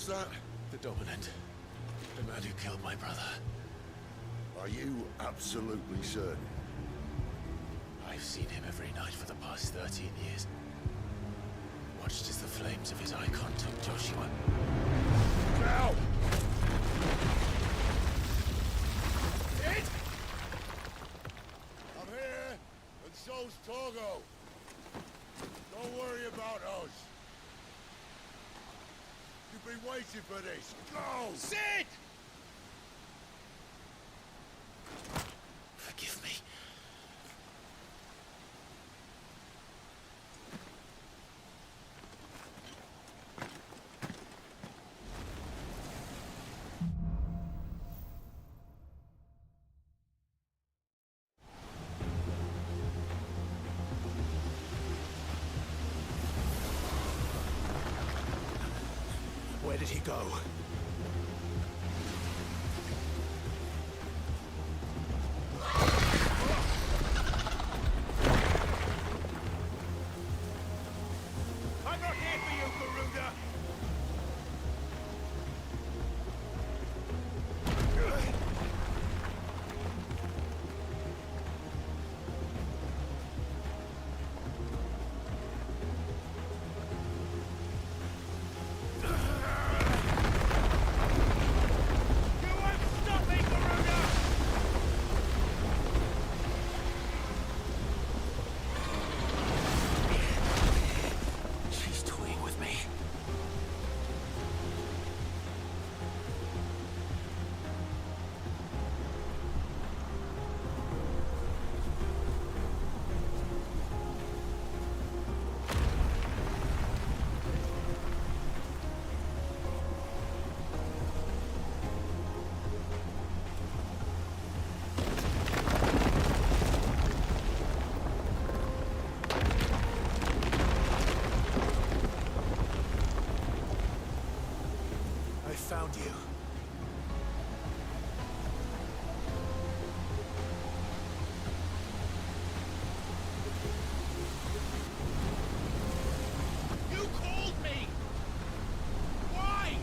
What's that? The Dominant. The man who killed my brother. Are you absolutely certain? I've seen him every night for the past 13 years. Watched as the flames of his icon took Joshua. Now! Sid! I'm here, and so's Togo. Don't worry about us. You've been waiting for this. Go! Sid! Forgive me. Where did he go? I'm not here for you, Garuda! You won't stop me, Garuda! She's toying with me. I found you. You called me! Why?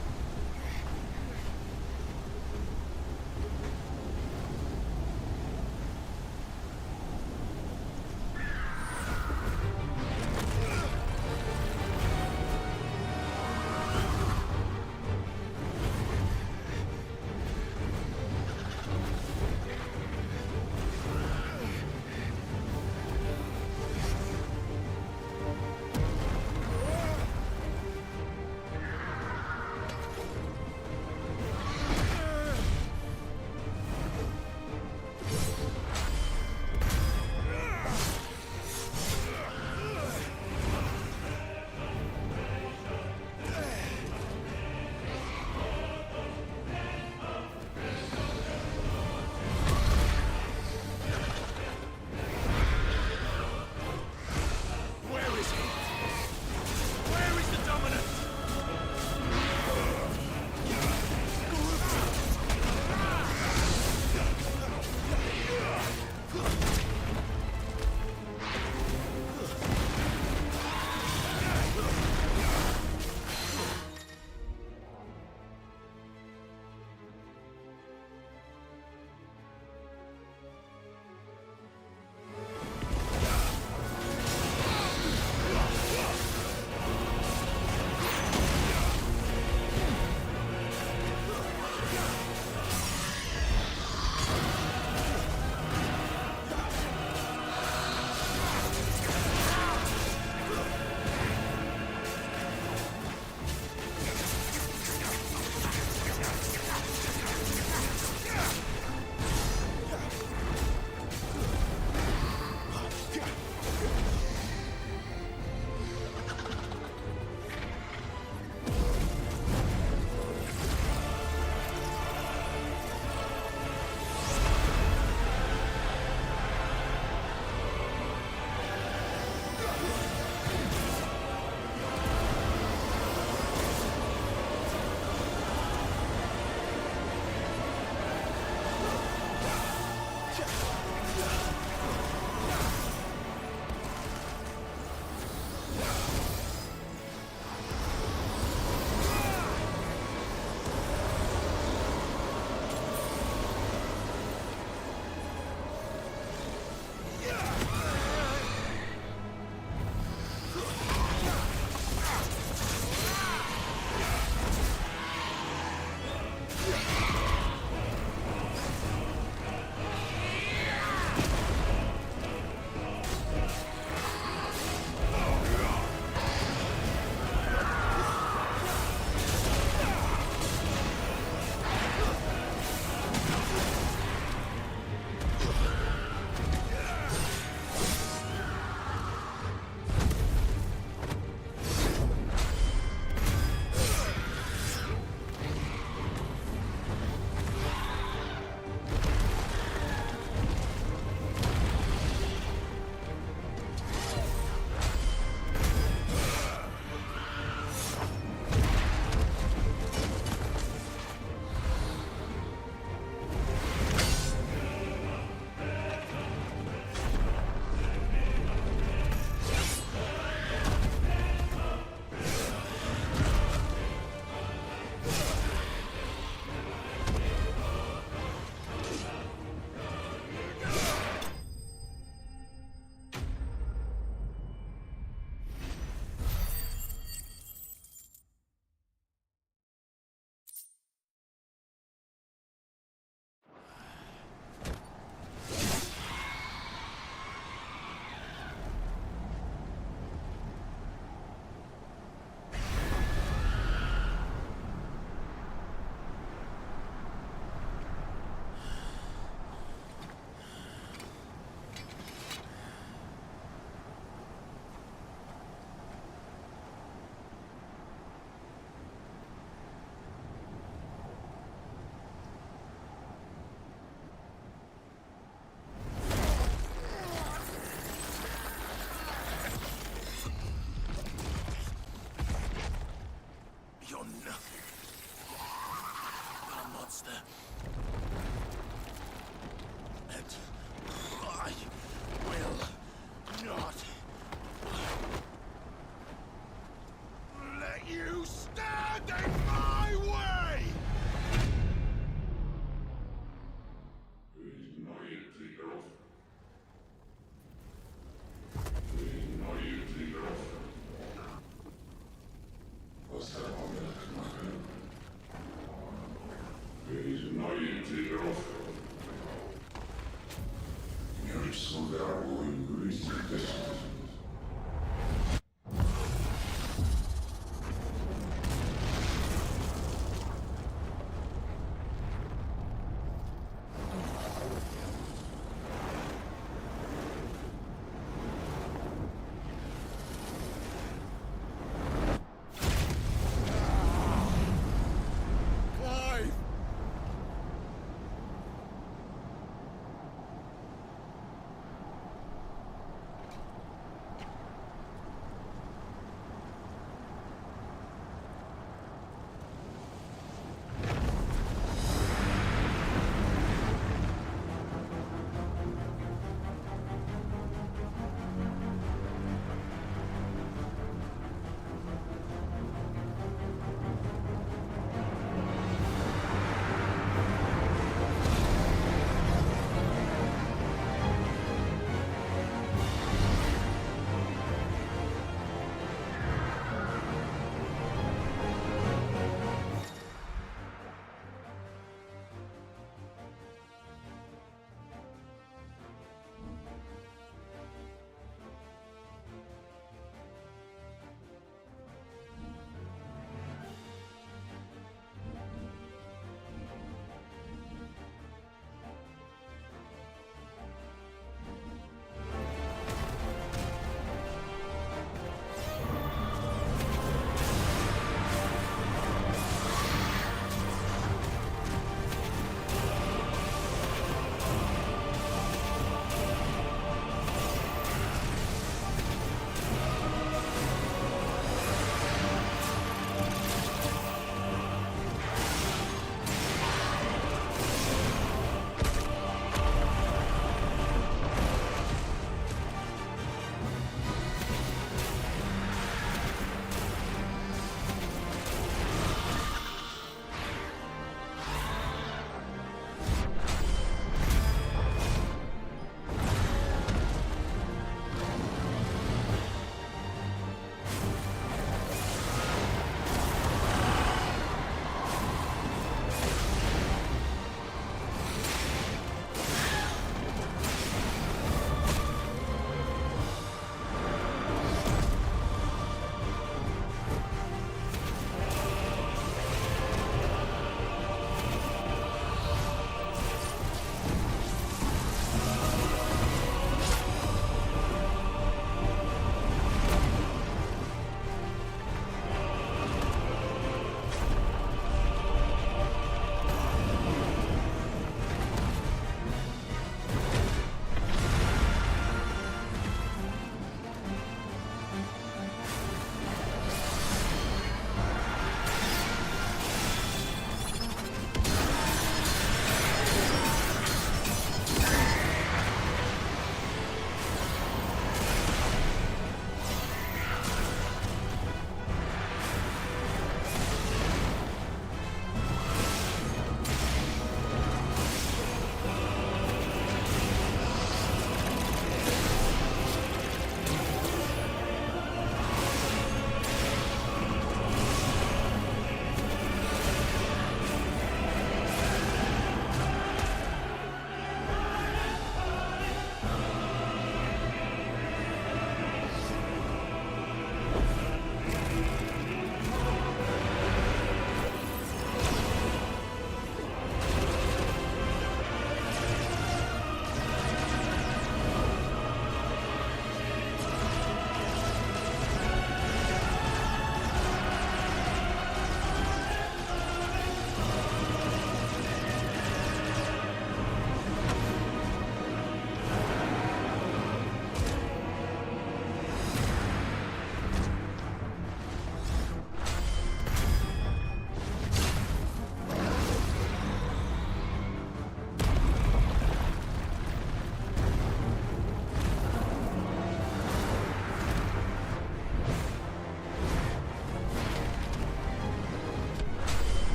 monster. And I will not let you stand in my way! Clive!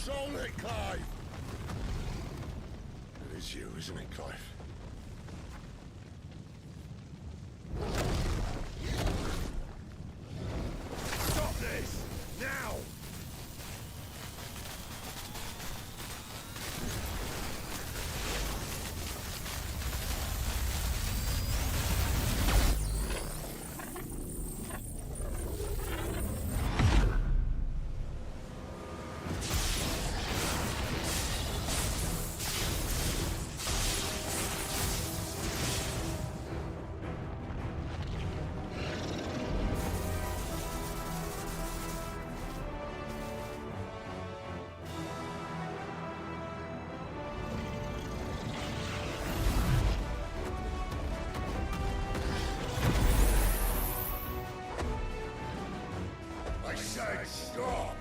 Control it, Clive! It is you, isn't it, Clive? Stop this! Now! I said stop!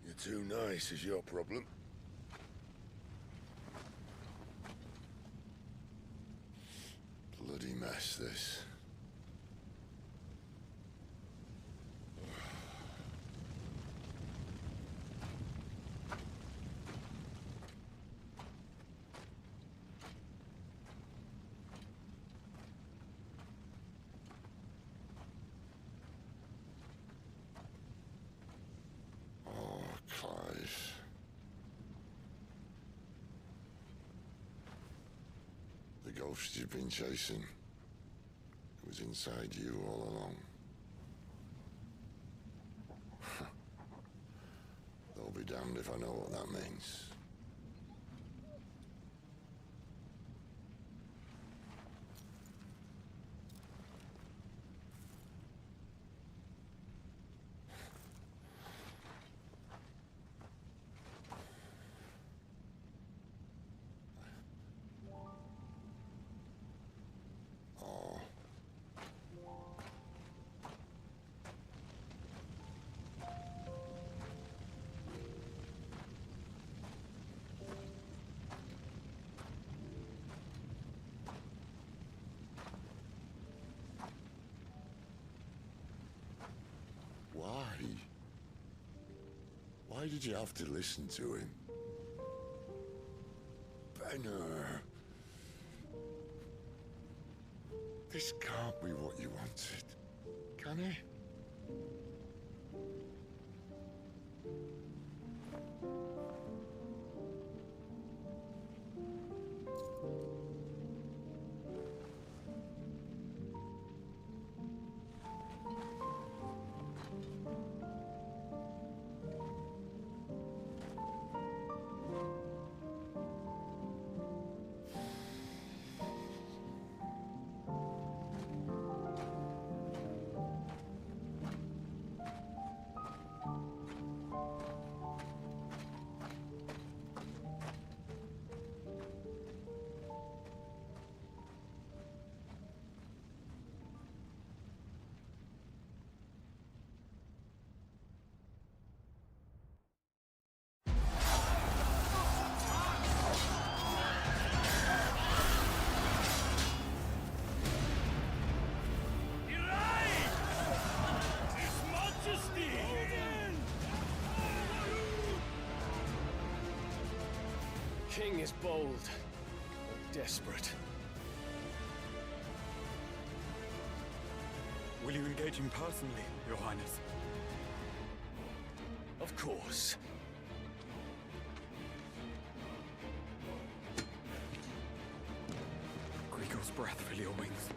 You're too nice is your problem. Bloody mess, this. Clive. The ghost you've been chasing, it was inside you all along. They'll be damned if I know what that means. Why did you have to listen to him? Benner. This can't be what you wanted, can it? King is bold, or desperate. Will you engage him personally, Your Highness? Of course. Griego's breath fill your wings.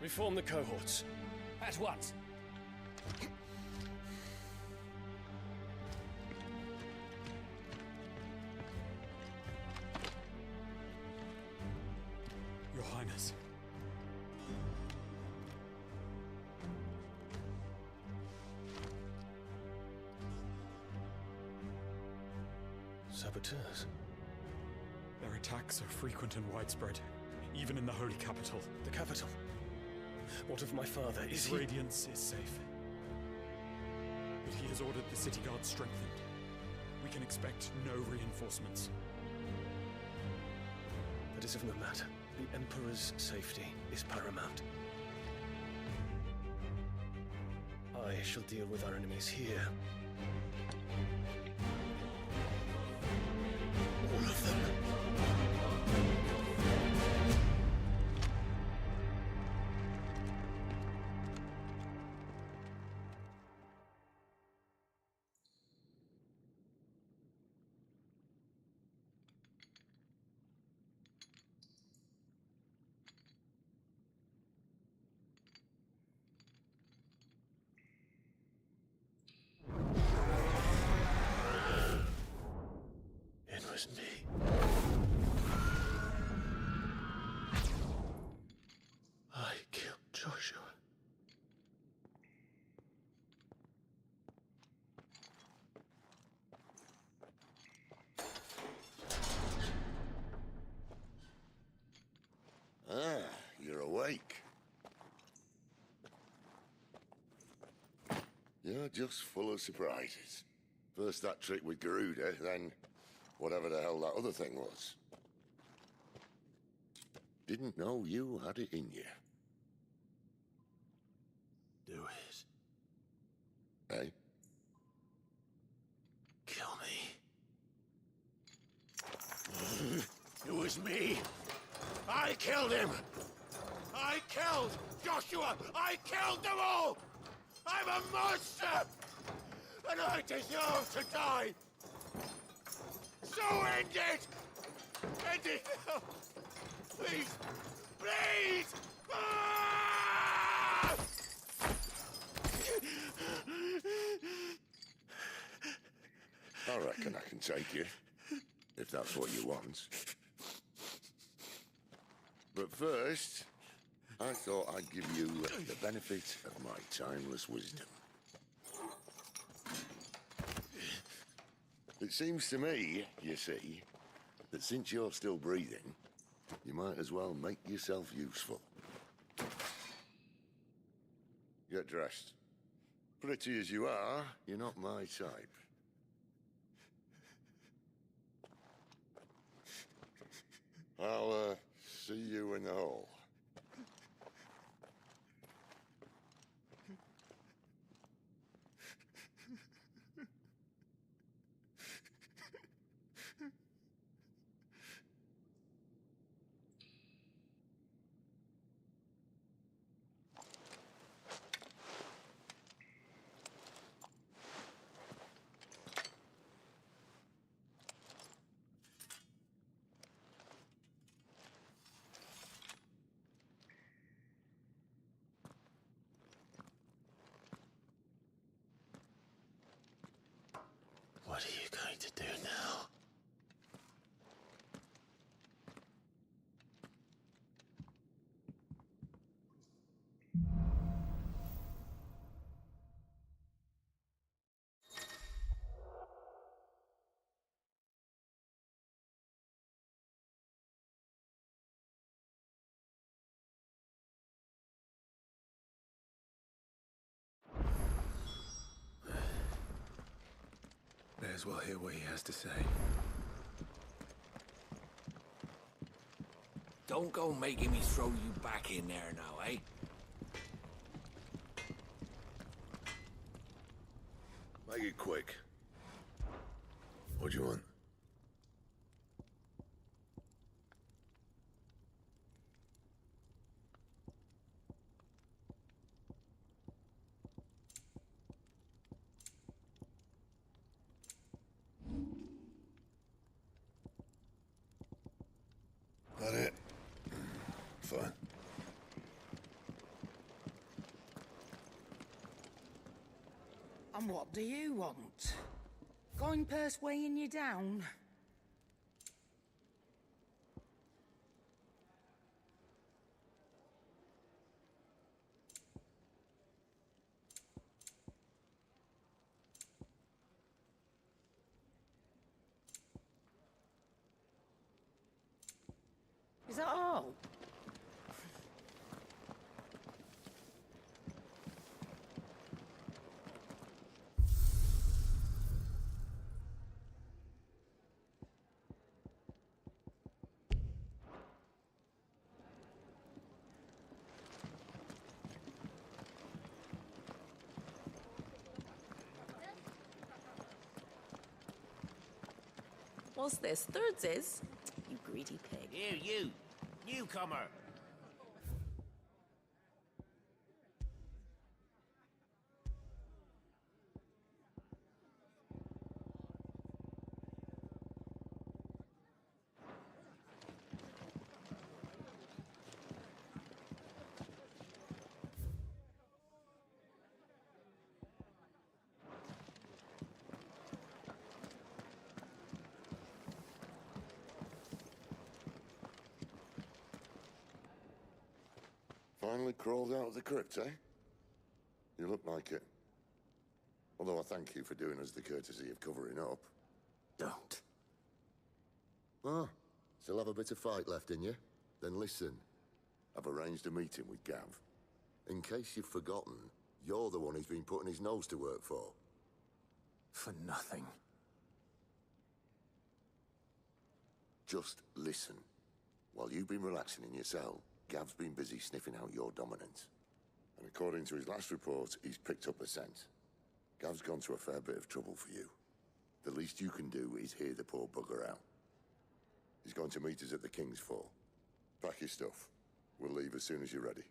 Reform the cohorts. At once. Your Highness. Saboteurs. Their attacks are frequent and widespread, even in the holy capital. The capital. What of my father? Is His he... radiance is safe. But he has ordered the city guard strengthened. We can expect no reinforcements. That is of no matter. The Emperor's safety is paramount. I shall deal with our enemies here. All of them. It was me. I killed Joshua. Ah, you're awake. You're just full of surprises. First that trick with Garuda, then whatever the hell that other thing was. Didn't know you had it in you. Do it. Eh? Kill me. It was me. I killed him. I killed Joshua. I killed them all. I'm a monster. And I deserve to die. So end it. End it now. Please. Please. Ah! I reckon I can take you, if that's what you want. But first, I thought I'd give you the benefit of my timeless wisdom. It seems to me, you see, that since you're still breathing, you might as well make yourself useful. Get dressed. Pretty as you are, you're not my type. I'll, see you in the hall. What are you going to do now? May as well hear what he has to say. Don't go making me throw you back in there now, eh? Make it quick. What do you want? That it? Fine. And what do you want? Coin purse weighing you down? Is that all? What's this? Thirds is? You greedy pig. Here, you! Newcomer! Finally crawled out of the crypt, eh? You look like it. Although I thank you for doing us the courtesy of covering up. Don't. Ah, still have a bit of fight left in you? Then listen. I've arranged a meeting with Gav. In case you've forgotten, you're the one he's been putting his nose to work for. For nothing. Just listen. While you've been relaxing in your cell, Gav's been busy sniffing out your dominance. And according to his last report, he's picked up a scent. Gav's gone to a fair bit of trouble for you. The least you can do is hear the poor bugger out. He's going to meet us at the King's Fall. Pack your stuff. We'll leave as soon as you're ready.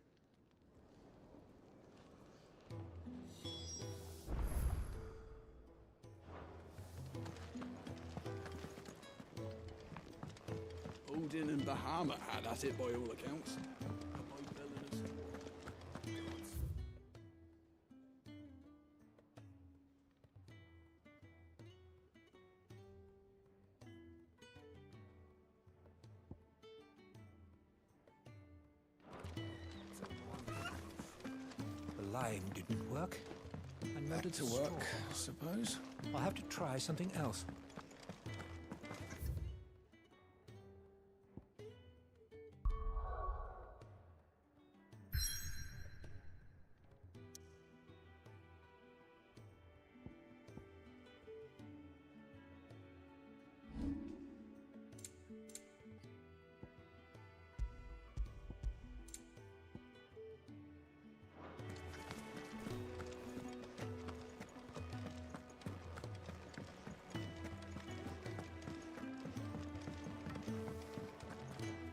Odin and Bahamut had at it by all accounts. The lime didn't work. I Back noted to the work, straw. I suppose. I'll have to try something else.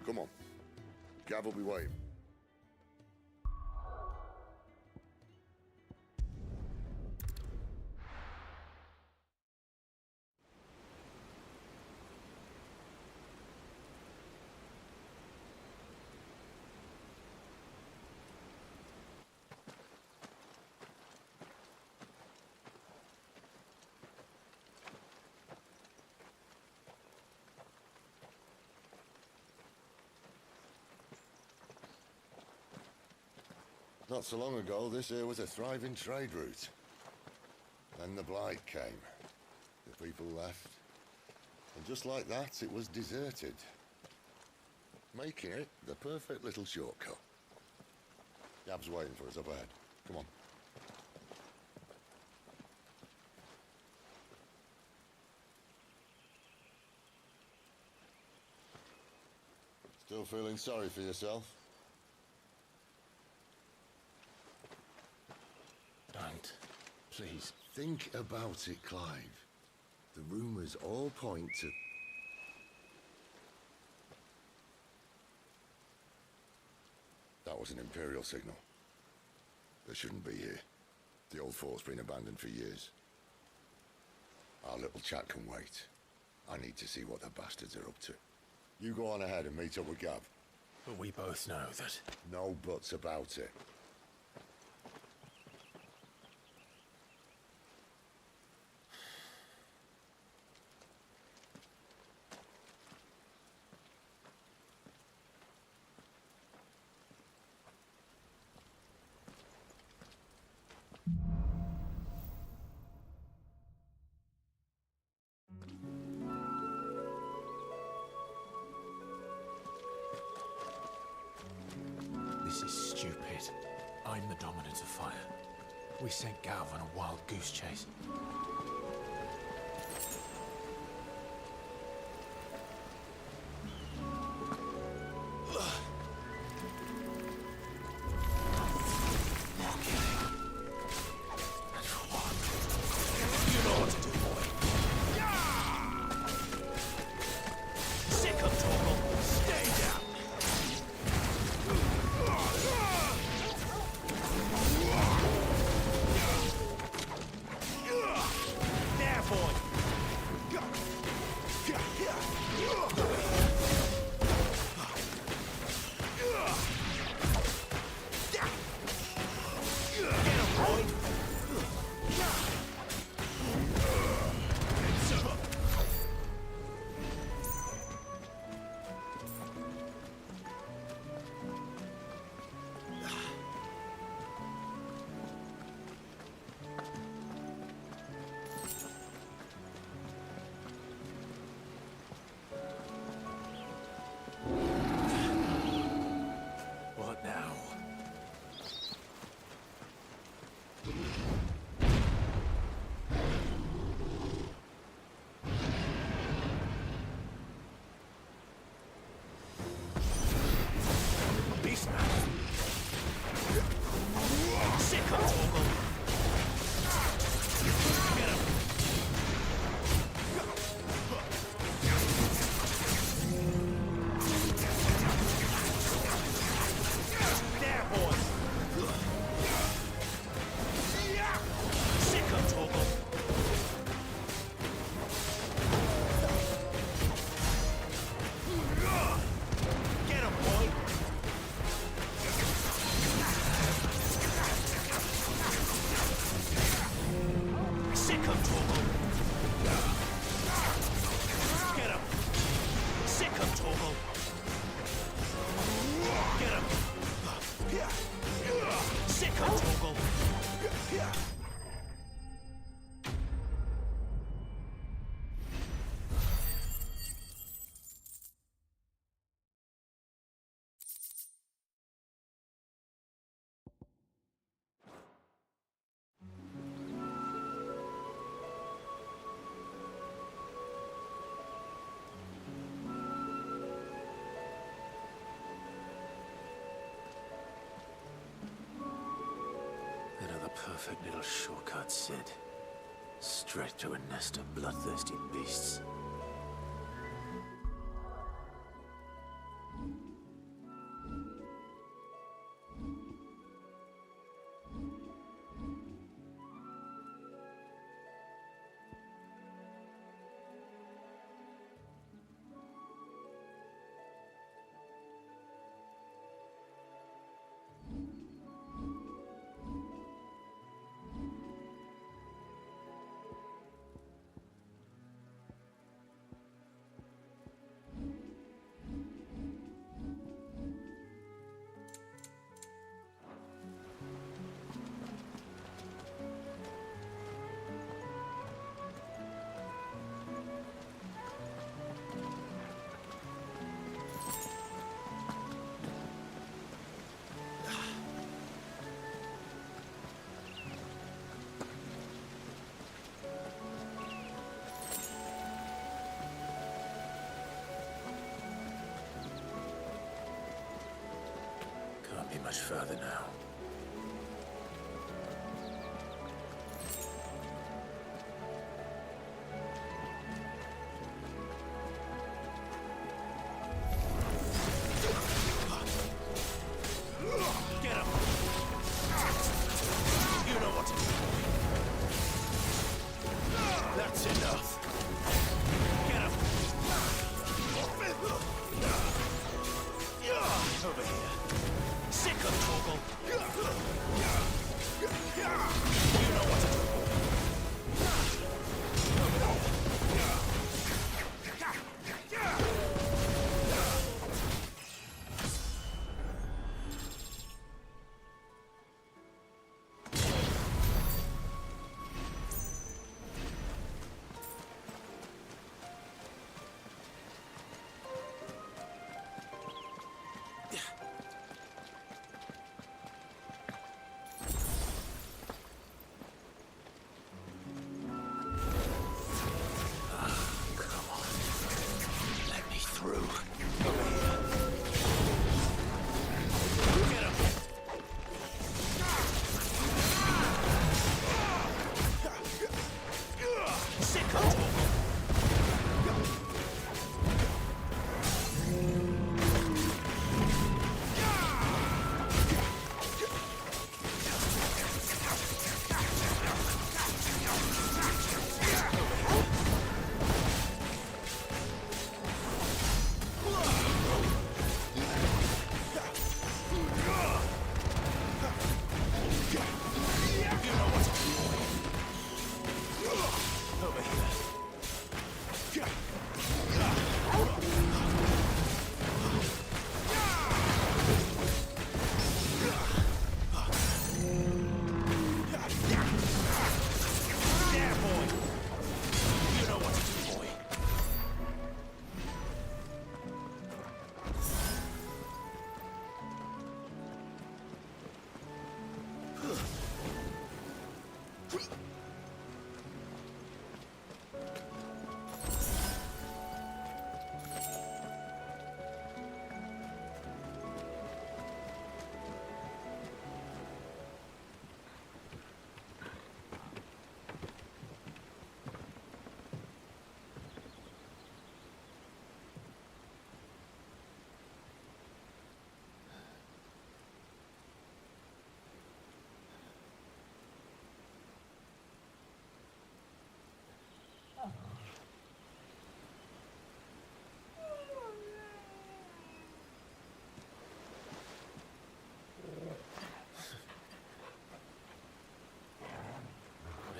Come on. Gav will be waiting. Not so long ago, this here was a thriving trade route. Then the Blight came. The people left. And just like that, it was deserted. Making it the perfect little shortcut. Gav's waiting for us up ahead. Come on. Still feeling sorry for yourself? Don't. Please. Think about it, Clive. The rumours all point to... That was an Imperial signal. They shouldn't be here. The old fort's been abandoned for years. Our little chat can wait. I need to see what the bastards are up to. You go on ahead and meet up with Gav. But we both know that... No buts about it. This is stupid. I'm the dominant of fire. We sent Galv on a wild goose chase. What now? Beastman! Sick of Torgal! Get him! There, boys! Sick of Torgal! Get him, boy! Sick of Torgal! Get him! Sick of Torgal! Get him! Sick of Torgal! Another perfect little shortcut, Sid. Straight to a nest of bloodthirsty beasts. Can't be much further now. Get him! You know what to do. That's enough. Get him! Over here. Sick of Torgal. You know what to do.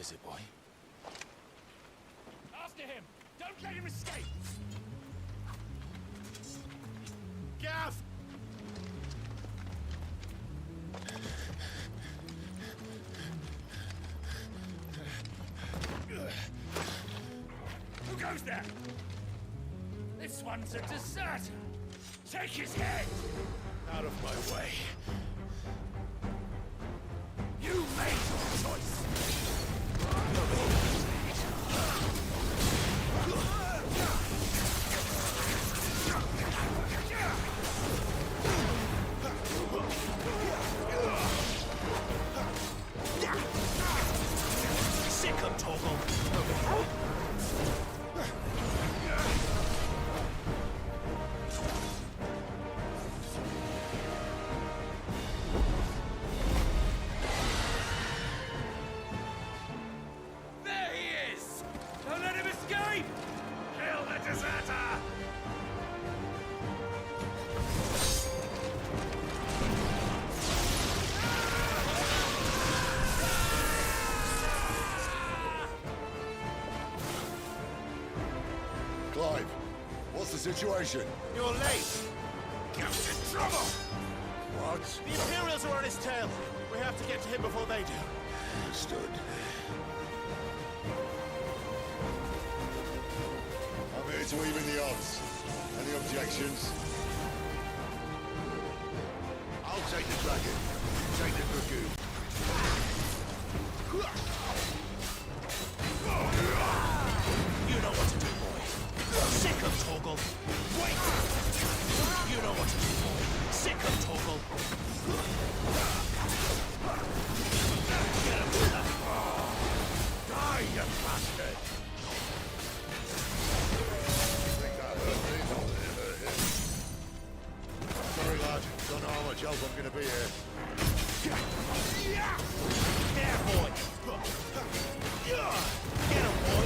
is it, boy? After him! Don't let him escape! Gav! Who goes there? This one's a deserter! Take his head! Out of my way. You made your choice! Sick him, Torgal! There he is! Don't let him escape! Kill the deserter! Clive, what's the situation? You're late! Gav's in trouble! What? The Imperials are on his tail! We have to get to him before they do. Understood. I'm here to even the odds. Any objections? I'll take the dragon. You take the dragoon. You know what to do, boy. Sick him, Torgal! Wait! You know what to do, boy. Sick him, Torgal! Get him, brother! Die, you bastard! Think that hurt me? No, it hurt him. Sorry, lad. Don't know how much help I'm gonna be here. There, boy! Get him, boy!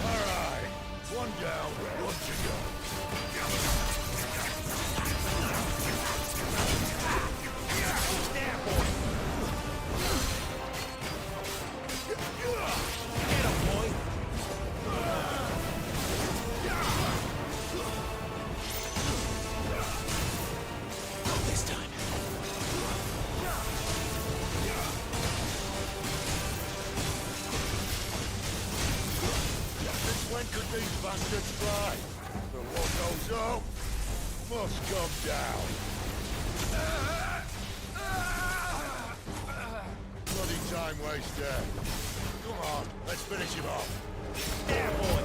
All right. One down, one to go. There, boy! Get him, boy! Not this time. Since when could these bastards fly? But what goes up must come down. Bloody time waster. Come on, let's finish him off. There, boy!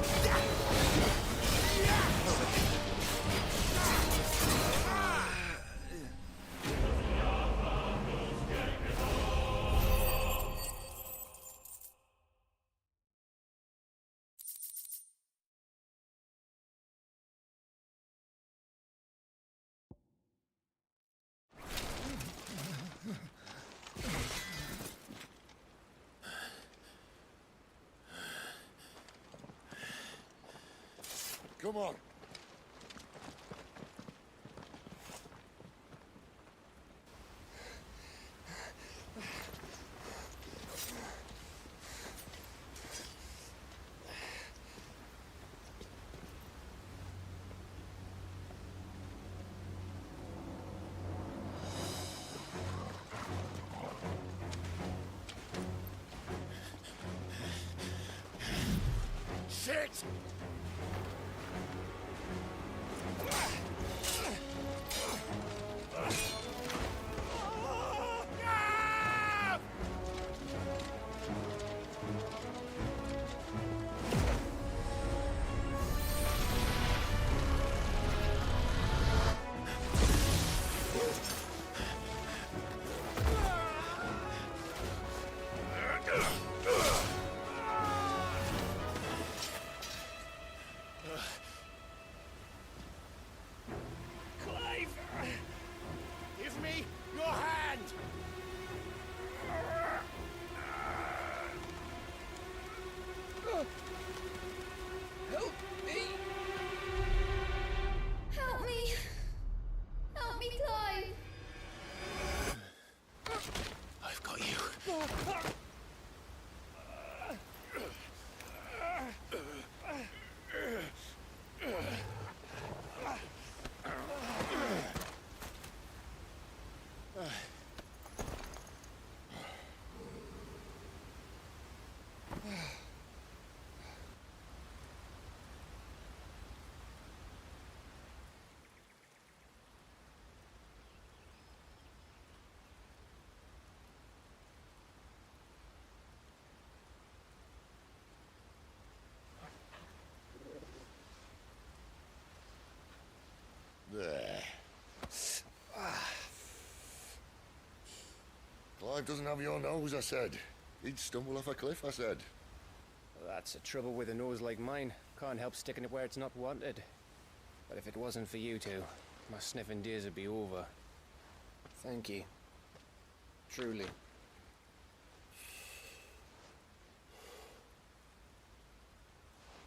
Come on. Shit! Clive doesn't have your nose, I said. He'd stumble off a cliff, I said. Well, that's the trouble with a nose like mine. Can't help sticking it where it's not wanted. But if it wasn't for you two, my sniffing days would be over. Thank you. Truly.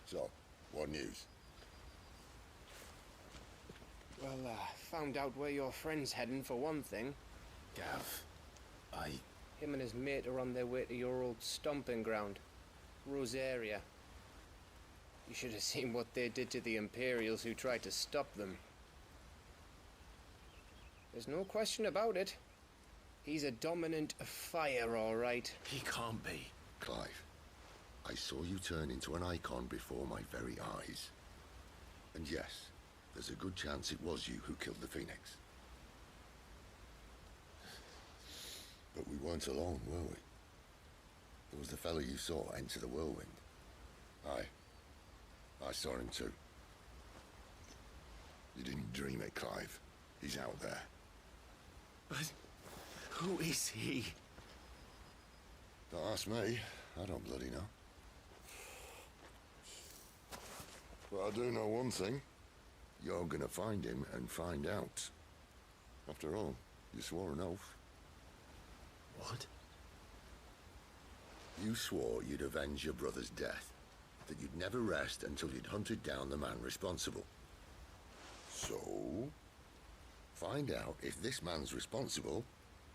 So, what news? Well, found out where your friend's heading for one thing. Gav, Him and his mate are on their way to your old stomping ground, Rosaria. You should have seen what they did to the Imperials who tried to stop them. There's no question about it. He's a dominant fire, all right. he can't be. Clive, I saw you turn into an icon before my very eyes. And yes, there's a good chance it was you who killed the Phoenix. But we weren't alone, were we? There was the fellow you saw enter the whirlwind. I saw him too. You didn't dream it, Clive. He's out there. But who is he? Don't ask me. I don't bloody know. But I do know one thing. You're gonna find him and find out. After all, you swore an oath. What? You swore you'd avenge your brother's death. That you'd never rest until you'd hunted down the man responsible. So, find out if this man's responsible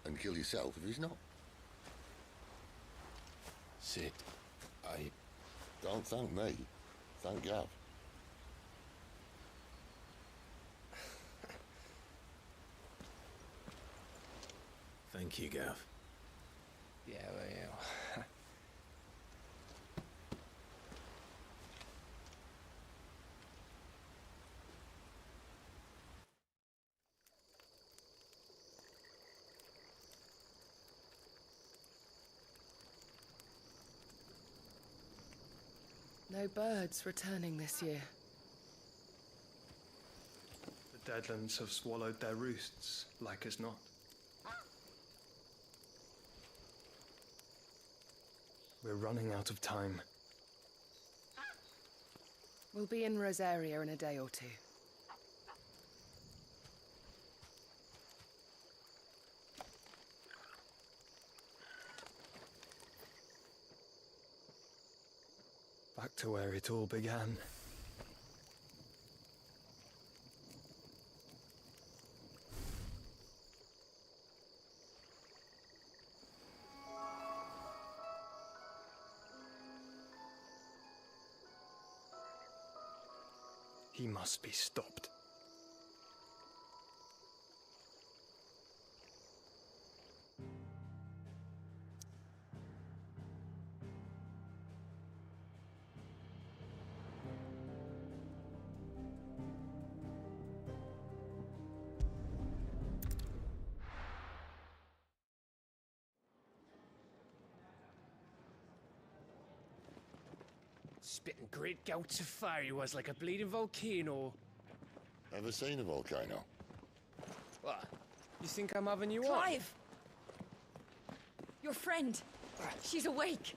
and kill yourself if he's not. Sid, Don't thank me. Thank Gav. Thank you, Gav. Yeah, well, yeah. No birds returning this year. The Deadlands have swallowed their roosts, like as not. We're running out of time. We'll be in Rosaria in a day or two. Back to where it all began. He must be stopped. Spitting great gouts of fire he was, like a bleeding volcano. Ever seen a volcano? What? You think I'm having you on? Clive! Your friend. She's awake.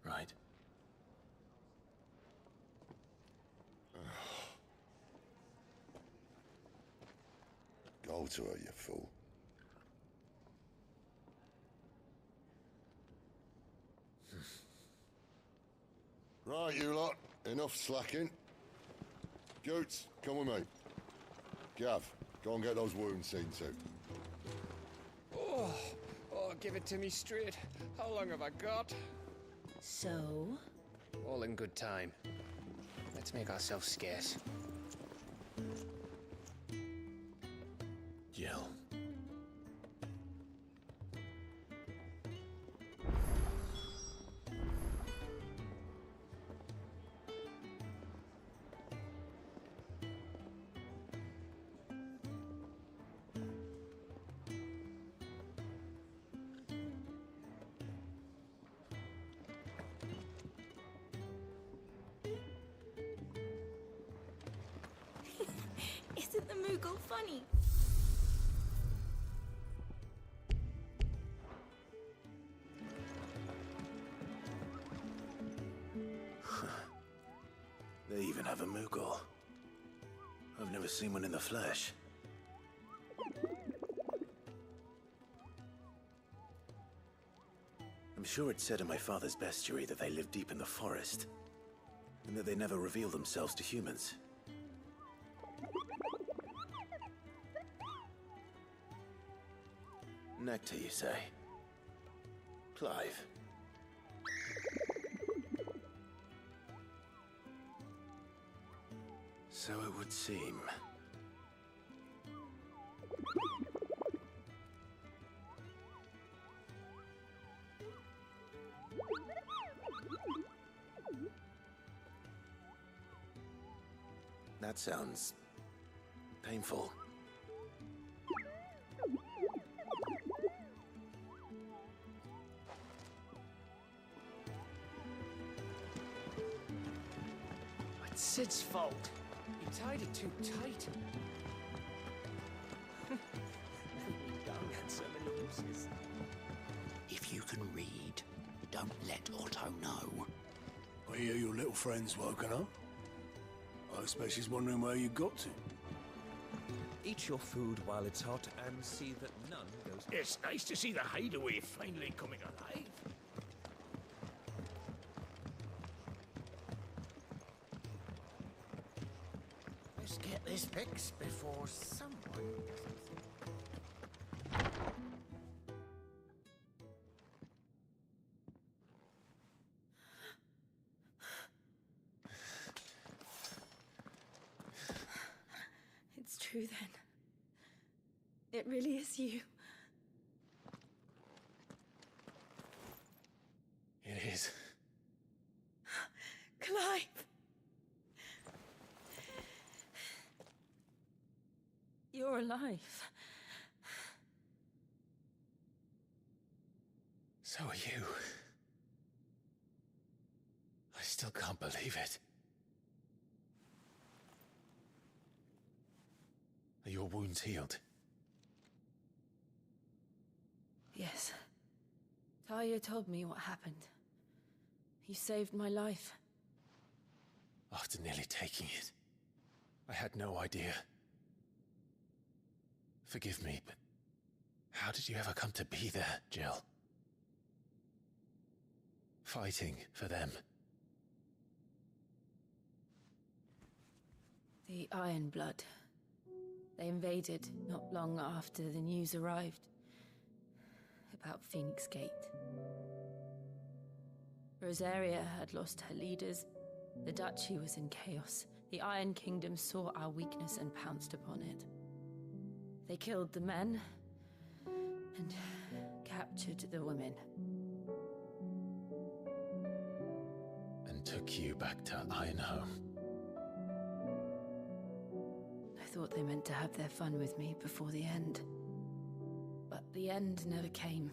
Right. Go to her, you fool. Right, you lot. Enough slacking. Goots, come with me. Gav, go and get those wounds seen to. Oh, give it to me straight. How long have I got? So? All in good time. Let's make ourselves scarce. Jill. Isn't the Moogle funny? They even have a Moogle. I've never seen one in the flesh. I'm sure it said in my father's bestiary that they live deep in the forest, and that they never reveal themselves to humans. Nectar, you say? Clive. So it would seem. That sounds painful. It's Sid's fault. He tied it too tight. We don't get so many uses. If you can read, don't let Otto know. I hear your little friend's woken up. I expect she's wondering where you got to. Eat your food while it's hot and see that none goes... It's nice to see the hideaway finally coming alive. Let's get this fixed before someone... It's true then. It really is you. It is. Clive! You're alive. So are you. I still can't believe it. Are your wounds healed? Yes. Talia told me what happened. You saved my life. After nearly taking it, I had no idea. Forgive me, but how did you ever come to be there, Jill? Fighting for them. The Iron Blood. They invaded not long after the news arrived about Phoenix Gate. Rosaria had lost her leaders. The Duchy was in chaos. The Iron Kingdom saw our weakness and pounced upon it. They killed the men and captured the women. And took you back to Ironhome. I thought they meant to have their fun with me before the end. But the end never came.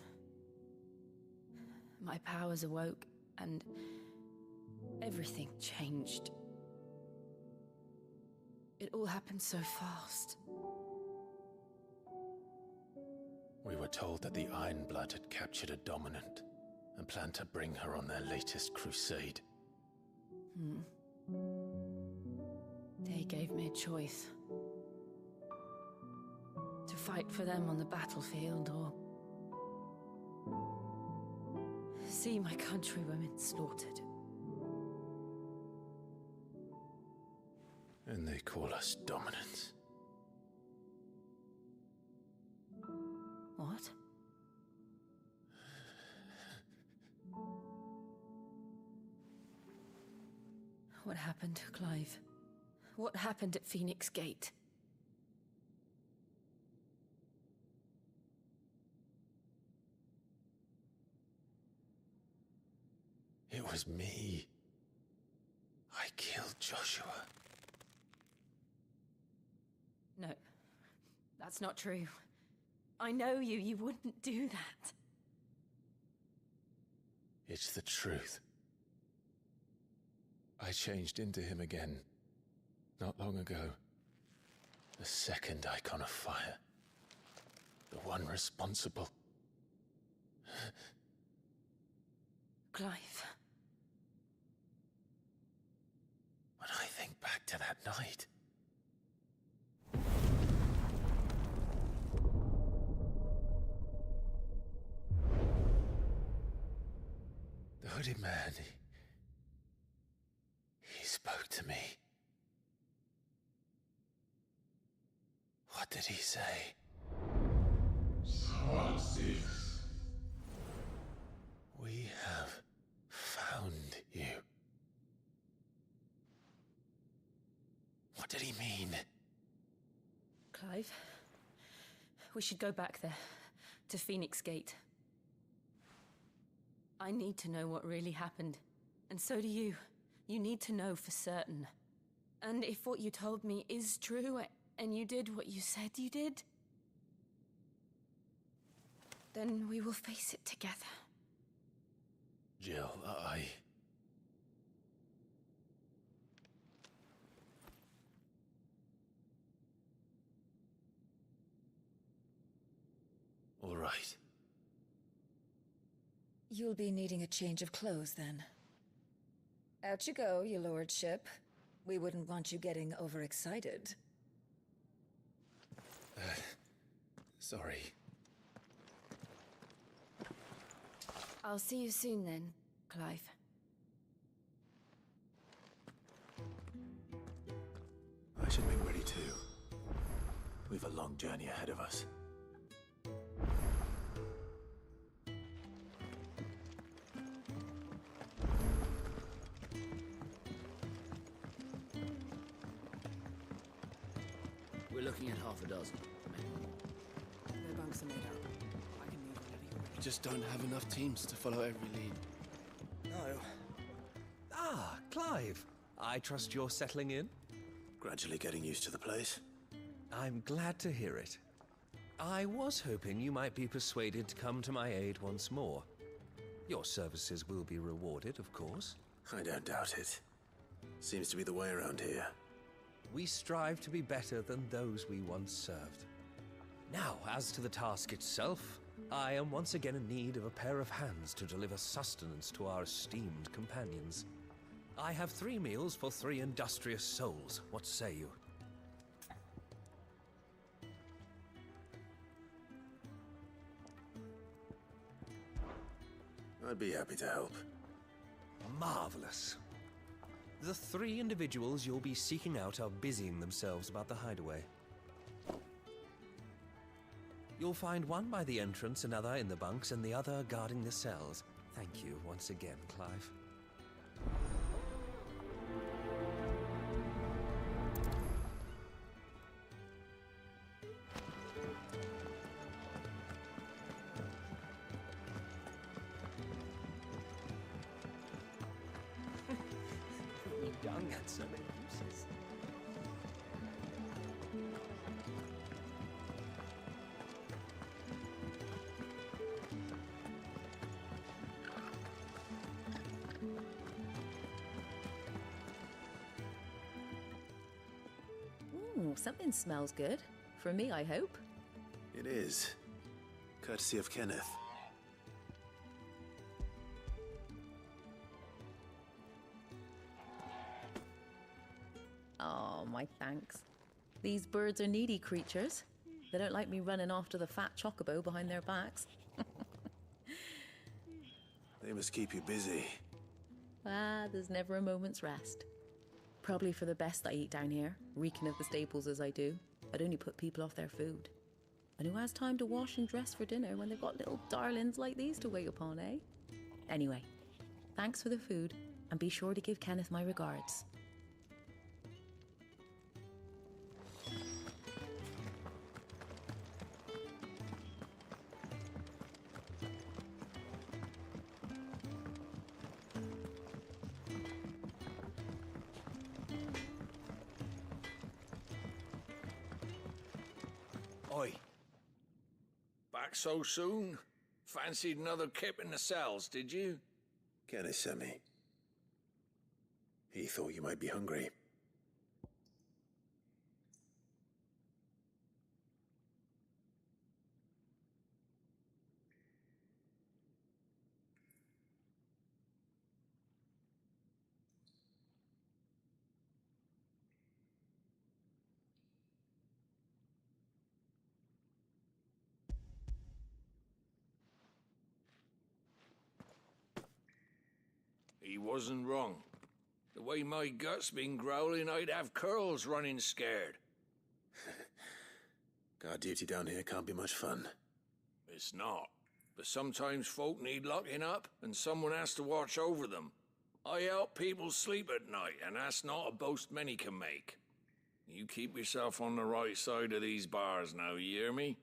My powers awoke, and everything changed. It all happened so fast. We were told that the Iron Blood had captured a dominant and planned to bring her on their latest crusade. They gave me a choice. To fight for them on the battlefield, or see my countrywomen slaughtered. And they call us dominants. What? What happened, Clive? What happened at Phoenix Gate? It was me. I killed Joshua. No, that's not true. I know you. You wouldn't do that. It's the truth. I changed into him again, not long ago. The second icon of fire. The one responsible. Clive. When I hooded man. He spoke to me. What did he say? FF16. We have found you. What did he mean? Clive, we should go back there, to Phoenix Gate. I need to know what really happened, and so do you. You need to know for certain. And if what you told me is true, and you did what you said you did, then we will face it together. Jill, All right. You'll be needing a change of clothes, then. Out you go, your lordship. We wouldn't want you getting overexcited. Sorry. I'll see you soon then, Clive. I should make ready too. We've a long journey ahead of us. We're looking at half a dozen. Their bunks are made up. I can move whenever you're ready. We just don't have enough teams to follow every lead. No. Ah, Clive. I trust you're settling in? Gradually getting used to the place. I'm glad to hear it. I was hoping you might be persuaded to come to my aid once more. Your services will be rewarded, of course. I don't doubt it. Seems to be the way around here. We strive to be better than those we once served. Now, as to the task itself, I am once again in need of a pair of hands to deliver sustenance to our esteemed companions. I have 3 meals for 3 industrious souls. What say you? I'd be happy to help. Marvelous. The 3 individuals you'll be seeking out are busying themselves about the hideaway. You'll find one by the entrance, another in the bunks, and the other guarding the cells. Thank you once again, Clive. Young had so many uses. Ooh, something smells good. For me, I hope. It is. Courtesy of Kenneth. Oh, my thanks. These birds are needy creatures. They don't like me running after the fat chocobo behind their backs. They must keep you busy. There's never a moment's rest. Probably for the best I eat down here, reeking of the staples as I do. I'd only put people off their food. And who has time to wash and dress for dinner when they've got little darlings like these to wait upon, eh? Anyway, thanks for the food, and be sure to give Kenneth my regards. Oi. Back so soon? Fancied another kip in the cells, did you? Kenneth sent me. He thought you might be hungry. He wasn't wrong. The way my gut's been growling, I'd have curls running scared. Guard duty down here can't be much fun. It's not. But sometimes folk need locking up, and someone has to watch over them. I help people sleep at night, and that's not a boast many can make. You keep yourself on the right side of these bars now, you hear me?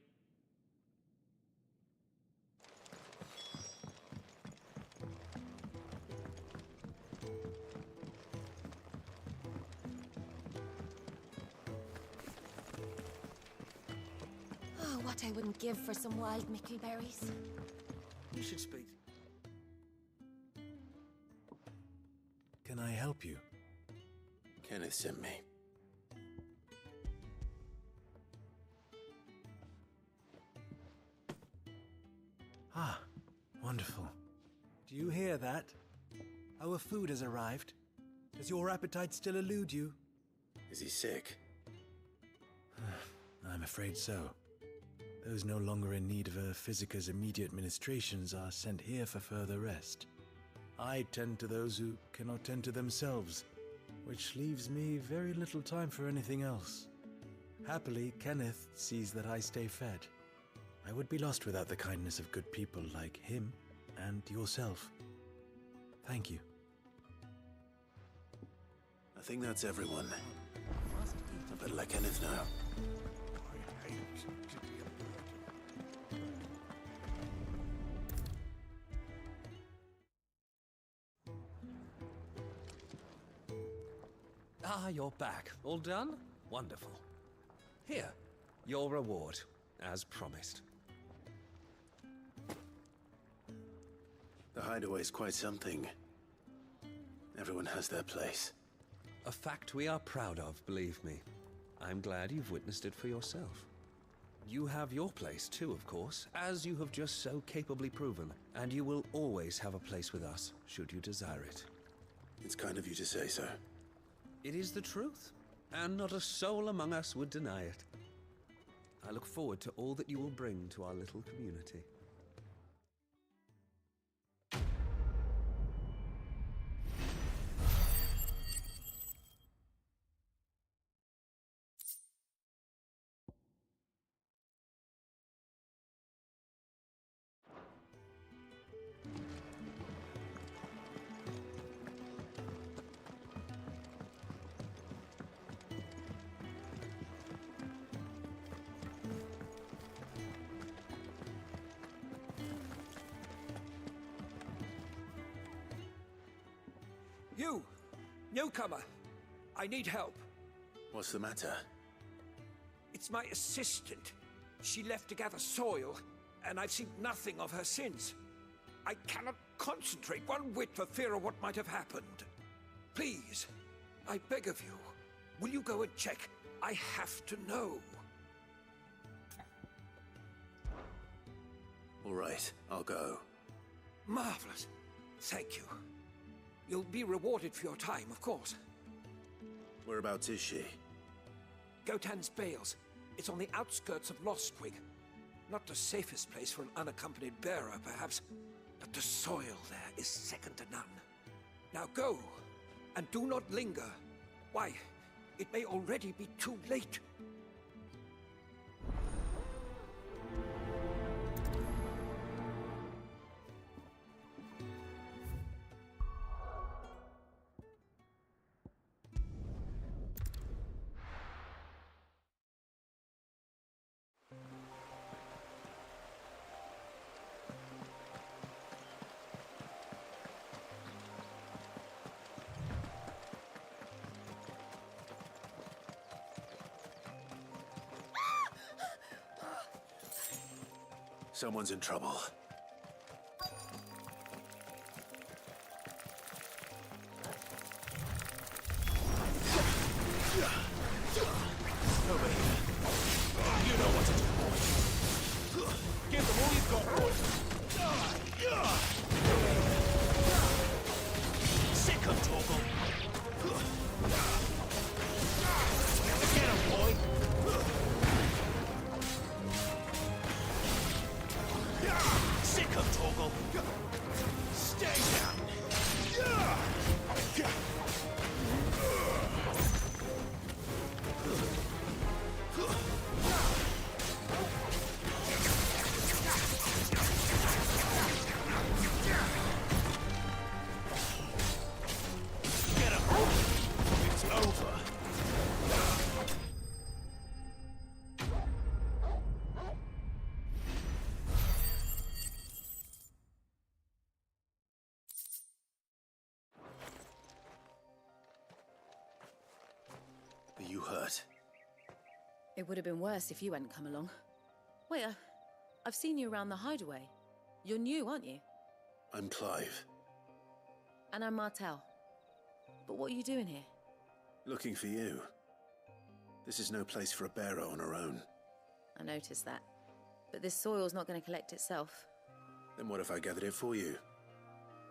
Oh, what I wouldn't give for some wild mickleberries. You should speak. Can I help you? Kenneth sent me. Ah, wonderful. Do you hear that? Our food has arrived. Does your appetite still elude you? Is he sick? I'm afraid so. Those no longer in need of a Physica's immediate ministrations are sent here for further rest. I tend to those who cannot tend to themselves, which leaves me very little time for anything else. Happily, Kenneth sees that I stay fed. I would be lost without the kindness of good people like him and yourself. Thank you. I think that's everyone. I better let Kenneth know. Ah, you're back. All done? Wonderful. Here, your reward, as promised. The hideaway's quite something. Everyone has their place. A fact we are proud of, believe me. I'm glad you've witnessed it for yourself. You have your place too, of course, as you have just so capably proven, and you will always have a place with us, should you desire it. It's kind of you to say so. It is the truth, and not a soul among us would deny it. I look forward to all that you will bring to our little community. You! Newcomer! I need help. What's the matter? It's my assistant. She left to gather soil, and I've seen nothing of her since. I cannot concentrate one whit for fear of what might have happened. Please, I beg of you, will you go and check? I have to know. All right, I'll go. Marvelous. Thank you. You'll be rewarded for your time, of course. Whereabouts is she? Gotan's Bales. It's on the outskirts of Lostwig. Not the safest place for an unaccompanied bearer, perhaps, but the soil there is second to none. Now go, and do not linger. Why, it may already be too late. Someone's in trouble. Over here. You know what to do, boy. Give them all you've got, boy. Sick of Torgal. Get him, boy. you hurt? It would have been worse if you hadn't come along. Wait, I've seen you around the hideaway. You're new, aren't you? I'm Clive. And I'm Martel. But what are you doing here? Looking for you. This is no place for a bearer on her own. I noticed that. But this soil's not going to collect itself. Then what if I gathered it for you?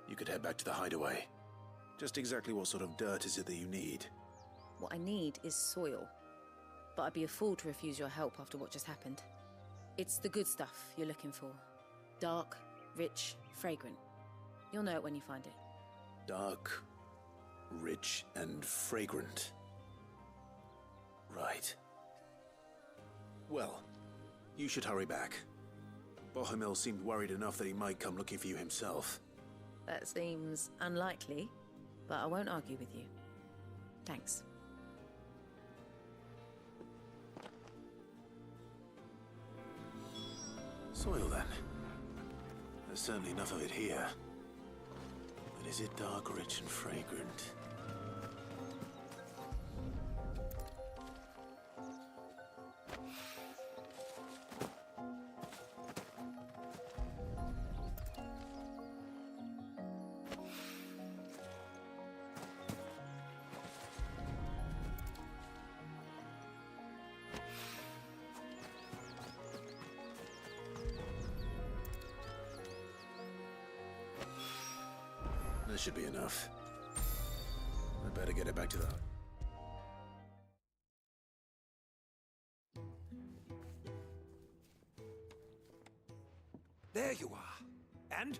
You could head back to the hideaway. Just exactly what sort of dirt is it that you need? What I need is soil. But I'd be a fool to refuse your help after what just happened. It's the good stuff you're looking for. Dark, rich, fragrant. You'll know it when you find it. Dark, rich, and fragrant. Right. Well, you should hurry back. Bohemil seemed worried enough that he might come looking for you himself. That seems unlikely, but I won't argue with you. Thanks. Soil, then. There's certainly enough of it here. But is it dark, rich, and fragrant? That should be enough. I'd better get it back to the... There you are. And?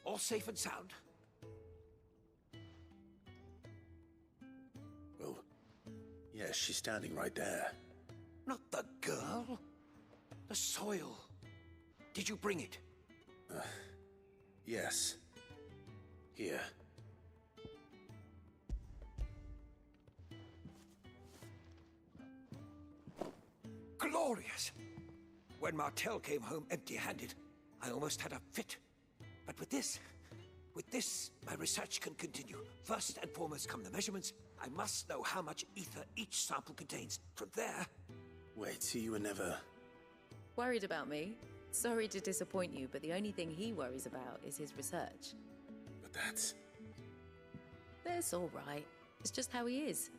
All safe and sound? Well, yes, she's standing right there. Not the girl. The soil. Did you bring it? Yes. Here. Glorious! When Martel came home empty-handed, I almost had a fit. But with this, my research can continue. First and foremost come the measurements. I must know how much ether each sample contains. From there... Wait, so you were never... Worried about me? Sorry to disappoint you, but the only thing he worries about is his research. But that's... That's all right. It's just how he is.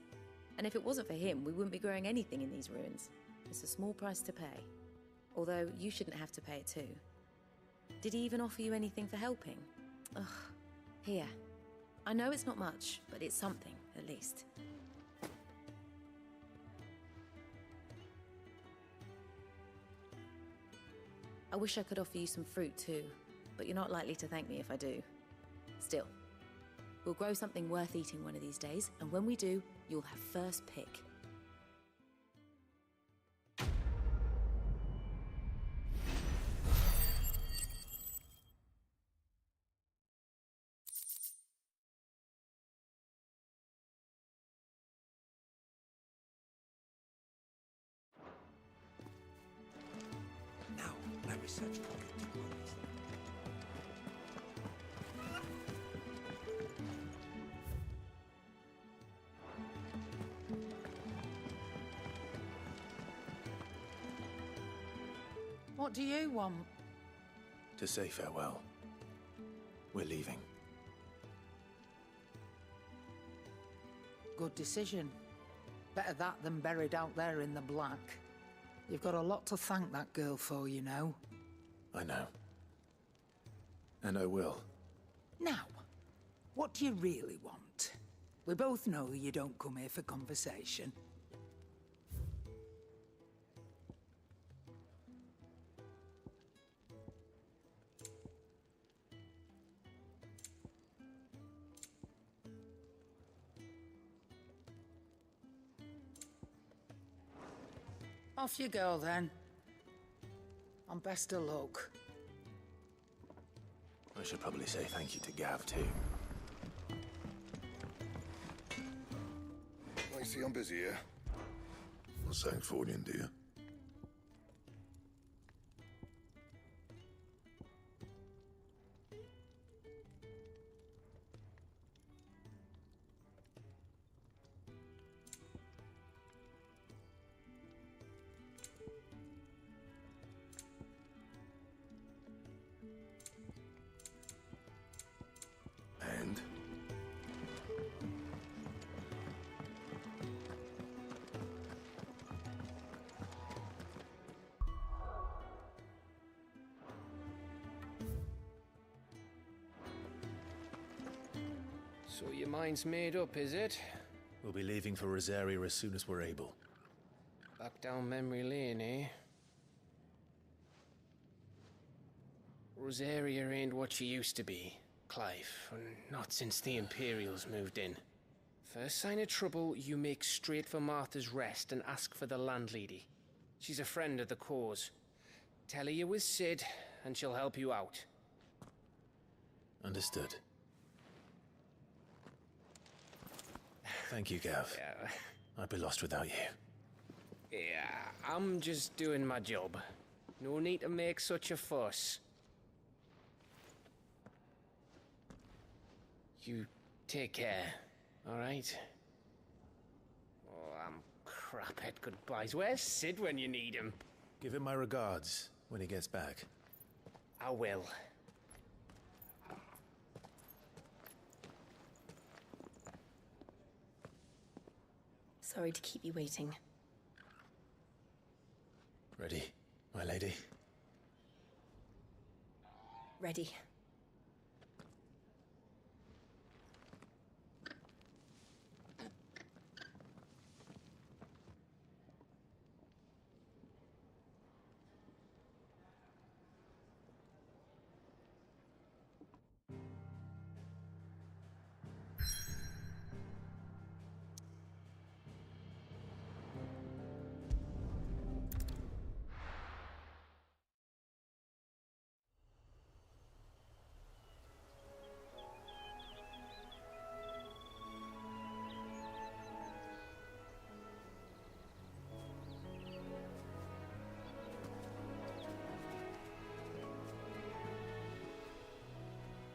And if it wasn't for him, we wouldn't be growing anything in these ruins. It's a small price to pay. Although, you shouldn't have to pay it too. Did he even offer you anything for helping? Ugh. Here. I know it's not much, but it's something, at least. I wish I could offer you some fruit too, but you're not likely to thank me if I do. Still, we'll grow something worth eating one of these days, and when we do, you'll have first pick. Now, my research will continue. What do you want? To say farewell. We're leaving. Good decision. Better that than buried out there in the black. You've got a lot to thank that girl for, you know. I know. And I will. Now, what do you really want? We both know you don't come here for conversation. Off you go, then. And best of luck. I should probably say thank you to Gav, too. I see I'm busy here. Not saying Fordian, do you? So your mind's made up, is it? We'll be leaving for Rosaria as soon as we're able. Back down memory lane, eh? Rosaria ain't what she used to be, Clive. Not since the Imperials moved in. First sign of trouble, you make straight for Martha's Rest and ask for the landlady. She's a friend of the cause. Tell her you're with Sid, and she'll help you out. Understood. Thank you, Gav. Yeah. I'd be lost without you. Yeah, I'm just doing my job. No need to make such a fuss. You take care, alright? Oh, I'm crap at goodbyes. Where's Sid when you need him? Give him my regards when he gets back. I will. Sorry to keep you waiting. Ready, my lady? Ready.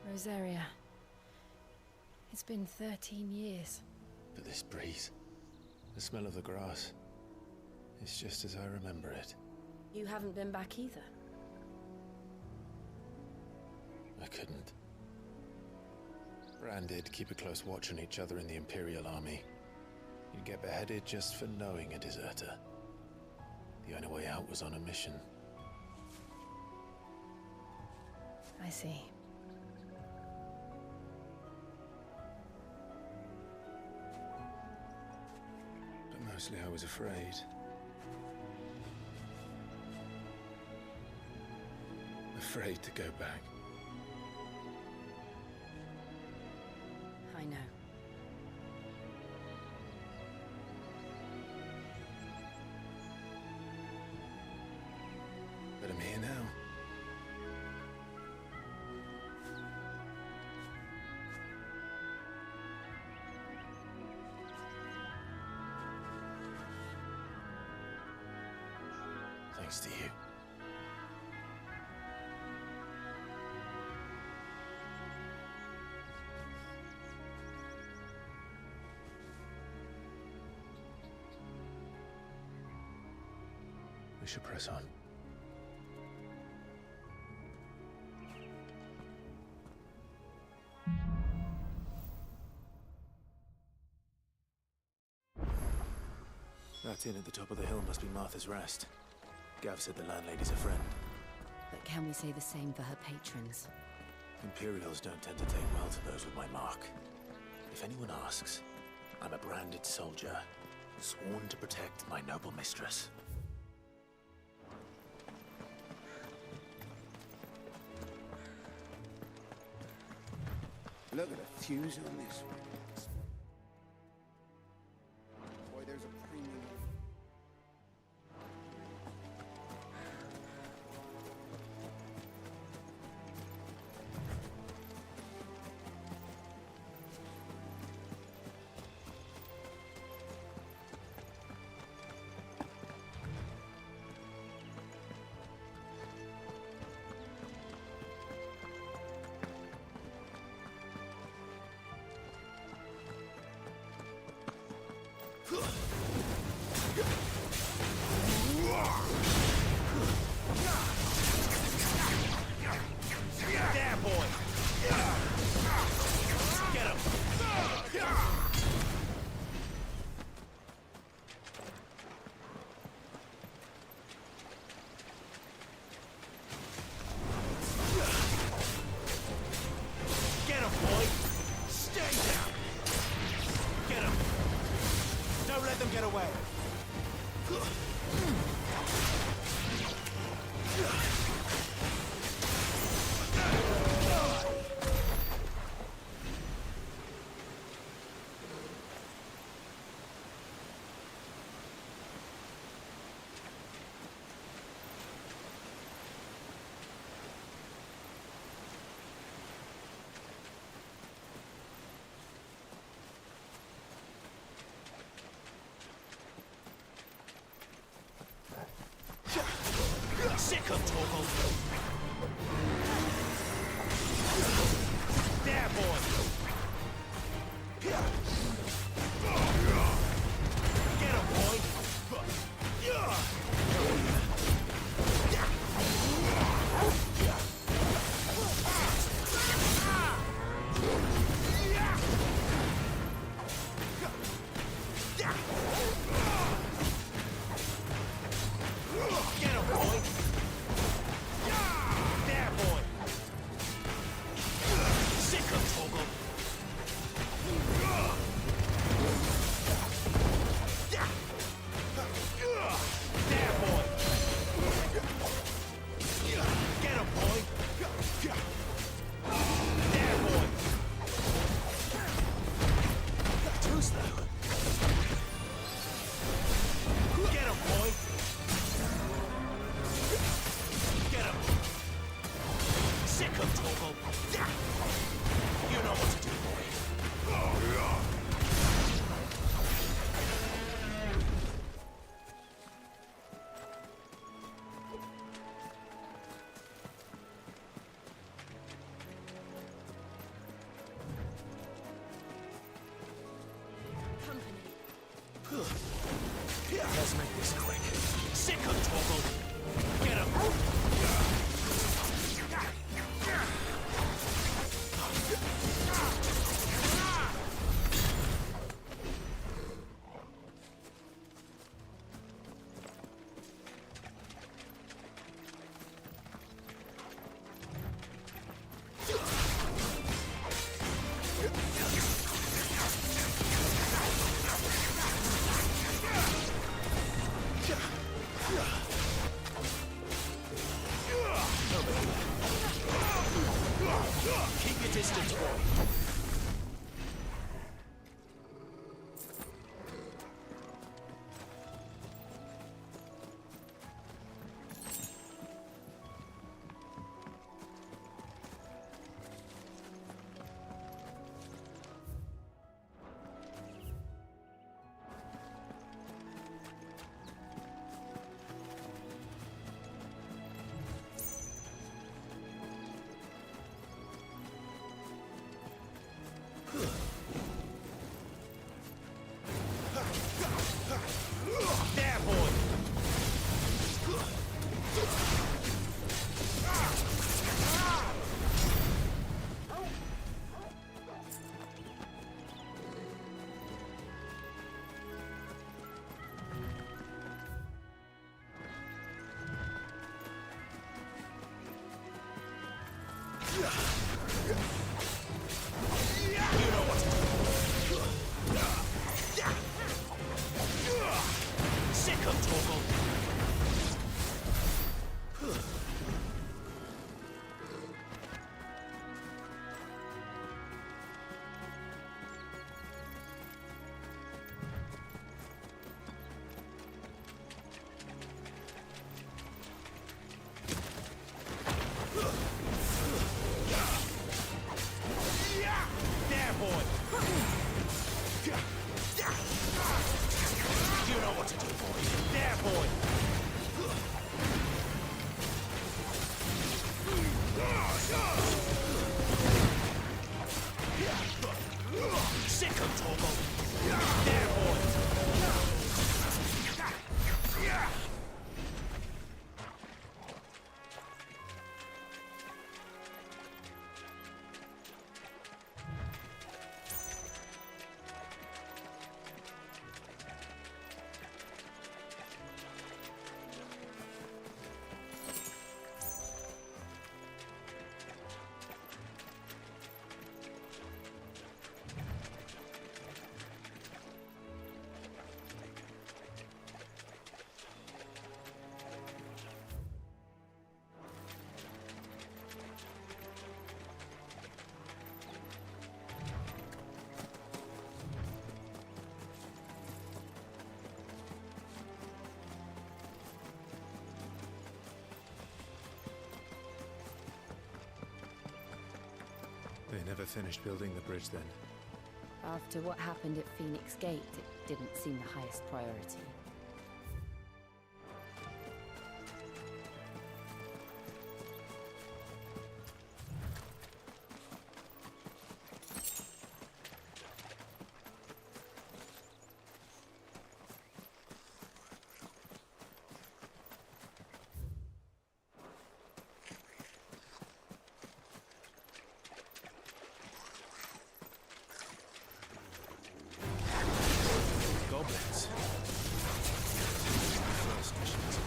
Rosaria. It's been 13 years. But this breeze, the smell of the grass, it's just as I remember it. You haven't been back either. I couldn't. Bran did keep a close watch on each other in the Imperial Army. You'd get beheaded just for knowing a deserter. The only way out was on a mission. I see. But mostly I was afraid. Afraid to go back. I know. But I'm here now. Thanks to you. We should press on. That inn at the top of the hill must be Martha's Rest. Gav said the landlady's a friend. But can we say the same for her patrons? Imperials don't tend to take well to those with my mark. If anyone asks, I'm a branded soldier, sworn to protect my noble mistress. Look at the fuse on this one. Boy, there's a premium. There, boy! Get him! Get him, boy! Stay down! Get away! Sick of Torgal. There, boy. Get him, boy. Get him, boy. There, boy. Sick of Torgal. There, boy. Get him, boy. There, boy. Too slow. Get him, boy. Get him. Sick of Torgal. You know what to do, boy. Let's make this quick. Sick of Torgal. Get him. Keep your distance, boy. There, boy. You know what to do. Sick of Torgal. never finished building the bridge then. After what happened at Phoenix Gate, it didn't seem the highest priority. Goblins. First mission to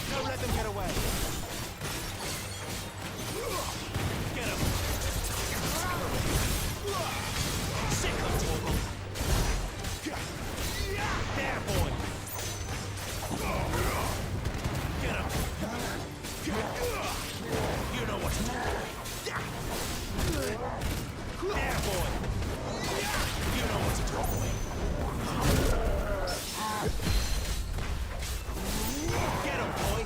Don't let them get away. Get him. Sick of trouble. There, boy. Get him. You know what to do. There, boy. You know what to do, boy. Get him, boy!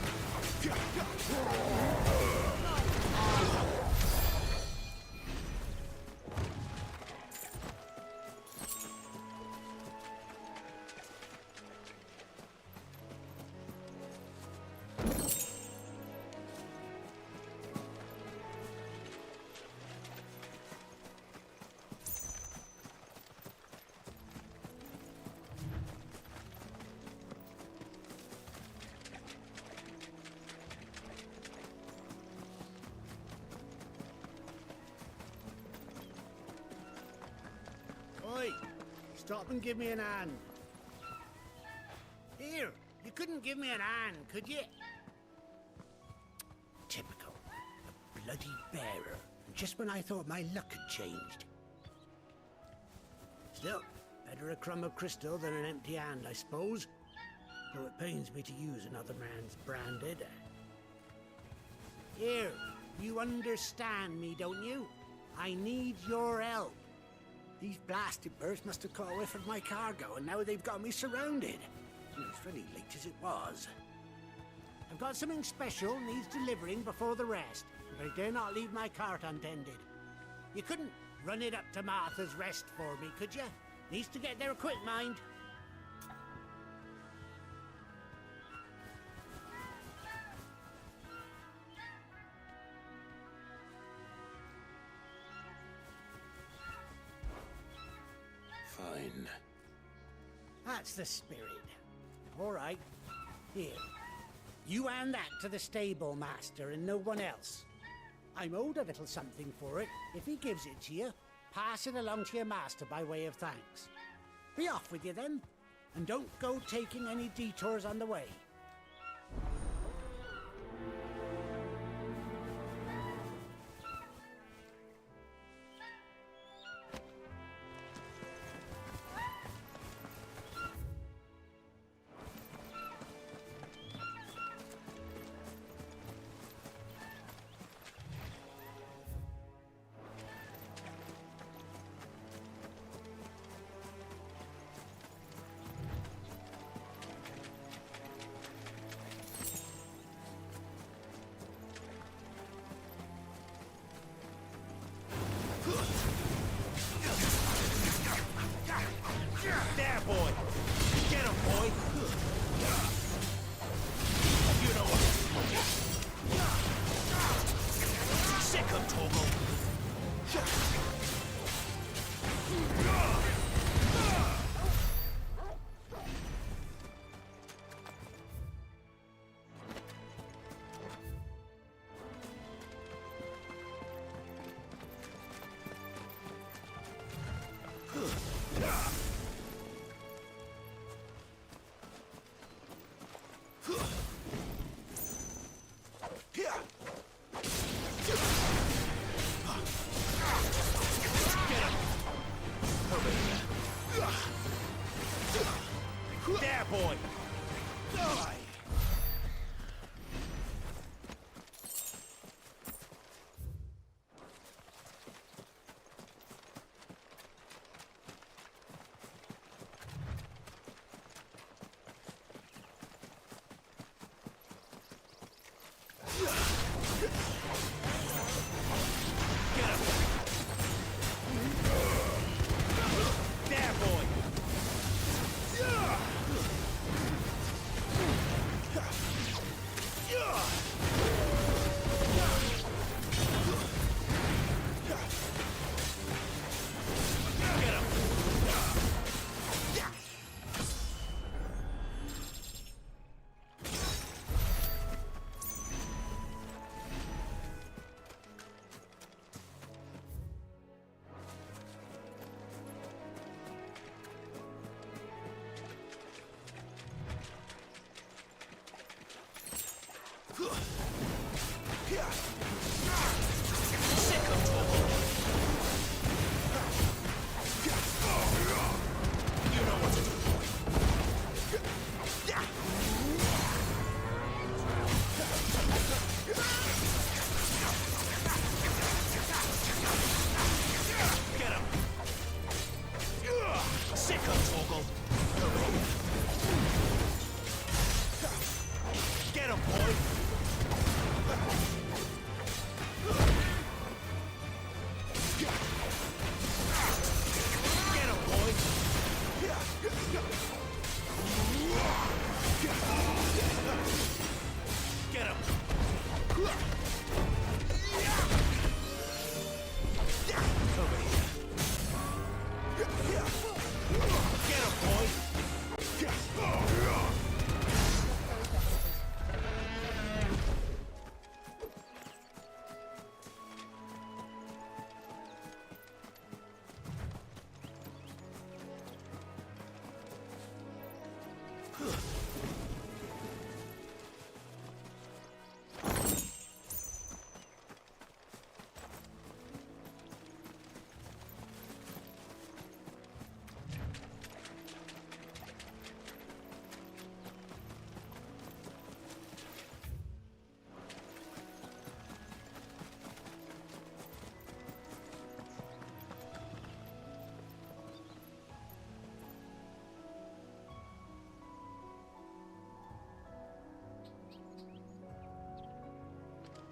Oi! Stop and give me an hand. Here, you couldn't give me an hand, could you? Typical. A bloody bearer. Just when I thought my luck had changed. Still, better a crumb of crystal than an empty hand, I suppose. Though it pains me to use another man's branded. Here, you understand me, don't you? I need your help. These blasted birds must have caught a whiff of my cargo, and now they've got me surrounded. It's very late as it was. I've got something special needs delivering before the rest, but I dare not leave my cart untended. You couldn't run it up to Martha's Rest for me, could you? Needs to get there quick, mind. Fine. That's the spirit. All right. Here. You hand that to the stable master and no one else. I'm owed a little something for it. If he gives it to you, pass it along to your master by way of thanks. Be off with you then, and don't go taking any detours on the way. There, boy! Die!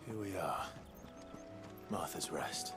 Here we are. Martha's Rest.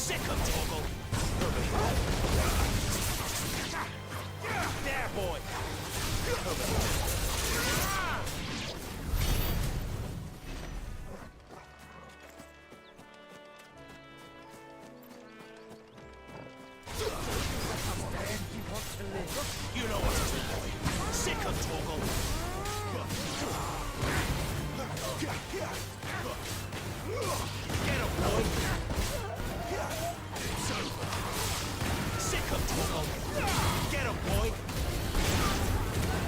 Sick of Torgal! There, boy! You know what to do, boy. Sick of Torgal! Get him, boy! It's over. Sick of Torgal! Get him, boy!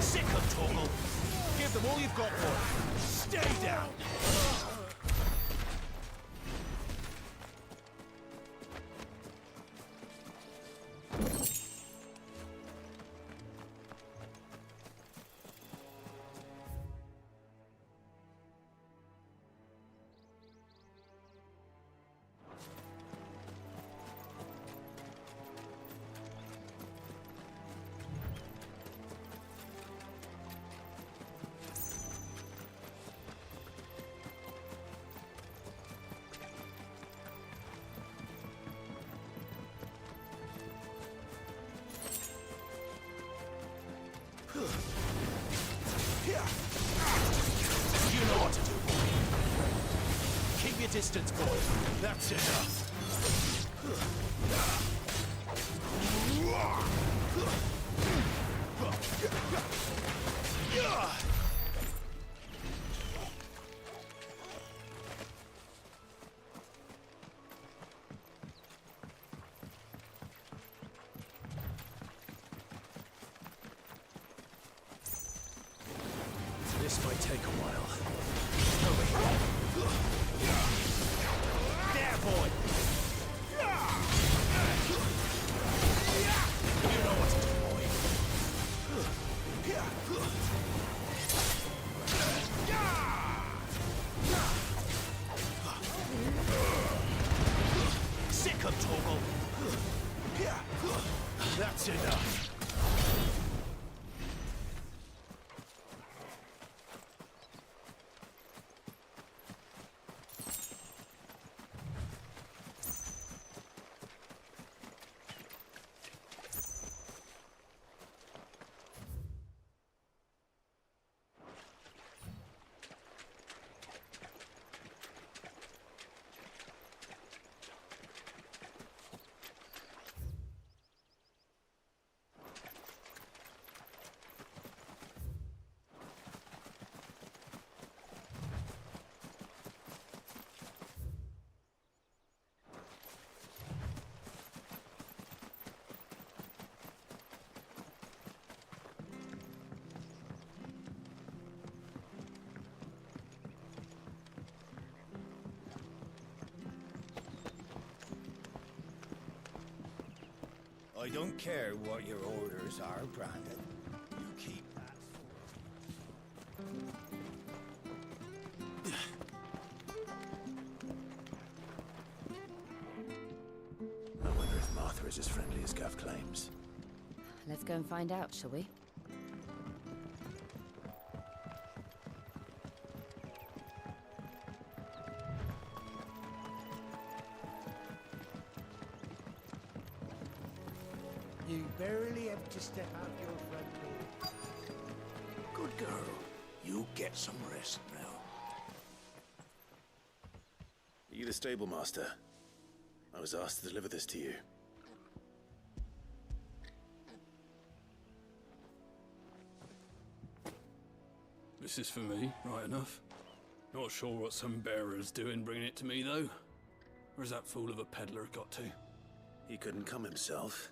Sick of Torgal! Give them all you've got for it. Stay down! resistance, boy. That's enough. This might take a while. There, boy! You know what to do, boy. Sick of Toggle! That's enough. I don't care what your orders are, Brandon. You keep that I wonder if Martha is as friendly as Gav claims. Let's go and find out, shall we? You barely have to step out your front door. Good girl. You get some rest now. Are you the stable master? I was asked to deliver this to you. This is for me, right enough. Not sure what some bearer's doing bringing it to me, though. Where's that fool of a peddler got to? He couldn't come himself.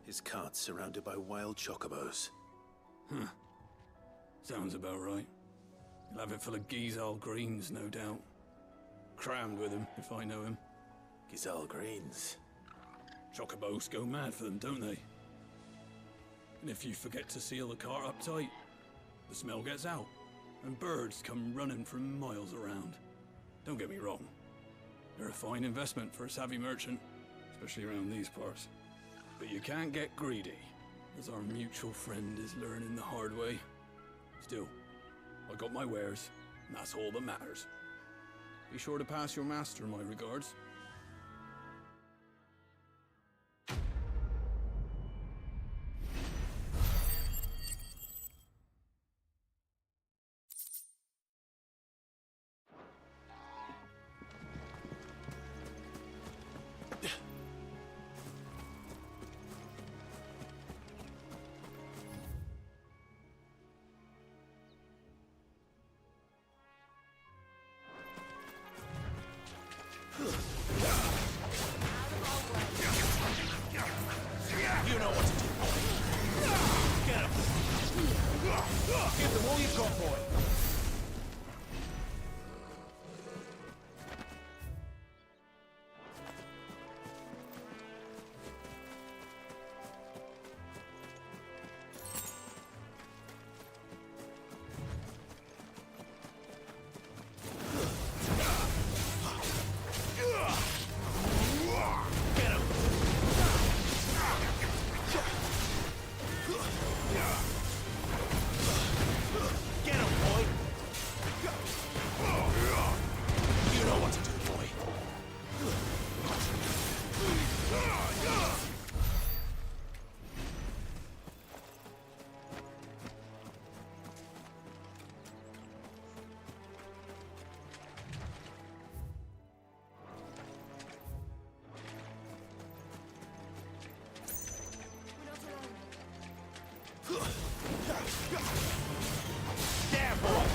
His cart's surrounded by wild chocobos. Huh. Sounds about right. He'll have it full of Gizal greens, no doubt. Crammed with him, if I know him. Gizal greens? Chocobos go mad for them, don't they? And if you forget to seal the cart up tight, the smell gets out, and birds come running from miles around. Don't get me wrong. They're a fine investment for a savvy merchant, especially around these parts. But you can't get greedy, as our mutual friend is learning the hard way. Still, I got my wares, and that's all that matters. Be sure to pass your master my regards. You know what to do. Get him. Give them all you've got, boy. Get him, boy. There, boy!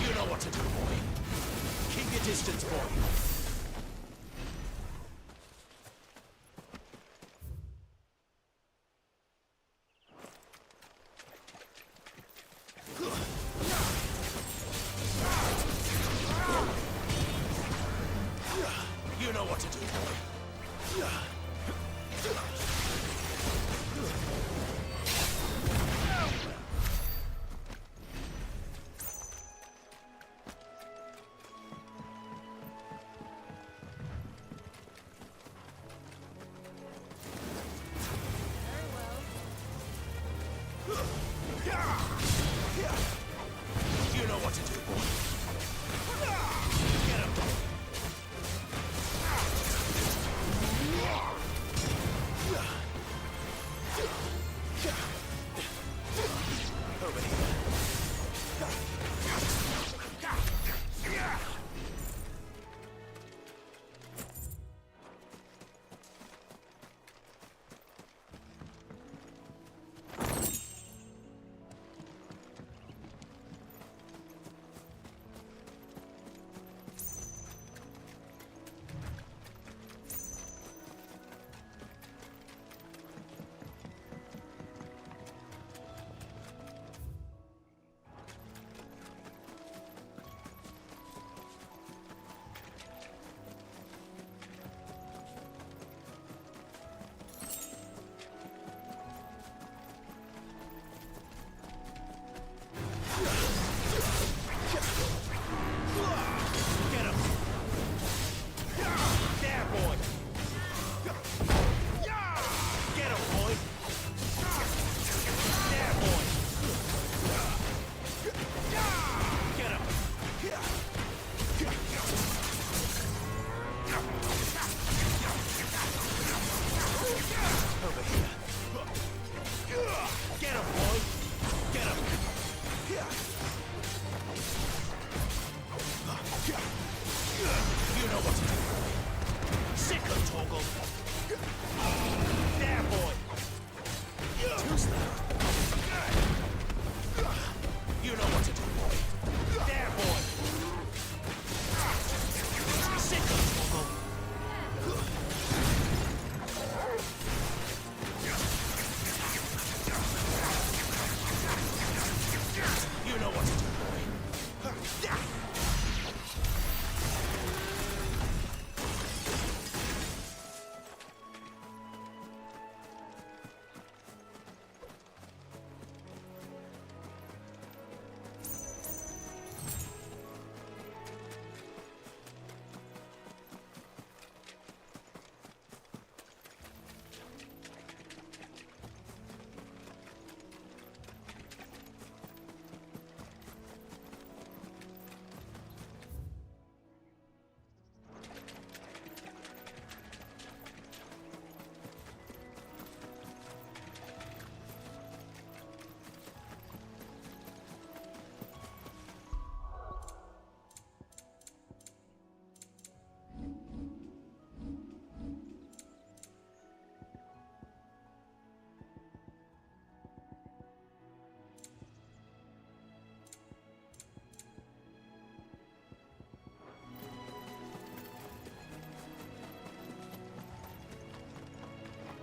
You know what to do, boy. Keep your distance, boy. You know what to do, boy. You know what to do, boy. Get him. Over here. Get him! There, boy! Get him, boy! There, boy! Get him! Over here. Get him, boy! Get him! You know what to do. Sick of Toggle. There, boy. Too slow. You know what to do, boy. There, boy. Sick of Toggle. You know what to do, boy.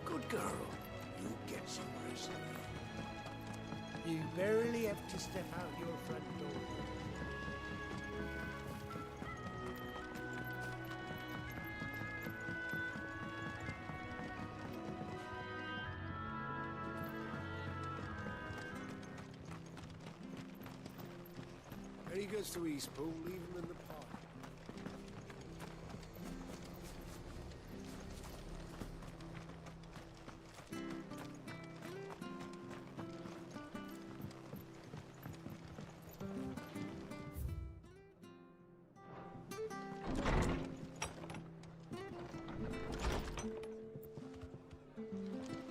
Good girl. You get some rest. You barely have to step out your front door. Any goods to Eastpool, leave them in the pot.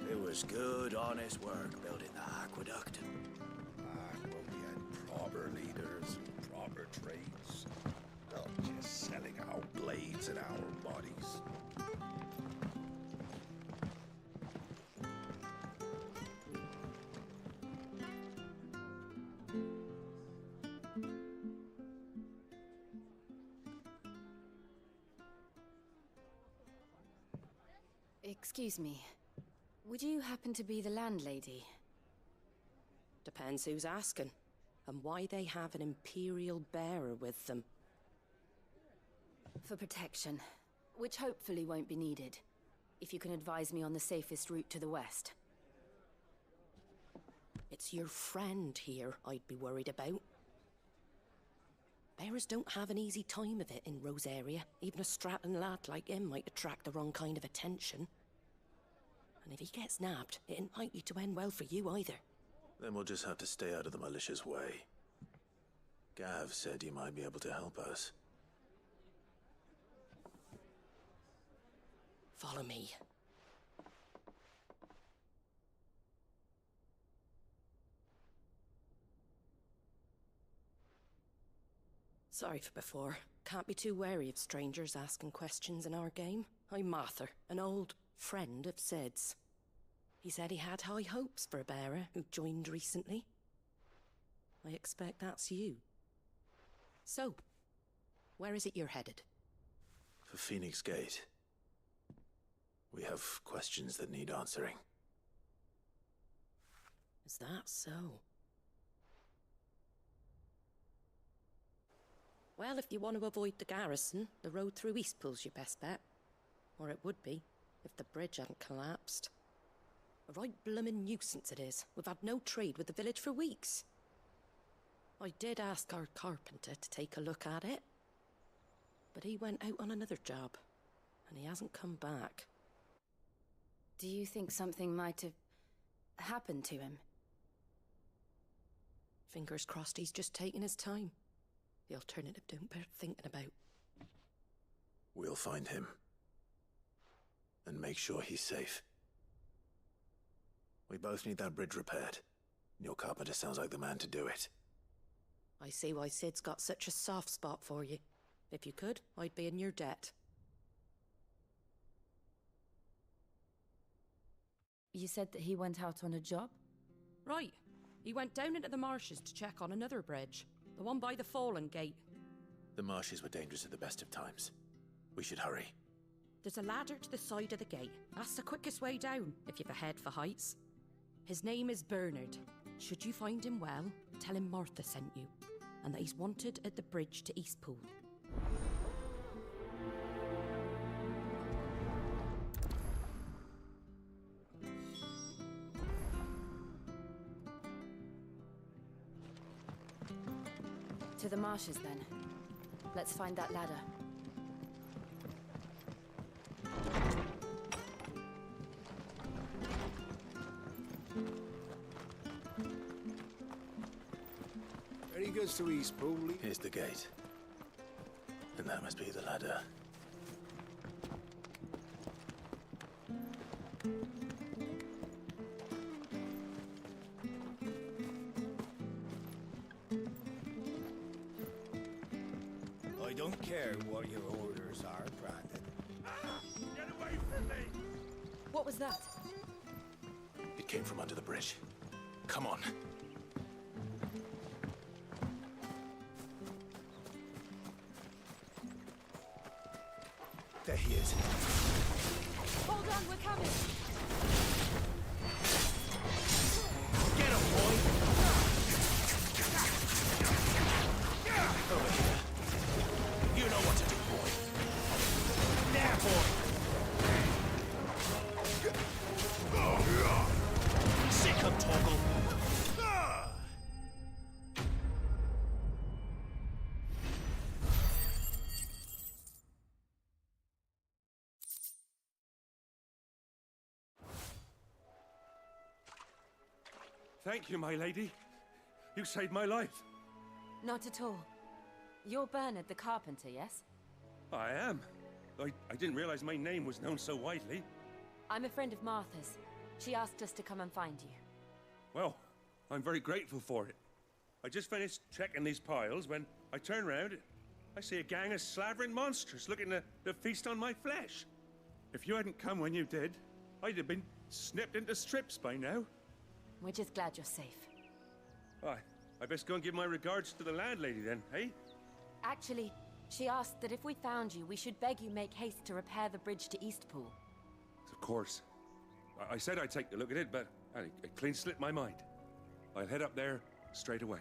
It was good, honest work building the aqueduct. When we had proper leaders and proper trades. Not just selling our blades and our bodies. Excuse me. Would you happen to be the landlady? Depends who's asking, and why they have an Imperial bearer with them. For protection, which hopefully won't be needed. If you can advise me on the safest route to the west. It's your friend here I'd be worried about. Bearers don't have an easy time of it in Rose area. Even a Stratton lad like him might attract the wrong kind of attention. And if he gets nabbed, it ain't likely to end well for you either. Then we'll just have to stay out of the malicious way. Gav said you might be able to help us. Follow me. Sorry for before. Can't be too wary of strangers asking questions in our game. I'm Martha, an old friend of Sid's. He said he had high hopes for a bearer who joined recently. I expect that's you. So, where is it you're headed? For Phoenix Gate. We have questions that need answering. Is that so? Well, if you want to avoid the garrison, the road through Eastpool's your best bet. Or it would be, if the bridge hadn't collapsed. A right bloomin' nuisance it is. We've had no trade with the village for weeks. I did ask our carpenter to take a look at it. But he went out on another job, and he hasn't come back. Do you think something might have happened to him? Fingers crossed he's just taking his time. The alternative don't bear thinking about. We'll find him. And make sure he's safe. We both need that bridge repaired. Your carpenter sounds like the man to do it. I see why Sid's got such a soft spot for you. If you could, I'd be in your debt. You said that he went out on a job? Right. He went down into the marshes to check on another bridge. The one by the Fallen Gate. The marshes were dangerous at the best of times. We should hurry. There's a ladder to the side of the gate. That's the quickest way down, if you've a head for heights. His name is Bernard. Should you find him well, tell him Martha sent you, and that he's wanted at the bridge to Eastpool. To the marshes, then. Let's find that ladder. Any goods to Eastpool? Here's the gate. And that must be the ladder. I don't care what your orders are, Brandon. Get away from me! What was that? It came from under the bridge. Come on. There he is. Hold on, we're coming! Get him, boy! Over here. You know what to do, boy. There, boy! Sick of Toggle! Thank you, my lady. You saved my life. Not at all. You're Bernard the carpenter, yes? I am. I didn't realize my name was known so widely. I'm a friend of Martha's. She asked us to come and find you. Well, I'm very grateful for it. I just finished checking these piles when I turn around. I see a gang of slavering monsters looking to feast on my flesh. If you hadn't come when you did, I'd have been snipped into strips by now. We're just glad you're safe. I best go and give my regards to the landlady then, eh? Actually, she asked that if we found you, we should beg you make haste to repair the bridge to Eastpool. Of course. I said I'd take a look at it, but it clean slipped my mind. I'll head up there straight away.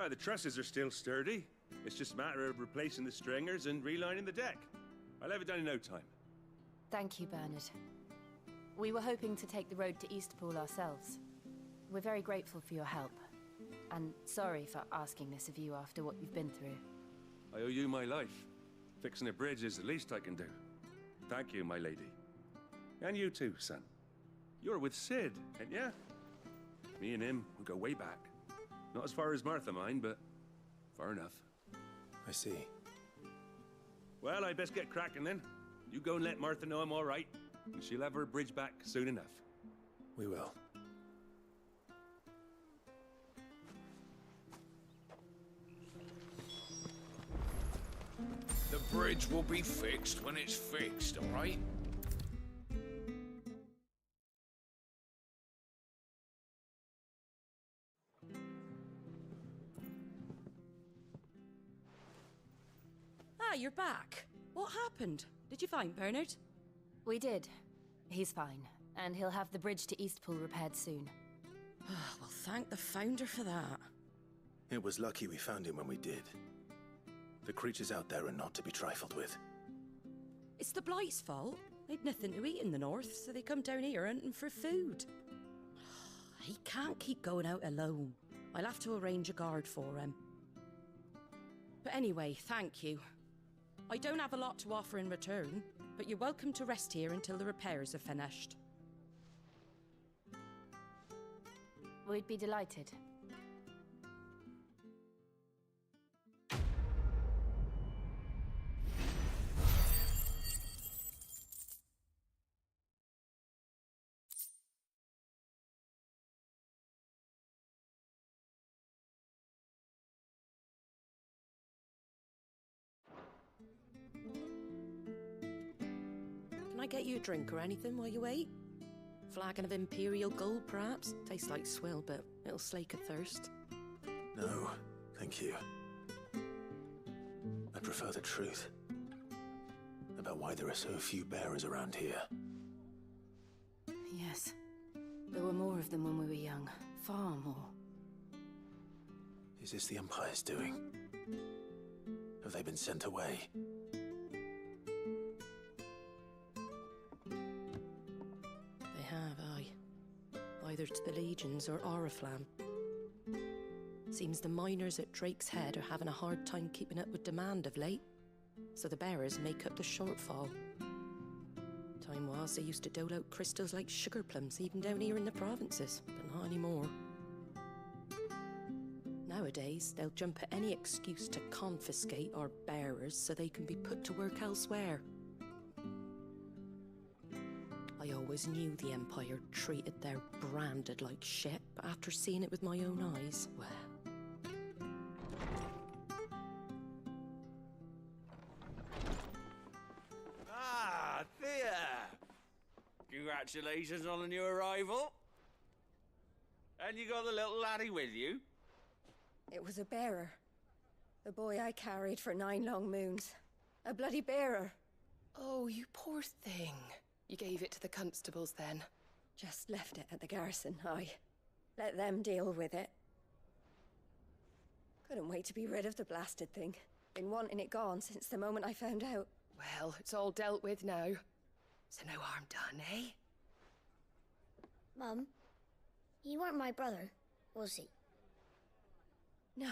The trusses are still sturdy. It's just a matter of replacing the stringers and relining the deck. I'll have it done in no time. Thank you, Bernard. We were hoping to take the road to Eastpool ourselves. We're very grateful for your help. And sorry for asking this of you after what you've been through. I owe you my life. Fixing a bridge is the least I can do. Thank you, my lady. And you too, son. You're with Sid, ain't ya? Me and him, we go way back. Not as far as Martha, mind, but far enough. I see. Well, I best get cracking then. You go and let Martha know I'm all right, and she'll have her bridge back soon enough. We will. The bridge will be fixed when it's fixed, all right? You're back. What happened? Did you find Bernard? We did. He's fine, and he'll have the bridge to Eastpool repaired soon. Well, thank the Founder for that. It was lucky we found him when we did. The creatures out there are not to be trifled with. It's the Blight's fault. They'd nothing to eat in the north, so they come down here hunting for food. He can't keep going out alone. I'll have to arrange a guard for him. But anyway, thank you. I don't have a lot to offer in return, but you're welcome to rest here until the repairs are finished. We'd be delighted. Can I get you a drink or anything while you wait? Flagon of Imperial Gold, perhaps? Tastes like swill, but it'll slake a thirst. No, thank you. I prefer the truth. About why there are so few bearers around here. Yes. There were more of them when we were young. Far more. Is this the Empire's doing? Have they been sent away? They have, aye. Either to the Legions or Oriflamme. Seems the miners at Drake's Head are having a hard time keeping up with demand of late, so the bearers make up the shortfall. Time was they used to dole out crystals like sugar plums even down here in the provinces, but not anymore. Nowadays, they'll jump at any excuse to confiscate our bearers so they can be put to work elsewhere. I always knew the Empire treated their branded like shit, but after seeing it with my own eyes, well... Ah, Thea! Congratulations on the new arrival. And you got the little laddie with you? It was a bearer. The boy I carried for 9 long moons. A bloody bearer. Oh, you poor thing. You gave it to the constables then? Just left it at the garrison, aye. Let them deal with it. Couldn't wait to be rid of the blasted thing. Been wanting it gone since the moment I found out. Well, it's all dealt with now. So no harm done, eh? Mum, he weren't my brother, was he? No.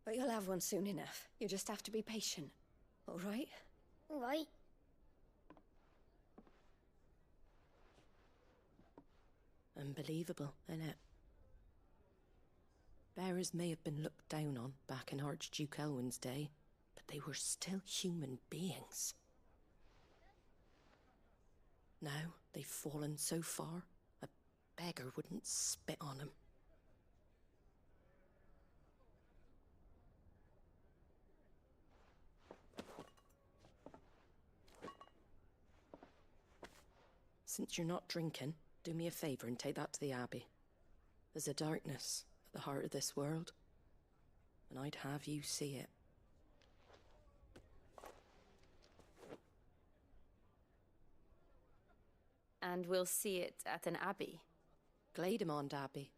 But you'll have one soon enough. You just have to be patient. All right? All right. Unbelievable, innit? Bearers may have been looked down on back in Archduke Elwin's day, but they were still human beings. Now they've fallen so far, a beggar wouldn't spit on them. Since you're not drinking, do me a favour and take that to the Abbey. There's a darkness at the heart of this world, and I'd have you see it. And we'll see it at an abbey? Glademond Abbey,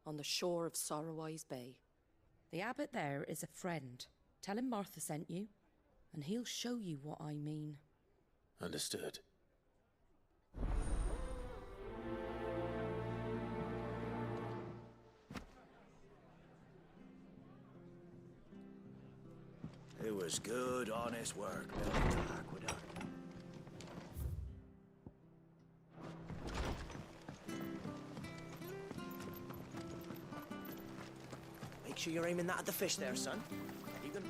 on the shore of Sorrowwise Bay. The abbot there is a friend. Tell him Martha sent you, and he'll show you what I mean. Understood. It was good, honest work building the aqueduct. Make sure you're aiming that at the fish there, son. You gonna...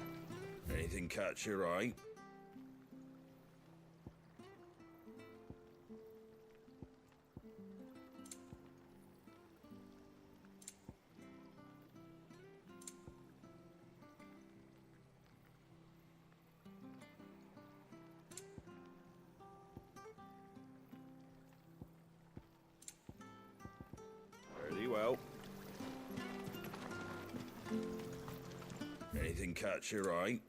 Anything catch your eye? Very well. Anything catch your eye?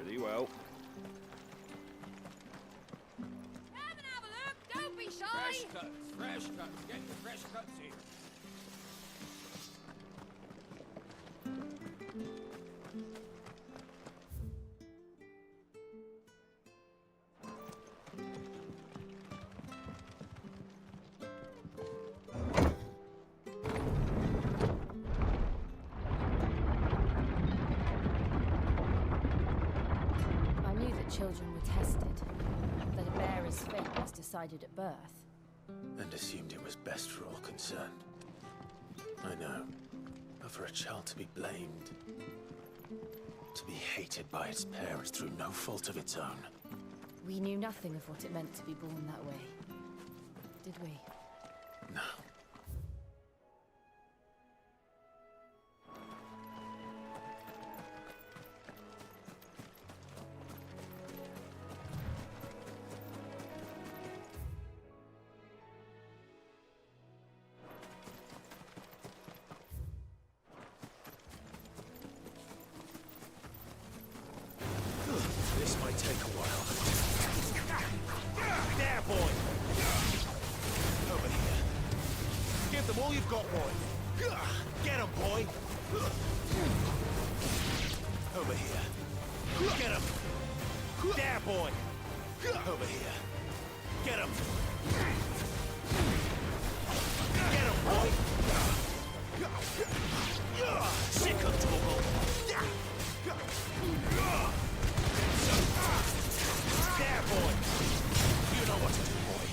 Very well. Come and have a look. Don't be shy. Fresh cuts, fresh cuts. Get your fresh cuts here. Children were tested, that a bearer's fate was decided at birth. And assumed it was best for all concerned. I know. But for a child to be blamed, to be hated by its parents through no fault of its own. We knew nothing of what it meant to be born that way, did we? No. This might take a while. There, boy! Over here. Give them all you've got, boy. Get him, boy! Over here. Get him! There, boy! Over here. Get him! Get him, boy! Sick of trouble! There, boy! You know what to do, boy.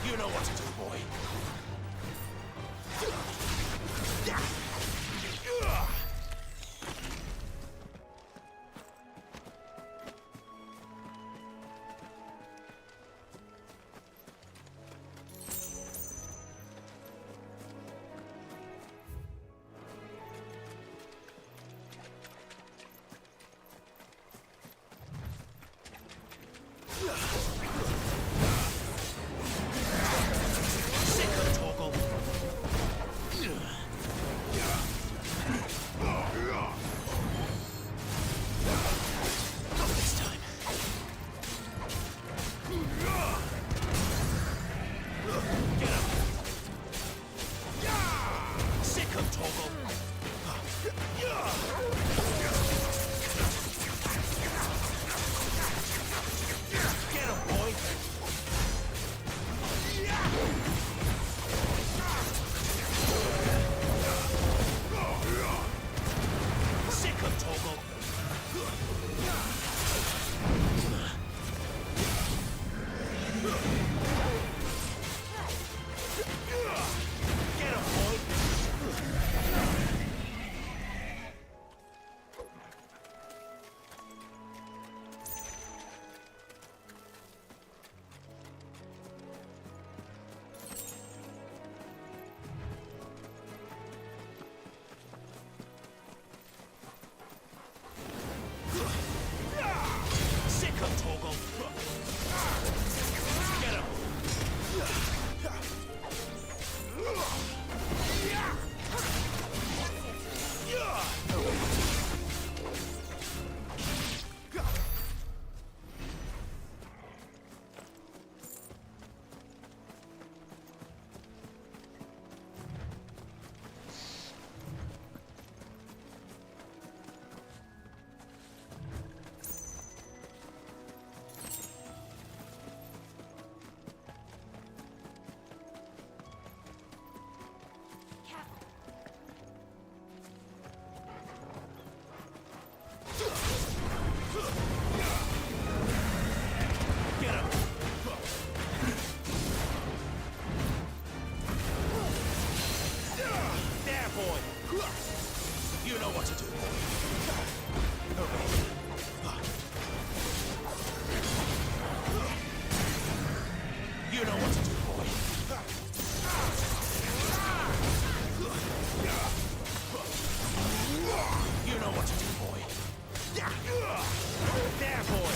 You know what to do, boy. Get him, boy! Sick of Toggle! Get him, boy! Sick of Toggle! Get him! Get him! There, boy! You know what to do, boy. You know what to do, boy. You know what to do, boy. There, boy!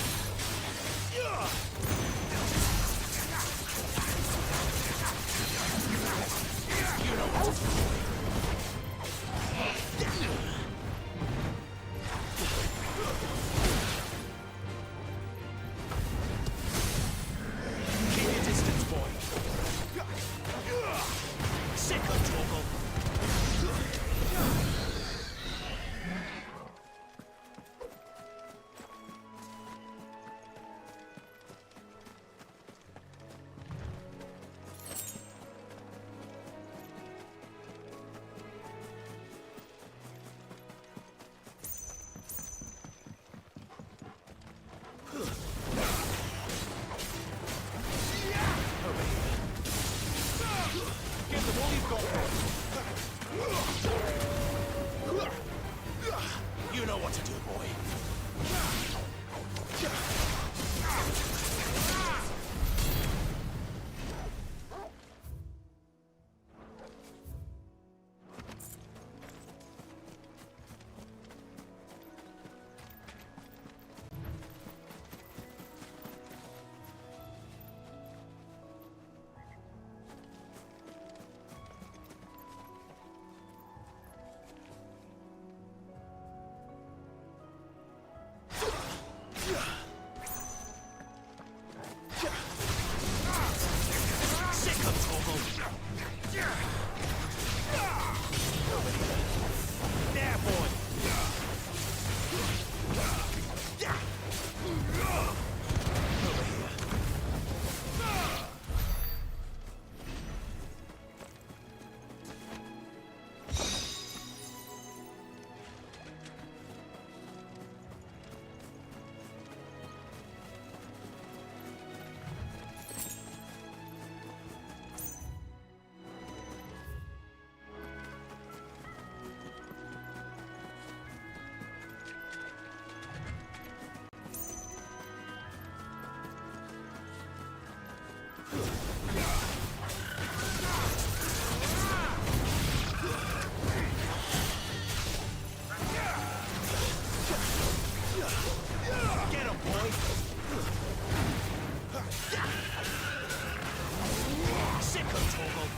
You know what to do, boy. Keep your distance, boy. Sick of Toggle. Give them all you've got. You know what to do, boy. Sick of Toggle. There, boy. Over here. Get him, boy! Sick of Toggle!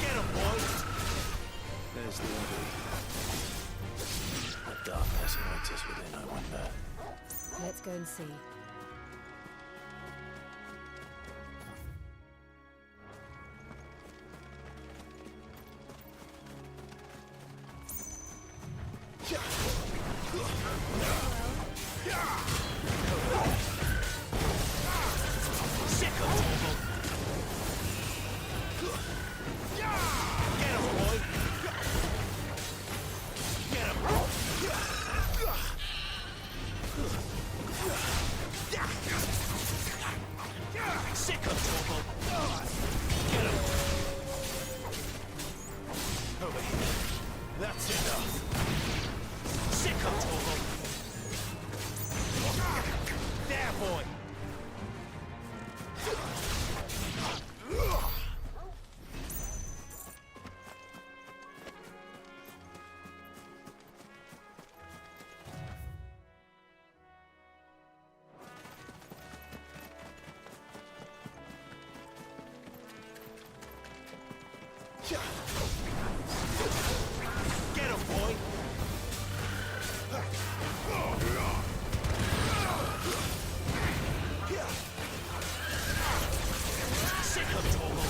Get him, boy! There's the other. What darkness awaits us within, I wonder. Let's go and see. Sick of Torgal. Get him, boy. Get him. Sick of Torgal. Get him. Over here. That's enough. Sick of Torgal. There, boy. Get him, boy! Sick of Torgal!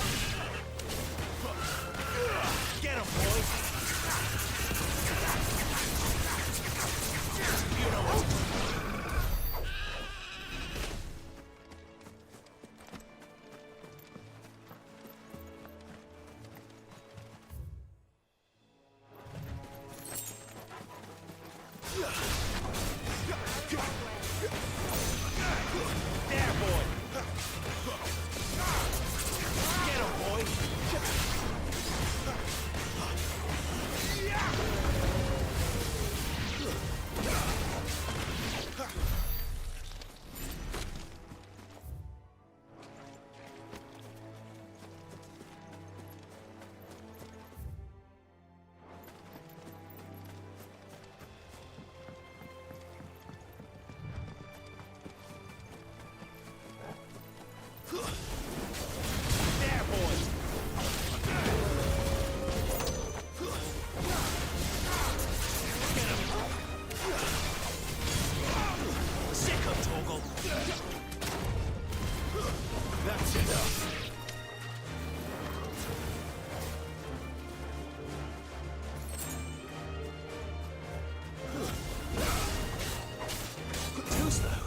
Get him, boy! You know what to do. There, boy! Get him, boy! There, boy! Get him! Sick of Torgal! That's enough! Too slow.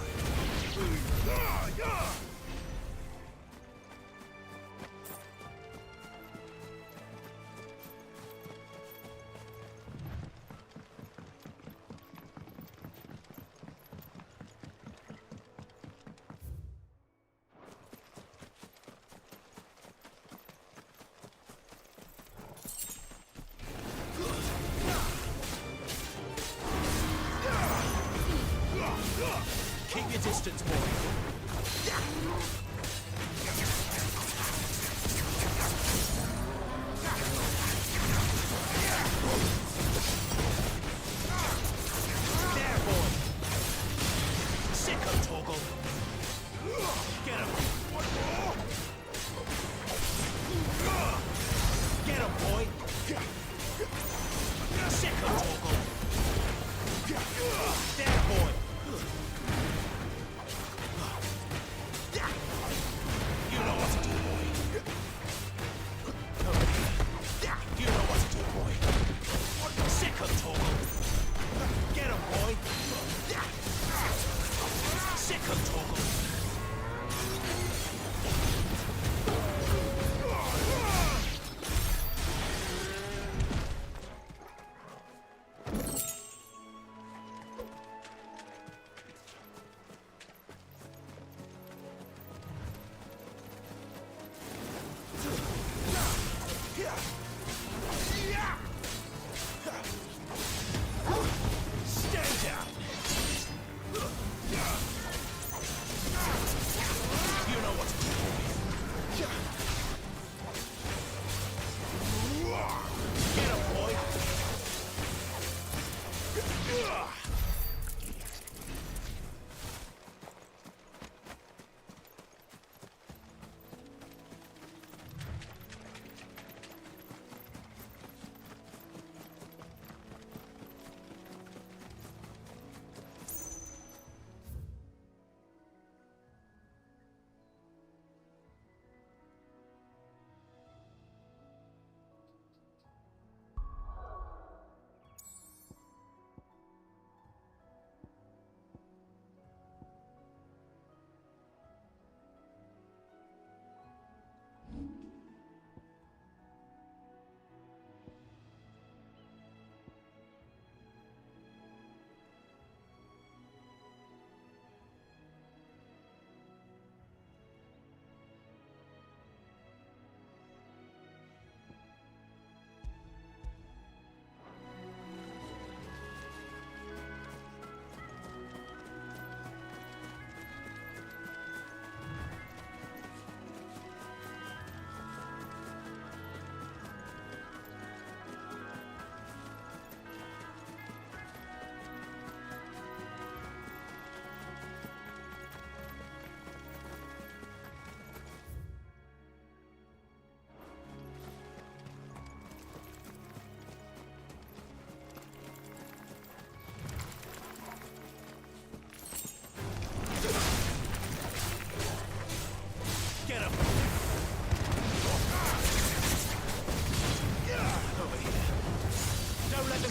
Keep your distance, boy. There, boy. Sick of Torgal. Get him. Get him, boy. Sick of Torgal. There, boy. You know what to do, boy. You know what to do, boy. Sick of Torgal. Get him, boy. Sick of Torgal.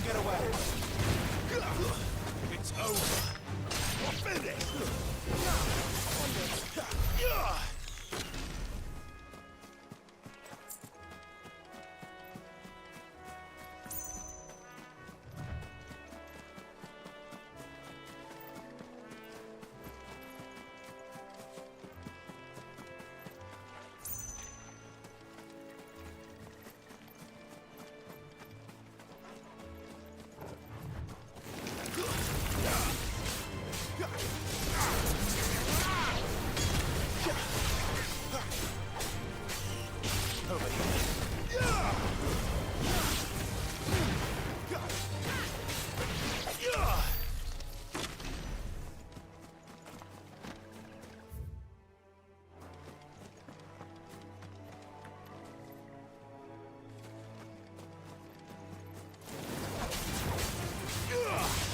get away. It's over. Finish.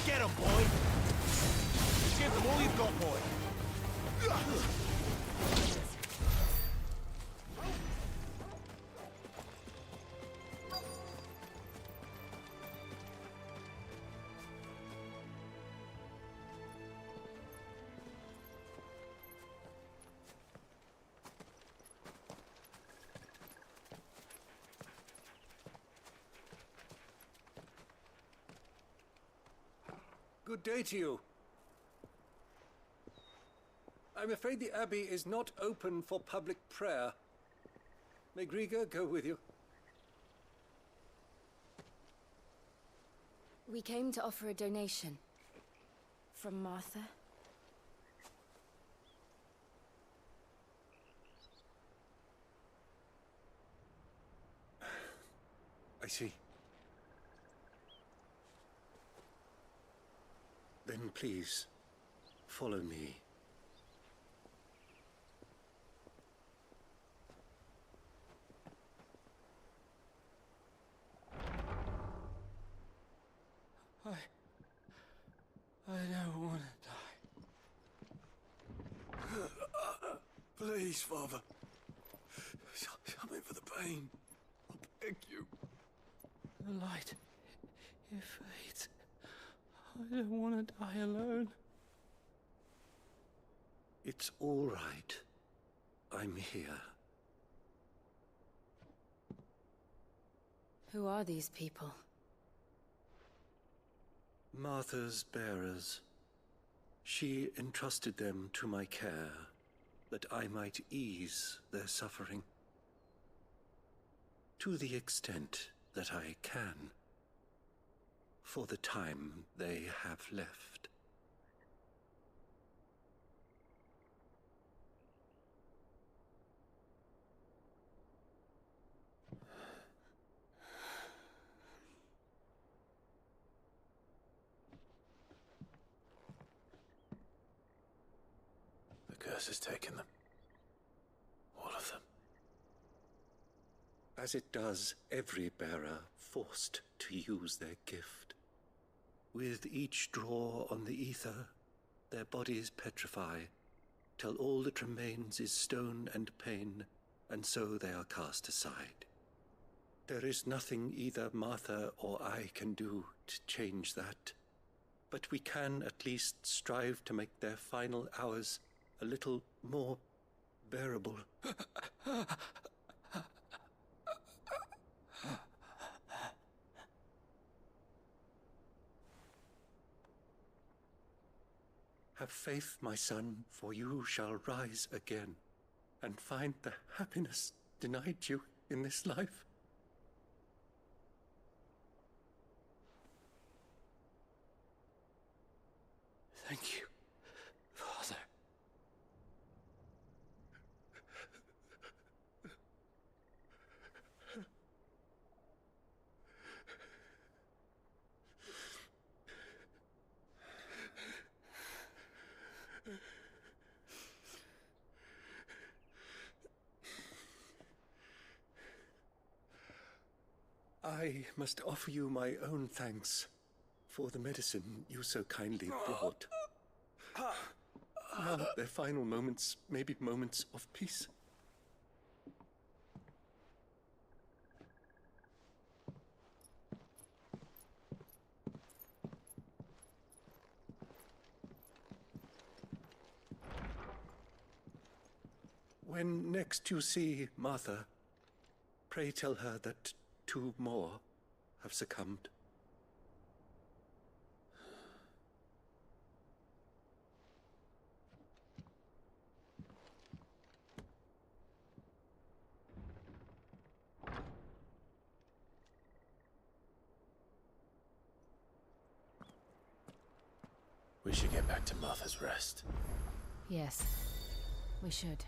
Get him, boy! Give them all you've got, boy! Good day to you. I'm afraid the Abbey is not open for public prayer. May Griga go with you? We came to offer a donation. From Martha. I see. Then please, follow me. I don't want to die. Please, Father. Something for the pain. I beg you. The light, it fades. I don't want to die alone. It's all right. I'm here. Who are these people? Martha's bearers. She entrusted them to my care, that I might ease their suffering. To the extent that I can. For the time they have left. The curse has taken them. All of them. As it does every bearer forced to use their gift. With each draw on the ether, their bodies petrify, till all that remains is stone and pain, and so they are cast aside. There is nothing either Martha or I can do to change that, but we can at least strive to make their final hours a little more bearable. Have faith, my son, for you shall rise again, and find the happiness denied you in this life. Thank you, Father. I must offer you my own thanks for the medicine you so kindly brought. Now their final moments may be moments of peace. When next you see Martha, pray tell her that 2 more have succumbed. We should get back to Martha's Rest. Yes, we should.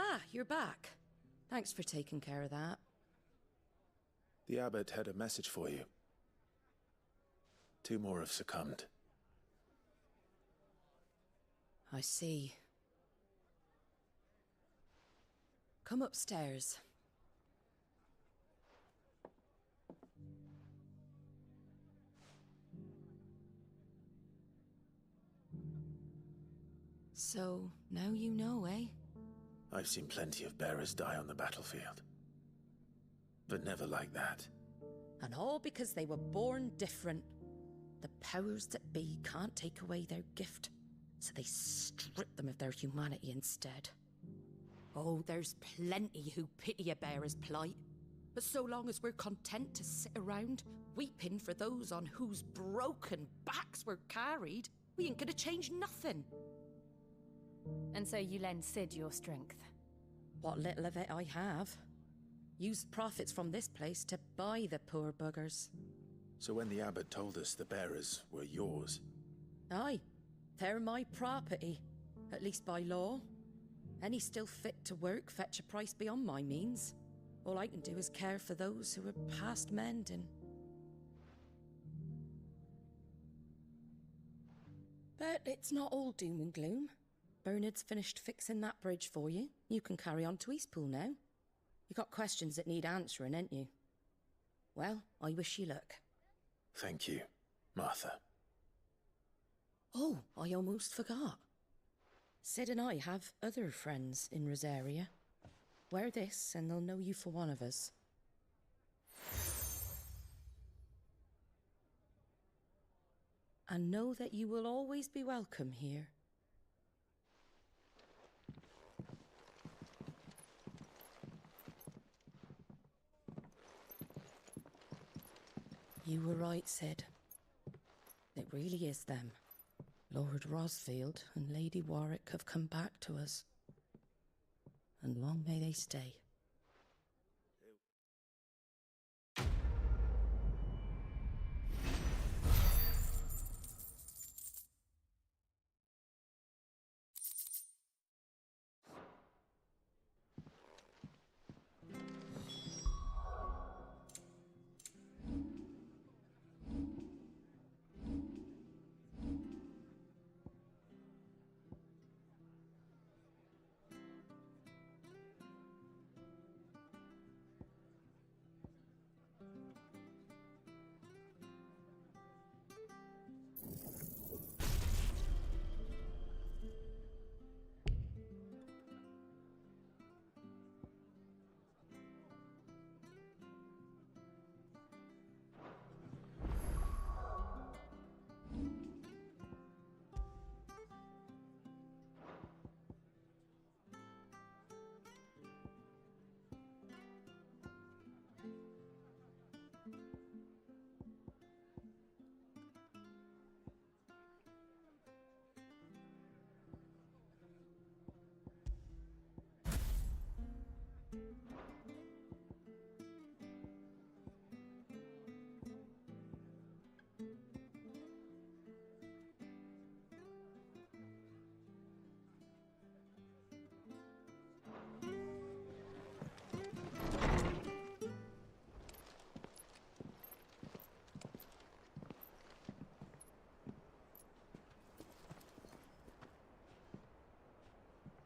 Ah, you're back. Thanks for taking care of that. The abbot had a message for you. 2 more have succumbed. I see. Come upstairs. So, now you know, eh? I've seen plenty of bearers die on the battlefield. But never like that. And all because they were born different. The powers that be can't take away their gift, so they strip them of their humanity instead. Oh, there's plenty who pity a bearer's plight. But so long as we're content to sit around, weeping for those on whose broken backs we're carried, we ain't gonna change nothing. And so you lend Sid your strength? What little of it I have. Used profits from this place to buy the poor buggers. So when the abbot told us the bearers were yours... Aye, they're my property, at least by law. Any still fit to work fetch a price beyond my means. All I can do is care for those who are past mending. But it's not all doom and gloom. Bernard's finished fixing that bridge for you. You can carry on to Eastpool now. You got questions that need answering, ain't you? Well, I wish you luck. Thank you, Martha. Oh, I almost forgot. Sid and I have other friends in Rosaria. Wear this and they'll know you for one of us. And know that you will always be welcome here. You were right, Sid. It really is them. Lord Rosfield and Lady Warwick have come back to us. And long may they stay.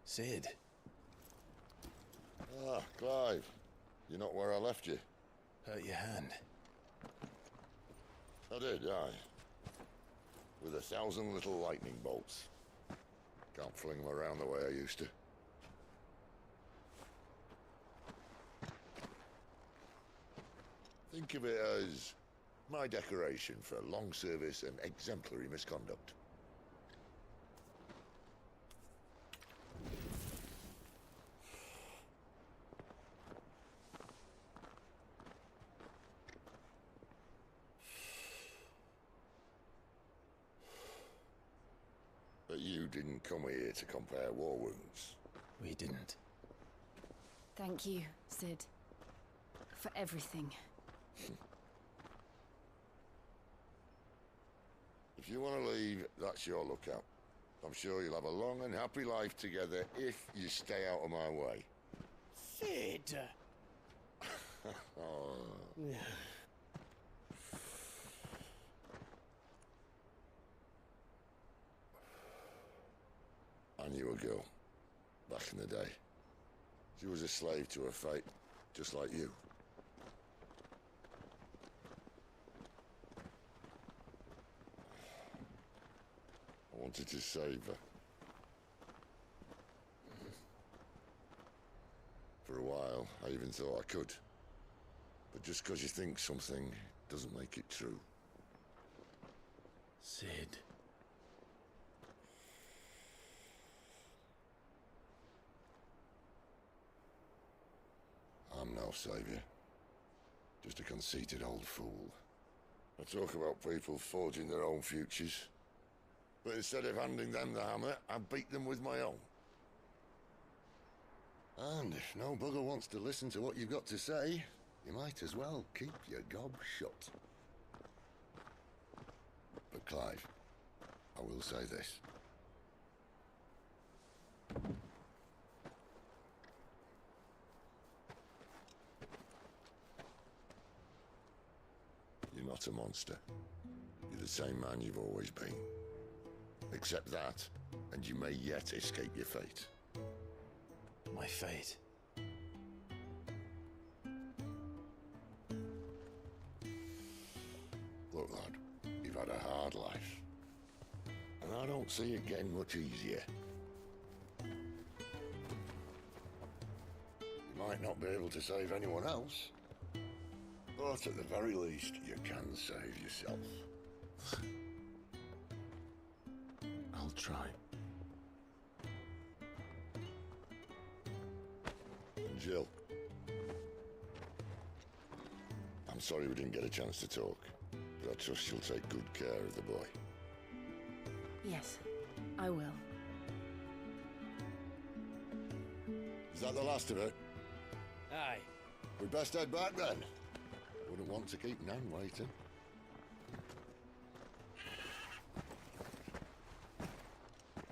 Sid. Ah, Clive. You're not where I left you. Hurt your hand. I did, aye. With 1,000 little lightning bolts. Can't fling them around the way I used to. Think of it as my decoration for long service and exemplary misconduct. But you didn't come here to compare war wounds. We didn't. Thank you, Sid. For everything. If you want to leave, that's your lookout. I'm sure you'll have a long and happy life together if you stay out of my way. Sid! Oh. I knew a girl, back in the day. She was a slave to her fate, just like you. I wanted to save her. For a while, I even thought I could. But just because you think something doesn't make it true. Sid. I'm no savior. Just a conceited old fool. I talk about people forging their own futures. But instead of handing them the hammer, I beat them with my own. And if no bugger wants to listen to what you've got to say, you might as well keep your gob shut. But Clive, I will say this. You're not a monster. You're the same man you've always been. Accept that, and you may yet escape your fate. My fate? Look, lad, you've had a hard life. And I don't see it getting much easier. You might not be able to save anyone else, but at the very least, you can save yourself. I'll try. Jill. I'm sorry we didn't get a chance to talk, but I trust you'll take good care of the boy. Yes, I will. Is that the last of it? Aye. We'd best head back then. Wouldn't want to keep Nan waiting.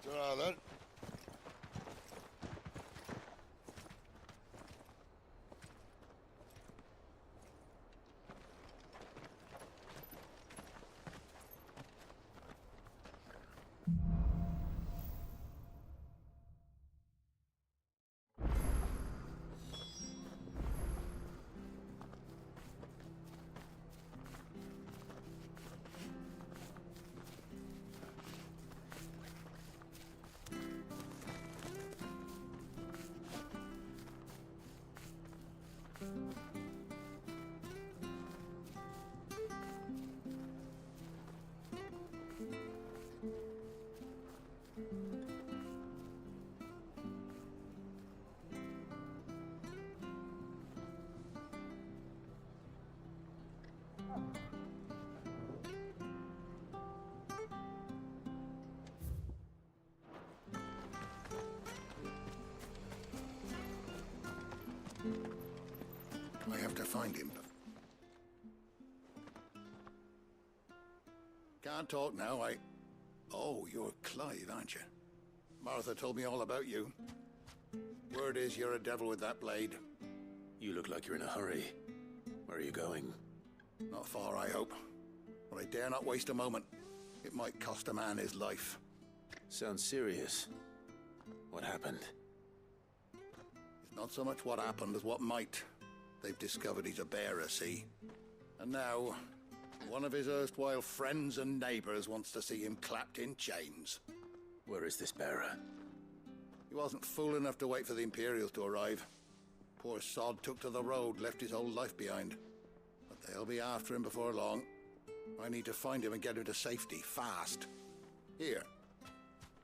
Ta-ra then. to find him. Can't talk now, Oh, you're Clive, aren't you? Martha told me all about you. Word is you're a devil with that blade. You look like you're in a hurry. Where are you going? Not far, I hope. But I dare not waste a moment. It might cost a man his life. Sounds serious. What happened? It's not so much what happened as what might. They've discovered he's a bearer, see? And now, one of his erstwhile friends and neighbors wants to see him clapped in chains. Where is this bearer? He wasn't fool enough to wait for the Imperials to arrive. Poor sod took to the road, left his whole life behind. But they'll be after him before long. I need to find him and get him to safety, fast. Here,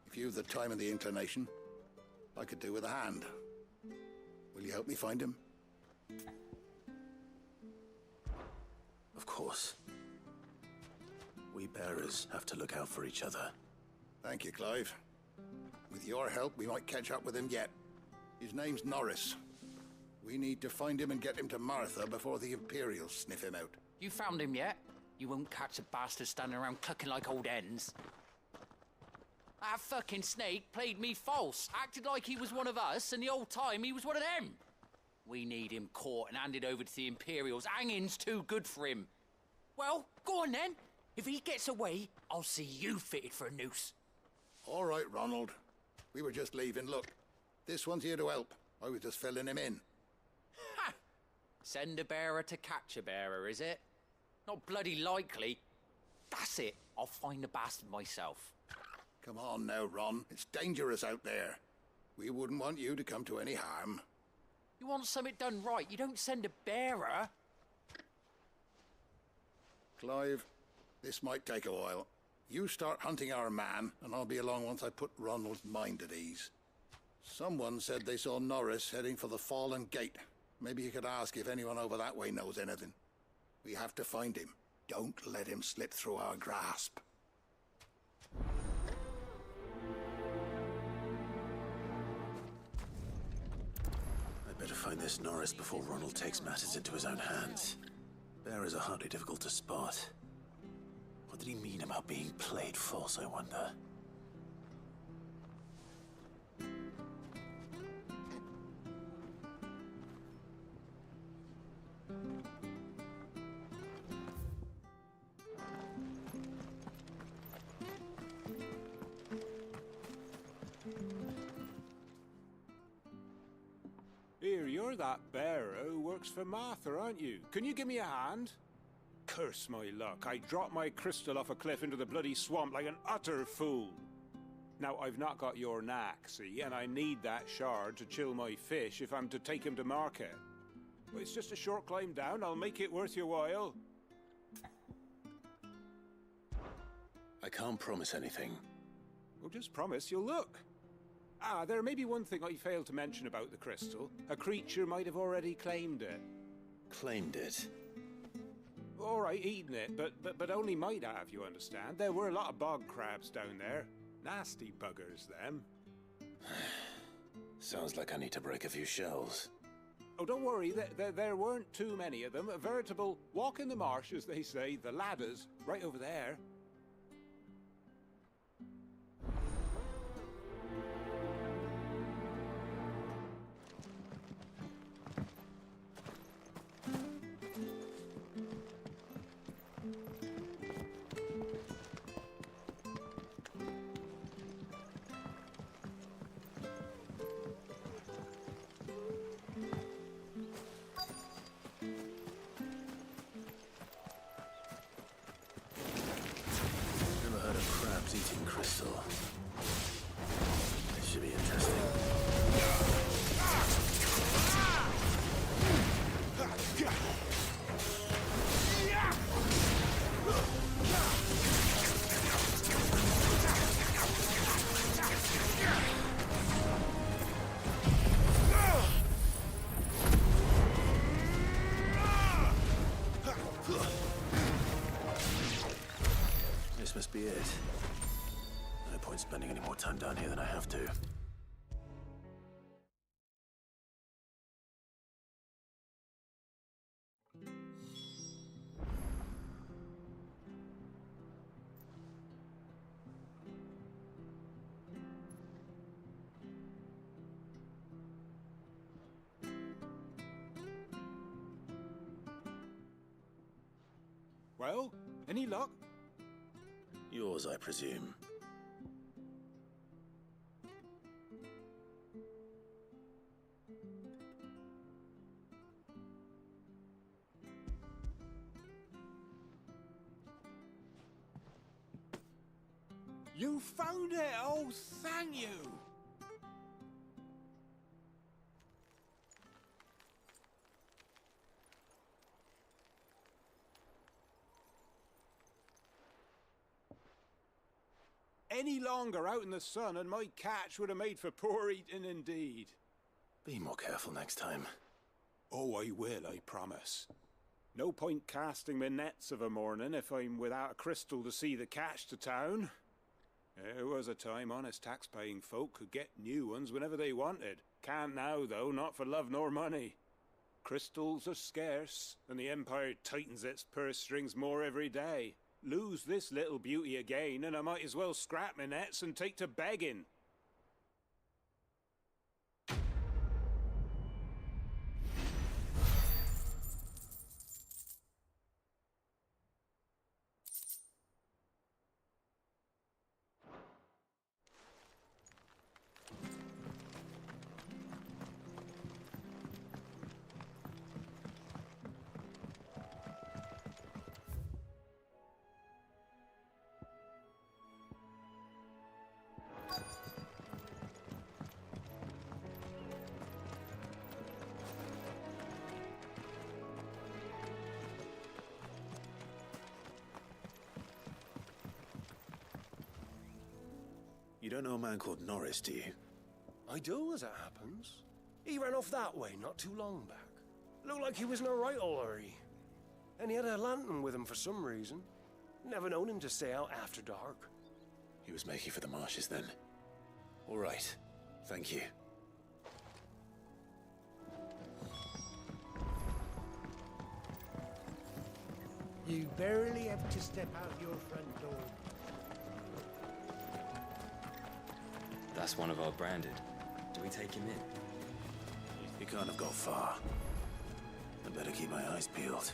if you've the time and the inclination, I could do with a hand. Will you help me find him? Of course. We bearers have to look out for each other. Thank you, Clive. With your help, we might catch up with him yet. His name's Norris. We need to find him and get him to Martha before the Imperials sniff him out. You found him yet? You won't catch a bastard standing around clucking like old hens. That fucking snake played me false, acted like he was one of us, and the old time he was one of them. We need him caught and handed over to the Imperials. Hanging's too good for him. Well, go on then. If he gets away, I'll see you fitted for a noose. All right, Ronald. We were just leaving. Look, this one's here to help. I was just filling him in. Ha! Send a bearer to catch a bearer, is it? Not bloody likely. That's it. I'll find the bastard myself. Come on now, Ron. It's dangerous out there. We wouldn't want you to come to any harm. You want something done right, you don't send a bearer. Clive, this might take a while. You start hunting our man, and I'll be along once I put Ronald's mind at ease. Someone said they saw Norris heading for the Fallen Gate. Maybe you could ask if anyone over that way knows anything. We have to find him. Don't let him slip through our grasp. I'd better find this Norris before Ronald takes matters into his own hands. Bearers are hardly difficult to spot. What did he mean about being played false, I wonder? Here, you're that bearer who works for Martha, aren't you? Can you give me a hand? Curse my luck, I dropped my crystal off a cliff into the bloody swamp like an utter fool. Now, I've not got your knack, see, and I need that shard to chill my fish if I'm to take him to market. Well, it's just a short climb down, I'll make it worth your while. I can't promise anything. Well, just promise you'll look. Ah, there may be one thing I failed to mention about the crystal. A creature might have already claimed it. Claimed it? All right, eaten it, but only might have, you understand. There were a lot of bog crabs down there. Nasty buggers, them. Sounds like I need to break a few shells. Oh, don't worry, there weren't too many of them. A veritable walk in the marsh, as they say, the ladders, right over there. Never heard of crabs eating crystal. This should be interesting. This must be it. No point spending any more time down here than I have to. Well, any luck? Yours, I presume. You found it! Oh, thank you! Any longer out in the sun and my catch would have made for poor eating indeed. Be more careful next time. Oh, I will, I promise. No point casting my nets of a morning if I'm without a crystal to see the catch to town. There was a time honest tax-paying folk could get new ones whenever they wanted. Can't now, though, not for love nor money. Crystals are scarce, and the Empire tightens its purse strings more every day. Lose this little beauty again, and I might as well scrap my nets and take to begging. You don't know a man called Norris, do you? I do, as it happens. He ran off that way not too long back. Looked like he was in a right old hurry. And he had a lantern with him for some reason. Never known him to stay out after dark. He was making for the marshes then. All right. Thank you. You barely have to step out your front door. That's one of our branded. Do we take him in? He can't have got far. I better keep my eyes peeled.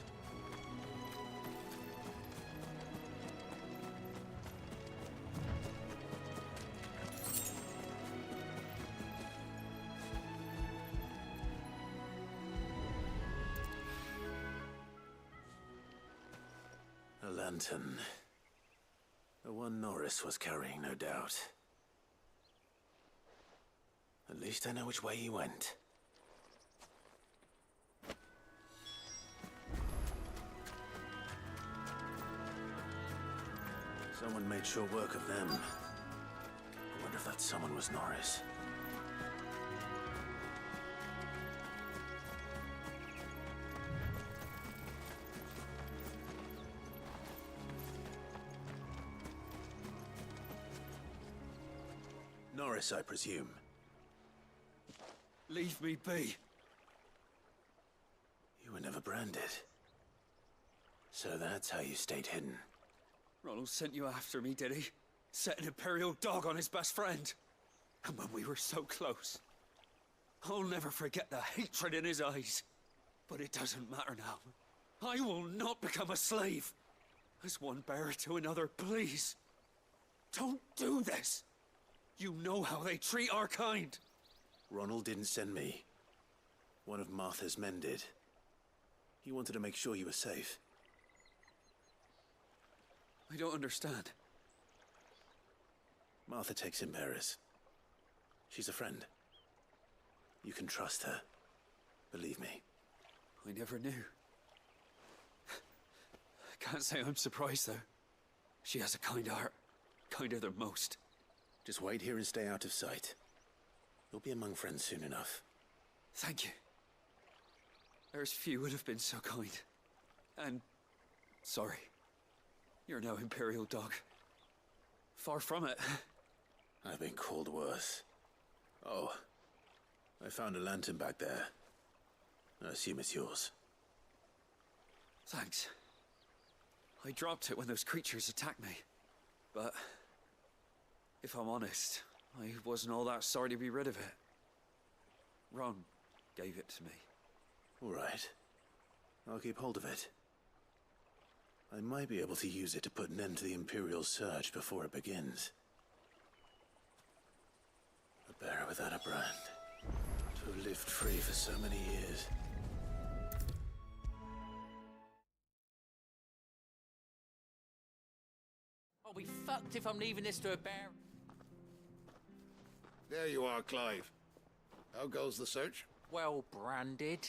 A lantern. The one Norris was carrying, no doubt. At least I know which way he went. Someone made short work of them. I wonder if that someone was Norris. Norris, I presume. Leave me be. You were never branded. So that's how you stayed hidden. Ronald sent you after me, did he? Set an Imperial dog on his best friend. And when we were so close. I'll never forget the hatred in his eyes. But it doesn't matter now. I will not become a slave. As one bearer to another, please. Don't do this. You know how they treat our kind. Ronald didn't send me. One of Martha's men did. He wanted to make sure you were safe. I don't understand. Martha takes in bearers. She's a friend. You can trust her. Believe me. I never knew. I can't say I'm surprised, though. She has a kind heart. Kinder than most. Just wait here and stay out of sight. You'll be among friends soon enough. Thank you. There's few would have been so kind. And sorry. You're no Imperial dog. Far from it. I've been called worse. Oh, I found a lantern back there. I assume it's yours. Thanks. I dropped it when those creatures attacked me. But if I'm honest, I wasn't all that sorry to be rid of it. Ron gave it to me. All right. I'll keep hold of it. I might be able to use it to put an end to the Imperial Surge before it begins. A bearer without a brand. To have lived free for so many years. I'll be fucked if I'm leaving this to a bear. There you are, Clive. How goes the search? Well branded.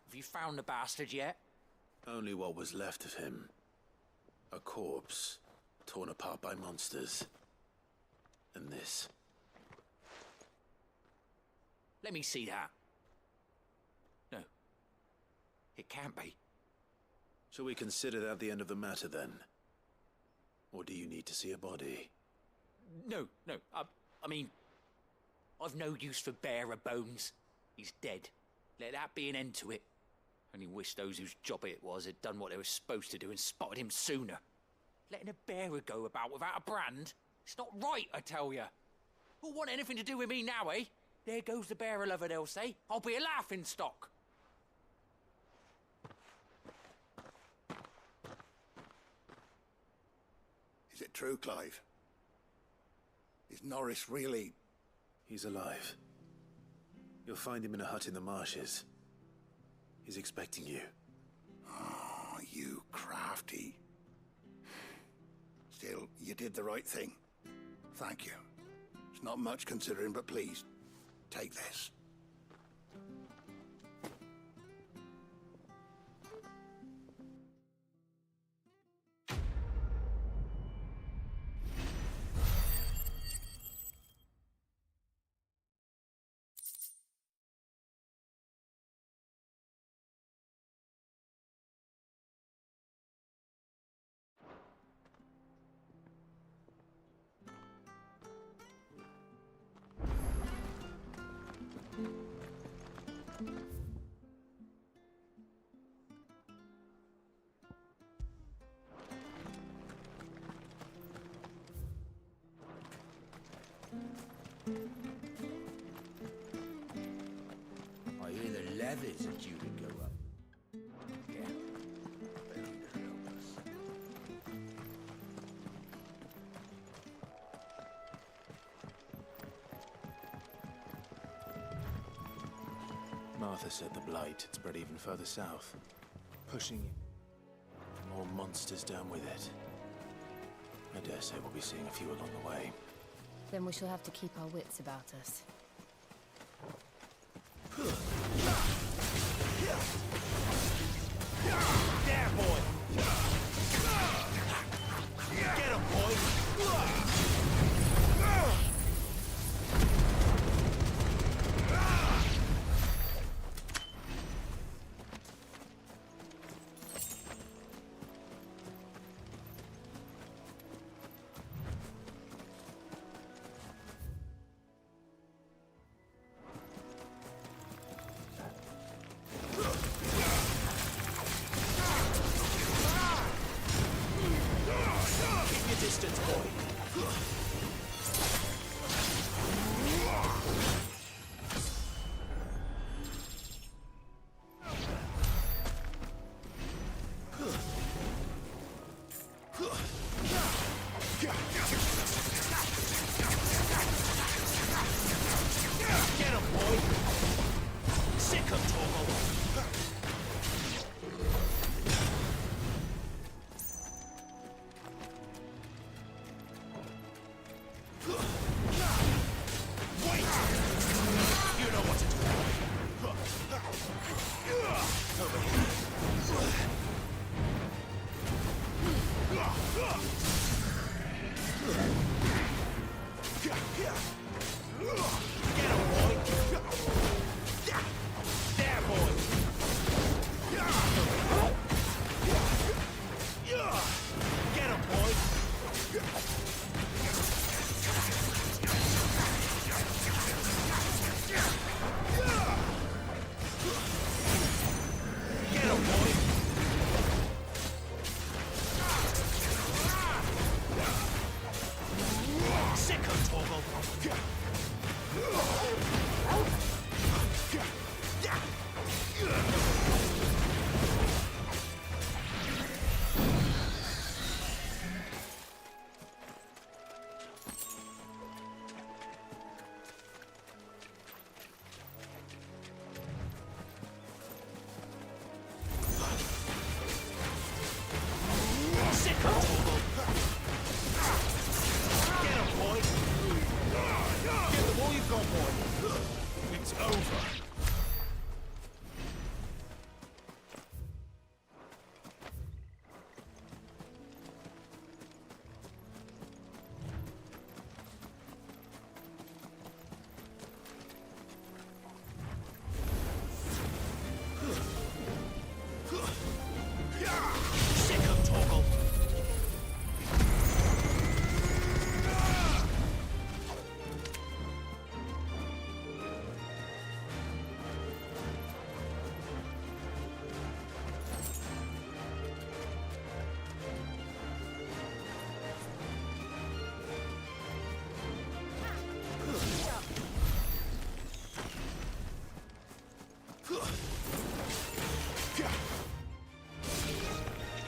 Have you found the bastard yet? Only what was left of him. A corpse, torn apart by monsters. And this. Let me see that. No. It can't be. Shall we consider that the end of the matter, then? Or do you need to see a body? No. I mean, I've no use for bearer bones. He's dead. Let that be an end to it. Only wish those whose job it was had done what they were supposed to do and spotted him sooner. Letting a bearer go about without a brand? It's not right, I tell you. Who'll want anything to do with me now, eh? There goes the bearer lover, they'll say. I'll be a laughing stock. Is it true, Clive? Is Norris really... He's alive. You'll find him in a hut in the marshes. He's expecting you. Oh, you crafty. Still, you did the right thing. Thank you. It's not much considering, but please, take this. I hear the levies are due to go up. Yeah. Bound to help us. Martha said the blight had spread even further south, pushing more monsters down with it. I dare say we'll be seeing a few along the way. Then we shall have to keep our wits about us. There, boy! Get him, boy!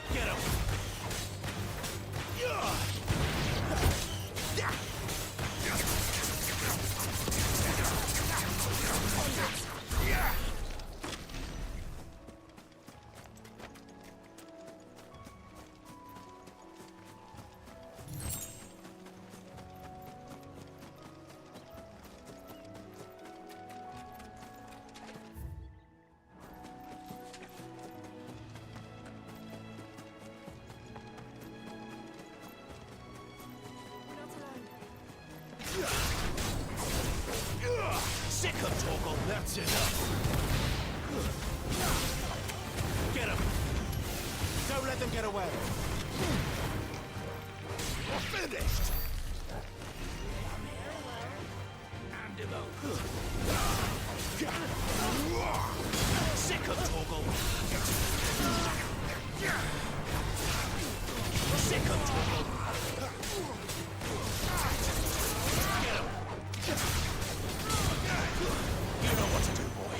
Get him! Sick of Torgal, that's enough. Get him! Don't let them get away. We're finished! Hand him over. Sick of Torgal. Sick of Torgal. You know what to do, boy.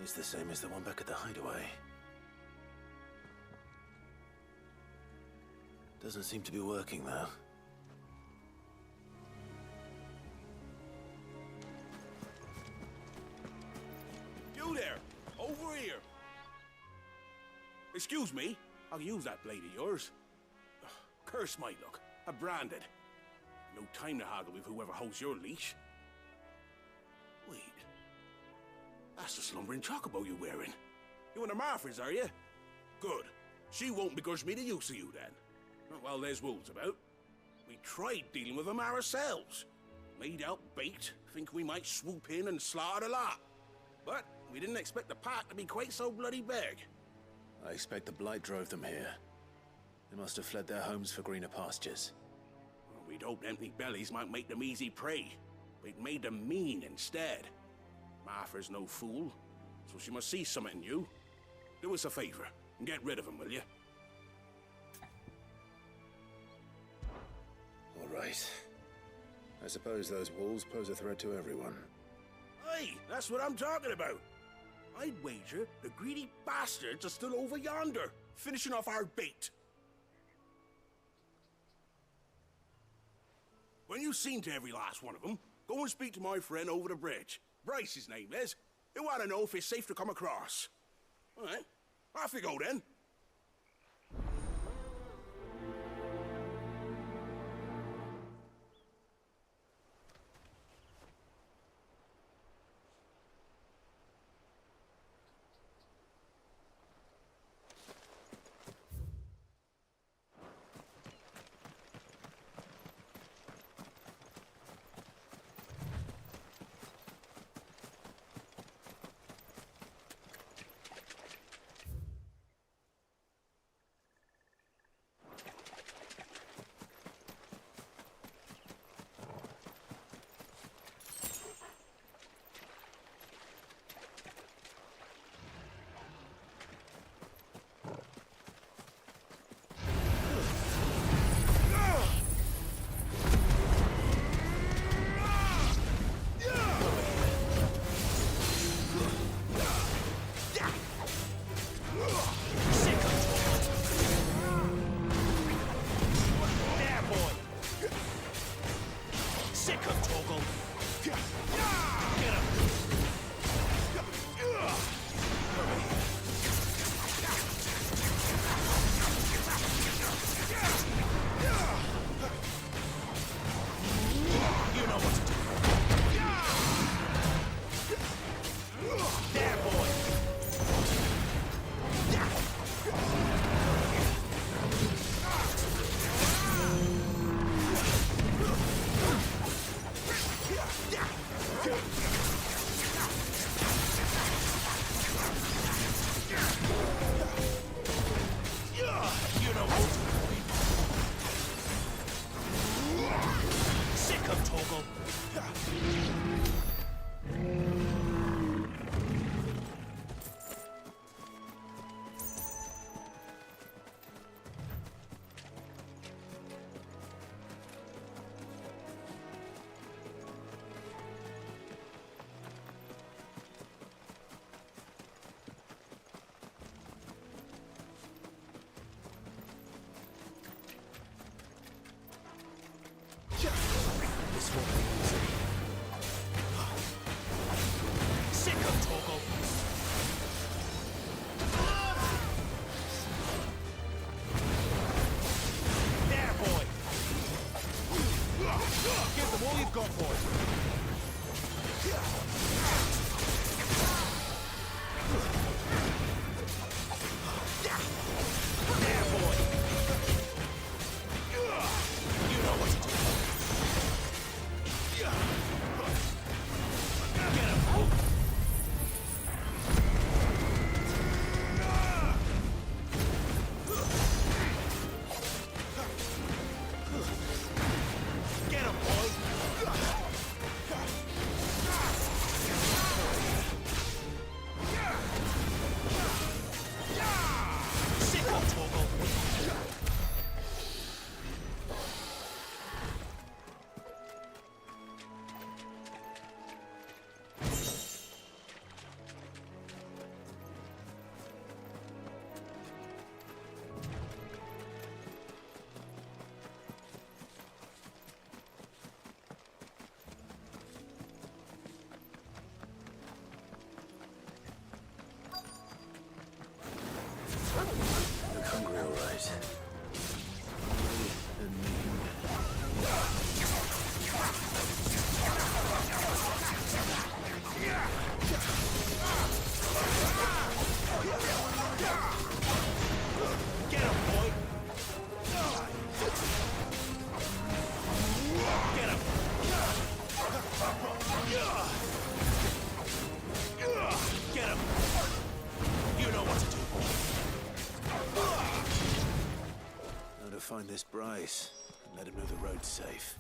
He's the same as the one back at the hideaway. Doesn't seem to be working, though. You there! Over here! Excuse me, I'll use that blade of yours. Ugh, curse my luck. I'm branded. No time to haggle with whoever holds your leash. Wait. That's the slumbering chocobo you're wearing. You one of Martha's, are you? Good. She won't begrudge me the use of you, then. Not while there's wolves about. We tried dealing with them ourselves. Made out bait, think we might swoop in and slaughter the lot. But we didn't expect the pack to be quite so bloody big. I expect the blight drove them here. They must have fled their homes for greener pastures. Well, we'd hoped empty bellies might make them easy prey. But it made them mean instead. Martha's no fool, so she must see something in you. Do us a favor and get rid of them, will you? All right. I suppose those wolves pose a threat to everyone. Hey, that's what I'm talking about. I'd wager the greedy bastards are still over yonder, finishing off our bait. When you've seen to every last one of them, go and speak to my friend over the bridge. Bryce, his name is. He want to know if it's safe to come across. All right, off you go then. find this Bryce and let him know the road's safe.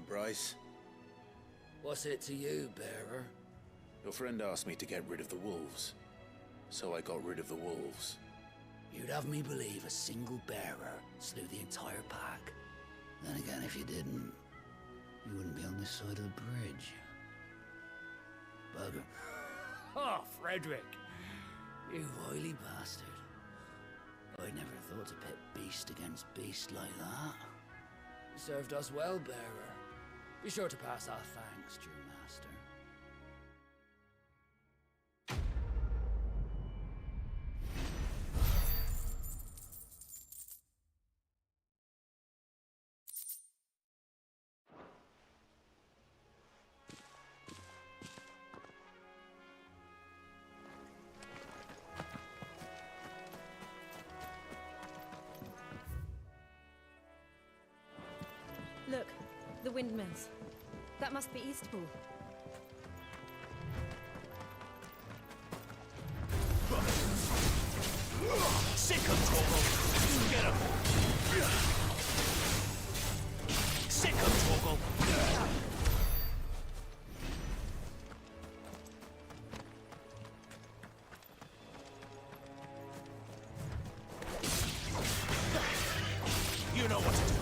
Bryce? What's it to you, bearer? Your friend asked me to get rid of the wolves, so I got rid of the wolves. You'd have me believe a single bearer slew the entire pack. Then again, if you didn't, you wouldn't be on this side of the bridge. Bugger. Oh, Frederick! You wily bastard. I never thought to pit beast against beast like that. You served us well, bearer. Be sure to pass our thanks, true master. Look, the windmills. That must be Eastpool. Sick of Torgal! Get him! Sick of Torgal! You know what to do.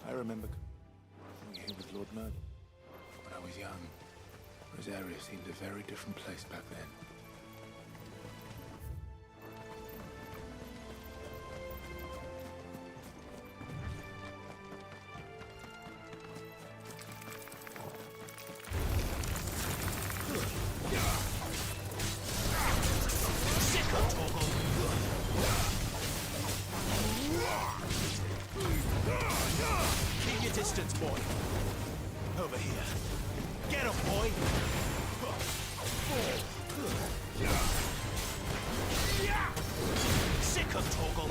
I remember coming here with Lord Murdoch when I was young. Rosaria seemed a very different place back then. Keep your distance, boy. Over here. Get him, boy! Sick of Torgal!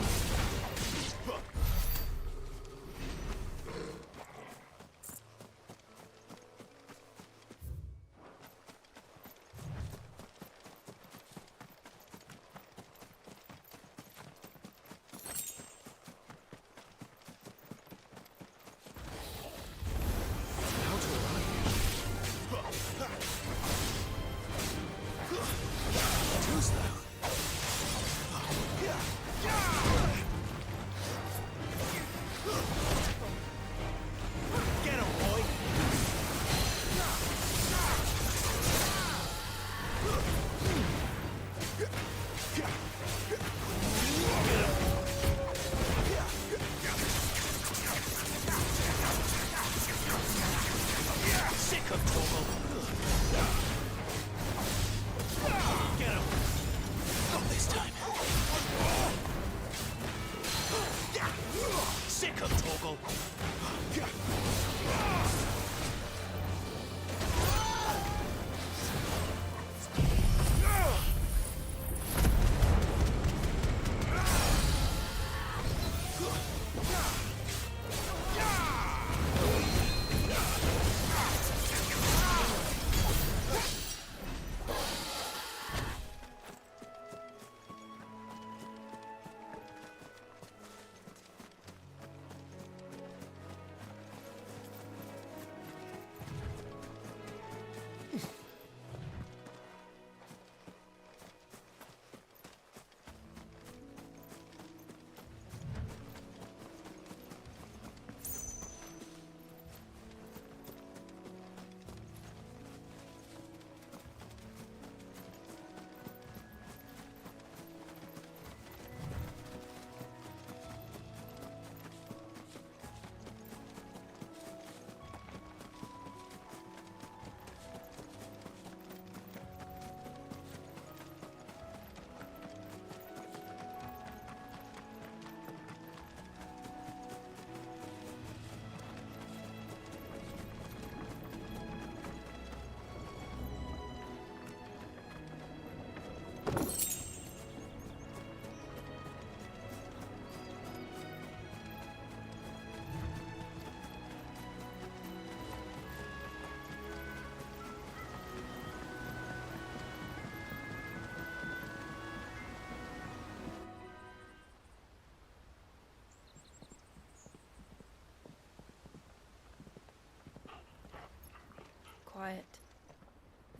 Quiet,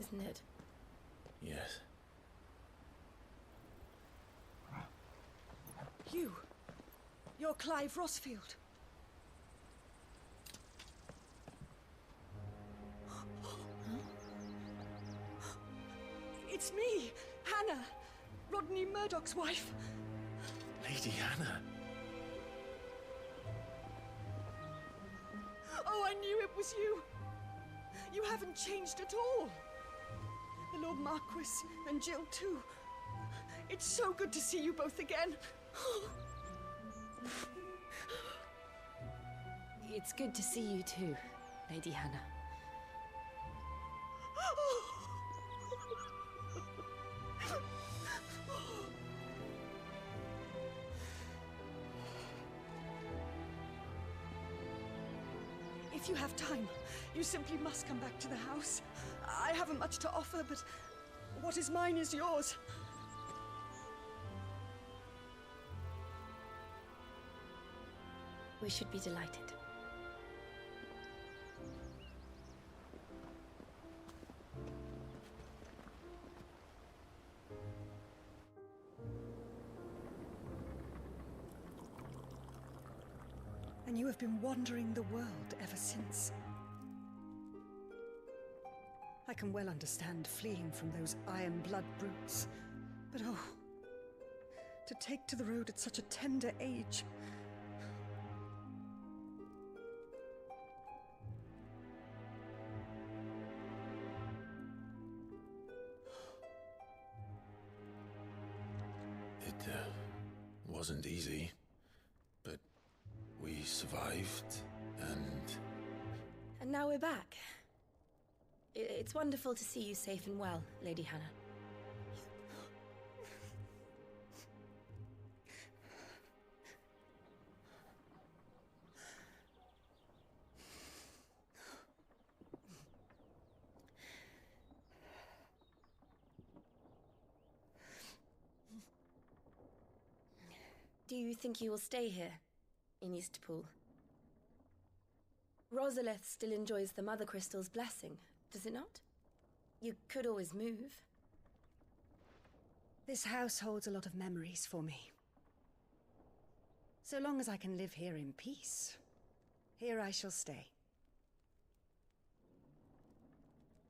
isn't it? Yes. You're Clive Rossfield. It's me, Hannah, Rodney Murdoch's wife. Lady Hannah. Oh, I knew it was you. You haven't changed at all. The Lord Marquis and Jill too. It's so good to see you both again. It's good to see you too, Lady Hannah. If you have time, you simply must come back to the house. I haven't much to offer, but what is mine is yours. We should be delighted. And you have been wandering the world ever since. I can well understand fleeing from those iron blood brutes, but oh, to take to the road at such a tender age. It wasn't easy, but we survived, and And now we're back. It's wonderful to see you safe and well, Lady Hannah. Do you think you will stay here, in Eastpool? Rosalith still enjoys the Mother Crystal's blessing, does it not? You could always move. This house holds a lot of memories for me. So long as I can live here in peace, here I shall stay.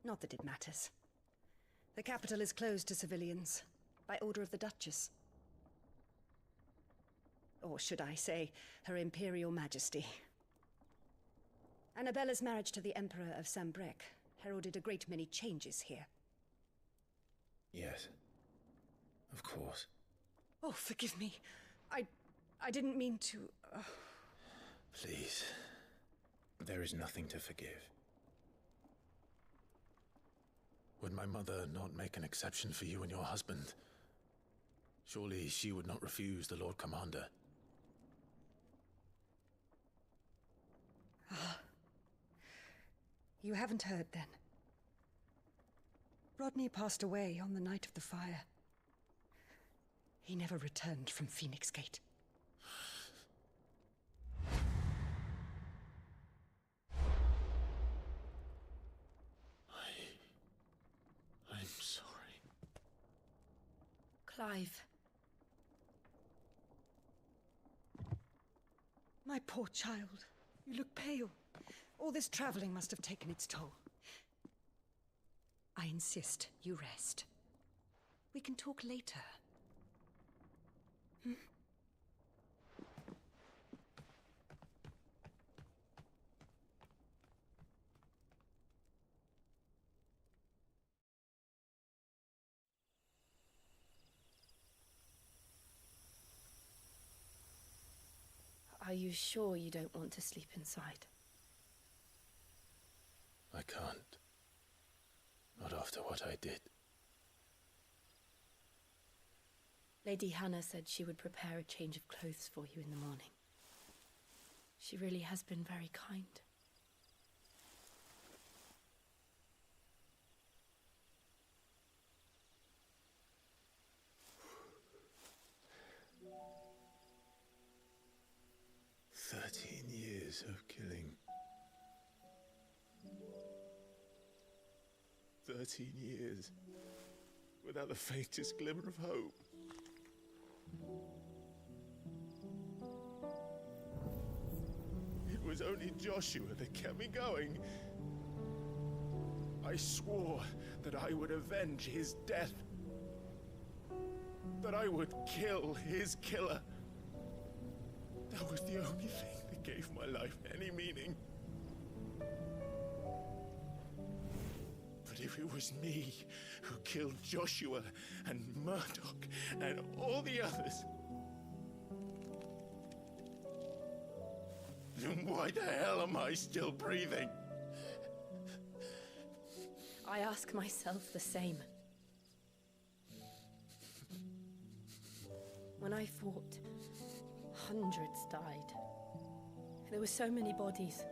Not that it matters. The capital is closed to civilians, by order of the Duchess. Or should I say, Her Imperial Majesty. Annabella's marriage to the Emperor of Sambrec heralded a great many changes here. Yes. Of course. Oh, forgive me. I didn't mean to... Please. There is nothing to forgive. Would my mother not make an exception for you and your husband? Surely she would not refuse the Lord Commander. Ah. You haven't heard, then. Rodney passed away on the night of the fire. He never returned from Phoenix Gate. I'm sorry. Clive. My poor child. You look pale. All this traveling must have taken its toll. I insist you rest. We can talk later. Hmm? Are you sure you don't want to sleep inside? I can't. Not after what I did. Lady Hannah said she would prepare a change of clothes for you in the morning. She really has been very kind. Years of killing. 13 years without the faintest glimmer of hope. It was only Joshua that kept me going. I swore that I would avenge his death. That I would kill his killer. That was the only thing that gave my life any meaning. But if it was me who killed Joshua and Murdoch and all the others, then why the hell am I still breathing? I ask myself the same. When I fought, hundreds died. There were so many bodies,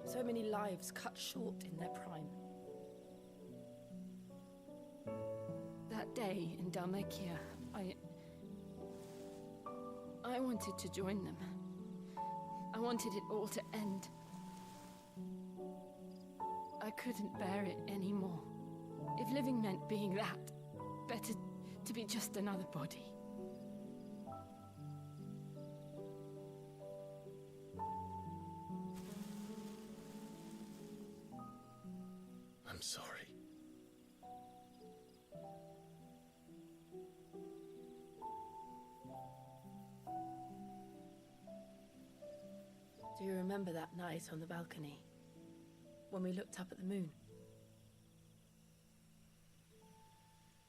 so many lives cut short in their prime. That day in Dalmekia, I wanted to join them. I wanted it all to end. I couldn't bear it anymore. If living meant being that, better to be just another body. I'm sorry. Do you remember that night on the balcony, when we looked up at the moon?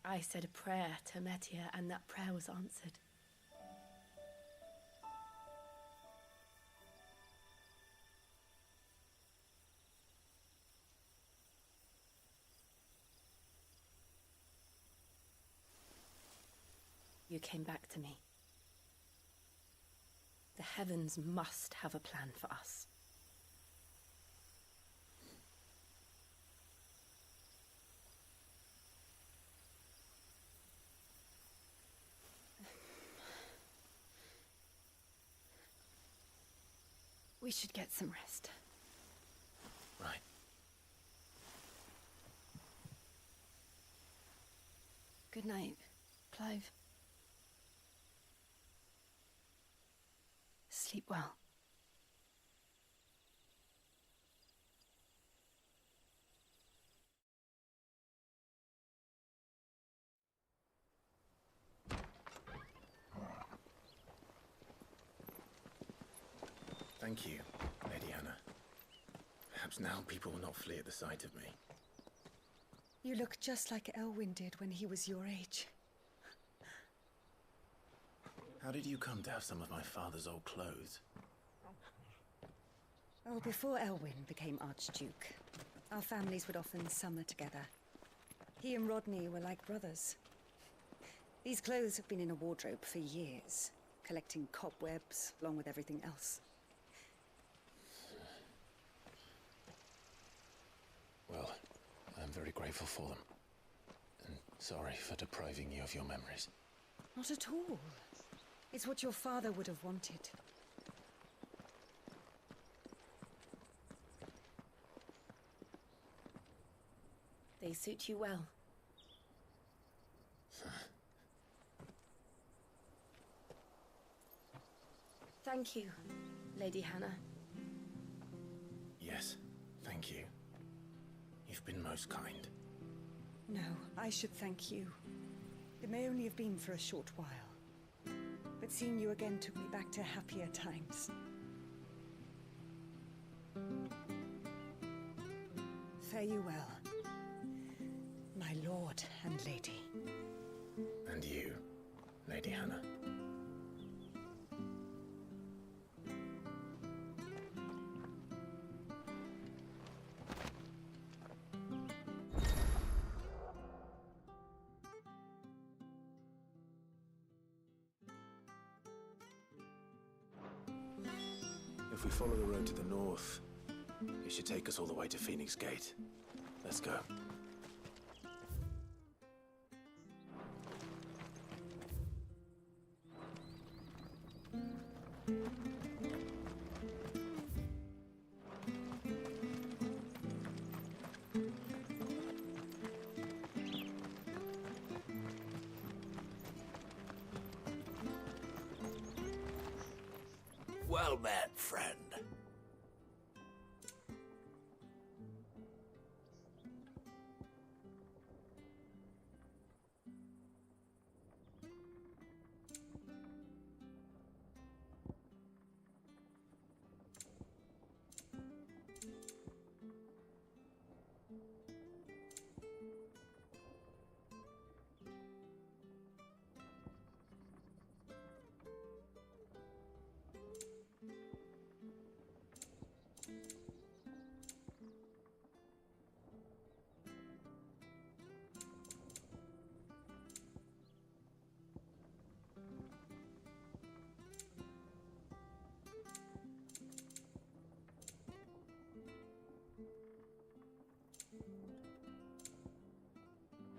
I said a prayer to Metia, and that prayer was answered. you came back to me. The heavens must have a plan for us. We should get some rest. Right. Good night, Clive. Sleep well. Thank you, Lady Hannah. Perhaps now people will not flee at the sight of me. You look just like Elwyn did when he was your age. How did you come to have some of my father's old clothes? Oh, before Elwyn became Archduke, our families would often summer together. He and Rodney were like brothers. These clothes have been in a wardrobe for years, collecting cobwebs along with everything else. Well, I'm very grateful for them. And sorry for depriving you of your memories. Not at all. It's what your father would have wanted. They suit you well. Thank you, Lady Hannah. Yes, thank you. You've been most kind. No, I should thank you. It may only have been for a short while, but seeing you again took me back to happier times. Fare you well, my lord and lady. And you, Lady Hannah. If we follow the road to the north, it should take us all the way to Phoenix Gate. Let's go. Well met, friend.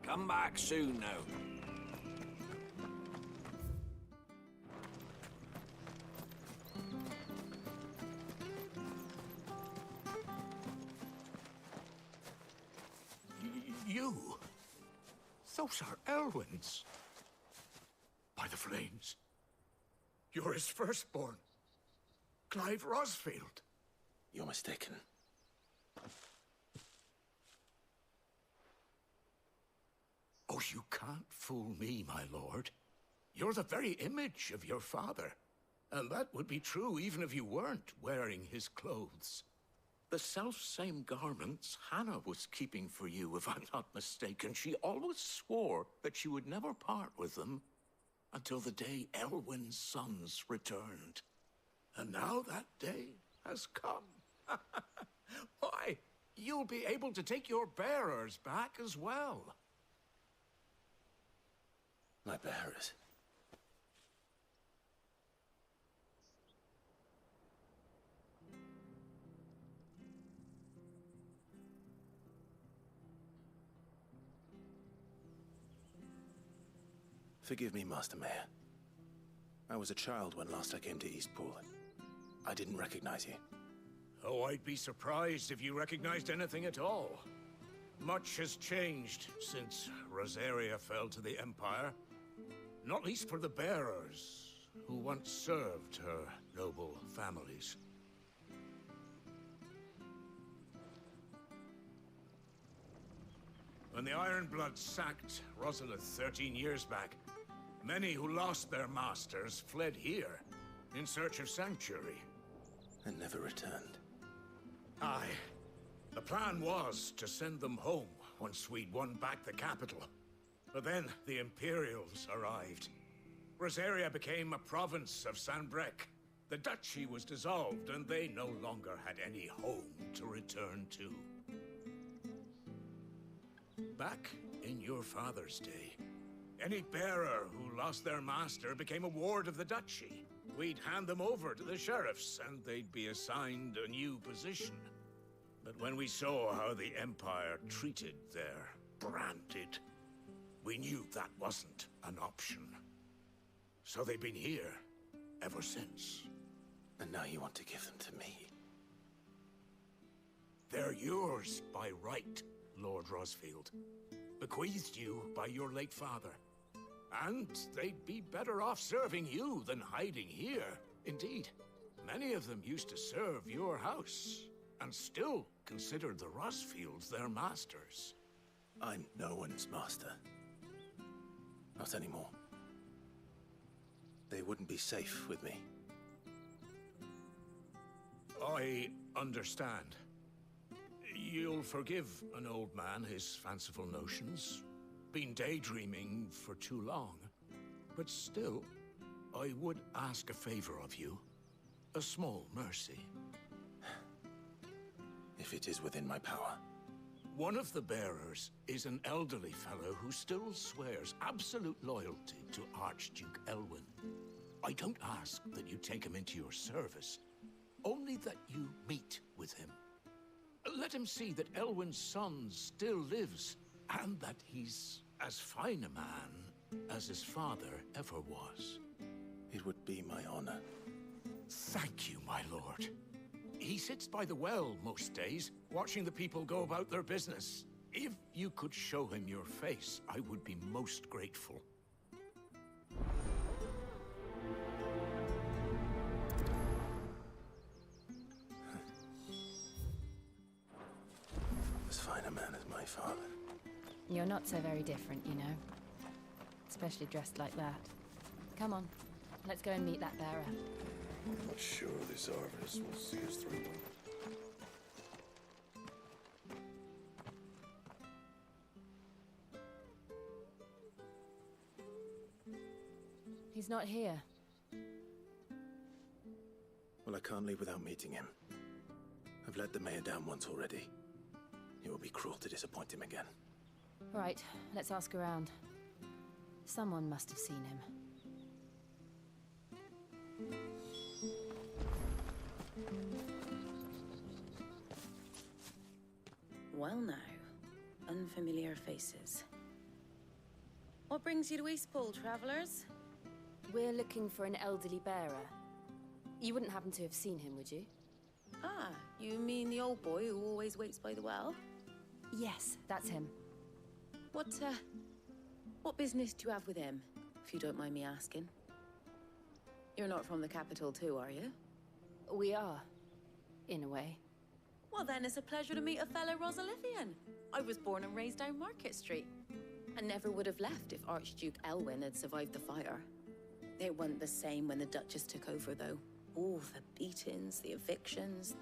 Come back soon now. You? Those are Elwyn's. By the flames. You're his firstborn. Clive Rosfield. You're mistaken. Oh, you can't fool me, my lord. You're the very image of your father. And that would be true even if you weren't wearing his clothes. The self-same garments Hannah was keeping for you, if I'm not mistaken. She always swore that she would never part with them until the day Elwyn's sons returned. And now that day has come. Why, you'll be able to take your bearers back as well. My bearers? Forgive me, Master Mayor. I was a child when last I came to Eastpool. I didn't recognize you. Oh, I'd be surprised if you recognized anything at all. Much has changed since Rosaria fell to the Empire. Not least for the bearers, who once served her noble families. When the Ironbloods sacked Rosalith 13 years back, many who lost their masters fled here in search of sanctuary. And never returned. Aye. The plan was to send them home once we'd won back the capital. But then the Imperials arrived. Rosaria became a province of Sanbreque. The duchy was dissolved, and they no longer had any home to return to. Back in your father's day, any bearer who lost their master became a ward of the duchy. We'd hand them over to the sheriffs, and they'd be assigned a new position. But when we saw how the Empire treated their branded, we knew that wasn't an option. So they've been here ever since. And now you want to give them to me? They're yours by right, Lord Rosfield. Bequeathed you by your late father. And they'd be better off serving you than hiding here. Indeed, many of them used to serve your house, and still considered the Rosfields their masters. I'm no one's master. Not anymore. They wouldn't be safe with me. I understand. You'll forgive an old man his fanciful notions. Been daydreaming for too long. But still, I would ask a favor of you. A small mercy. If it is within my power. One of the bearers is an elderly fellow who still swears absolute loyalty to Archduke Elwyn. I don't ask that you take him into your service, only that you meet with him. Let him see that Elwyn's son still lives, and that he's as fine a man as his father ever was. It would be my honor. Thank you, my lord. He sits by the well most days, watching the people go about their business. If you could show him your face, I would be most grateful. As fine a man as my father. You're not so very different, you know. Especially dressed like that. Come on, let's go and meet that bearer. I'm not sure this Arvis will see us through. He's not here. Well, I can't leave without meeting him. I've let the mayor down once already. It would be cruel to disappoint him again. Right, let's ask around. Someone must have seen him. Well now, unfamiliar faces. What brings you to Eastpool, travelers? We're looking for an elderly bearer. You wouldn't happen to have seen him, would you? Ah, you mean the old boy who always waits by the well? Yes, that's him. What business do you have with him, if you don't mind me asking? You're not from the capital too, are you? We are, in a way. Well then, it's a pleasure to meet a fellow Rosalithian. I was born and raised down Market Street. And never would have left if Archduke Elwyn had survived the fire. It wasn't the same when the Duchess took over, though. Oh, the beatings, the evictions,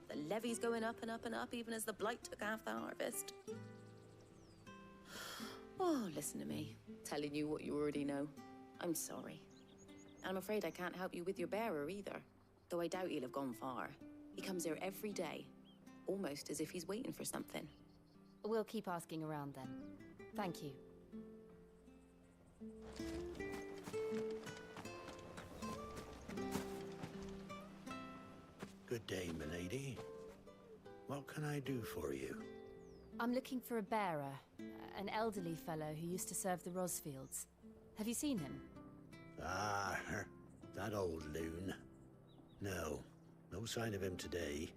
the levies going up and up and up, even as the Blight took half the harvest. Oh, listen to me, telling you what you already know. I'm sorry. And I'm afraid I can't help you with your bearer either, though I doubt he'll have gone far. He comes here every day, almost as if he's waiting for something. We'll keep asking around then. Thank you. Good day, milady. What can I do for you? I'm looking for a bearer, an elderly fellow who used to serve the Rosfields. Have you seen him? Ah, that old loon. No, no sign of him today.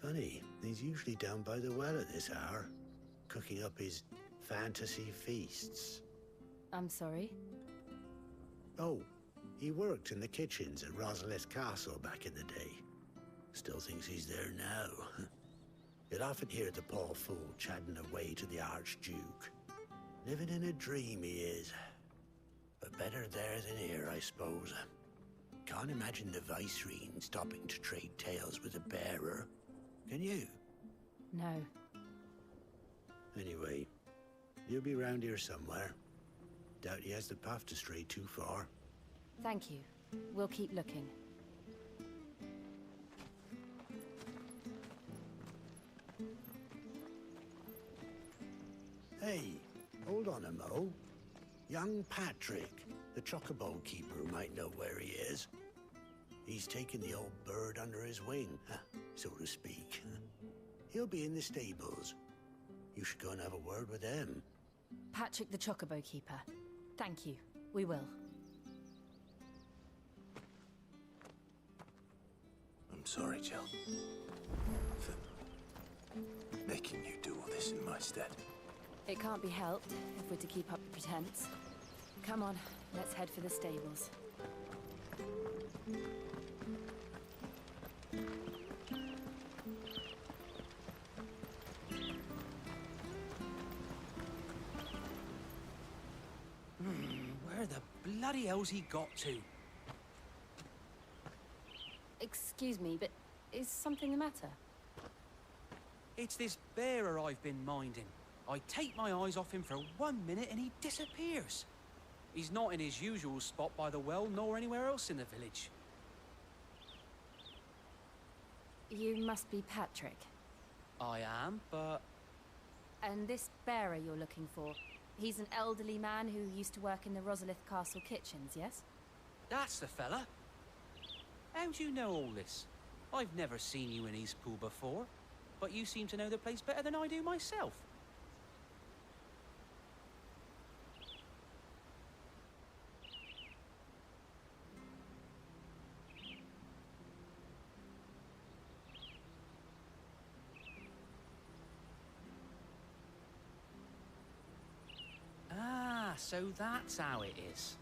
Funny, he's usually down by the well at this hour, cooking up his fantasy feasts. I'm sorry? Oh, he worked in the kitchens at Rosalith Castle back in the day. Still thinks he's there now. You'd often hear the poor fool chatting away to the Archduke. Living in a dream he is. But better there than here, I suppose. Can't imagine the Vicereine stopping to trade tales with a bearer. Can you? No. Anyway, he'll be round here somewhere. Doubt he has the path to stray too far. Thank you. We'll keep looking. Hey, hold on a mo. Young Patrick, the chocobo keeper, might know where he is. He's taken the old bird under his wing, so to speak. He'll be in the stables. You should go and have a word with them. Patrick the Chocobo Keeper. Thank you. We will. I'm sorry, Jill. For making you do all this in my stead. It can't be helped if we're to keep up the pretense. Come on, let's head for the stables. Where the bloody hell's he got to? Excuse me, but is something the matter? It's this bearer I've been minding. I take my eyes off him for 1 minute and he disappears. He's not in his usual spot by the well, nor anywhere else in the village. You must be Patrick. I am, but... And this bearer you're looking for, he's an elderly man who used to work in the Rosalith Castle kitchens, yes? That's the fella. How do you know all this? I've never seen you in Eastpool before, but you seem to know the place better than I do myself. Ah, so that's how it is.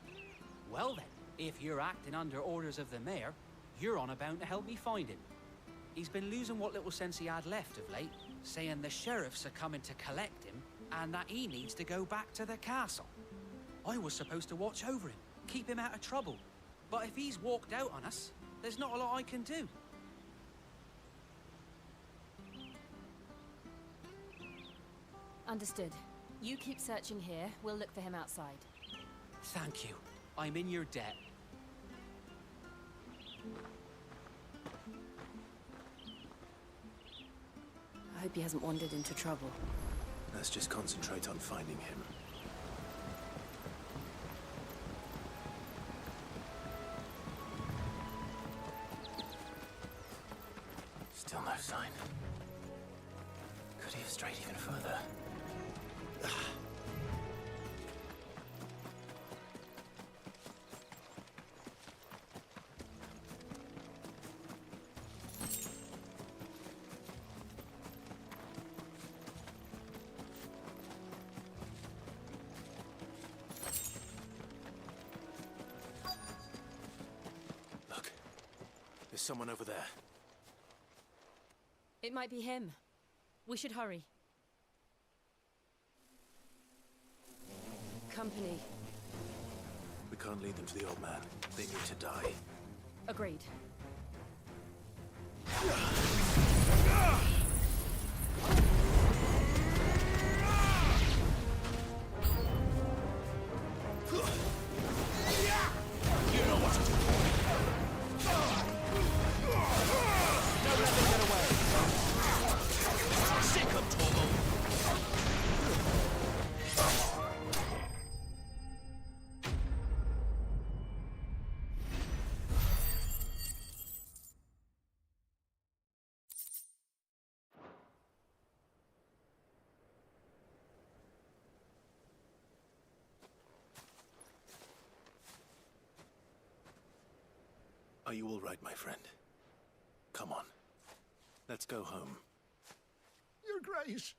Well then, if you're acting under orders of the mayor, you're on about to help me find him. He's been losing what little sense he had left of late, saying the sheriffs are coming to collect him and that he needs to go back to the castle. I was supposed to watch over him, keep him out of trouble. But if he's walked out on us, there's not a lot I can do. Understood. You keep searching here, we'll look for him outside. Thank you. I'm in your debt. I hope he hasn't wandered into trouble. Let's just concentrate on finding him. Still no sign. Could he have strayed even further? Look, there's someone over there. It might be him. We should hurry. Company. We can't lead them to the old man. They need to die. Agreed. Are you all right, my friend? Come on. Let's go home. Your Grace,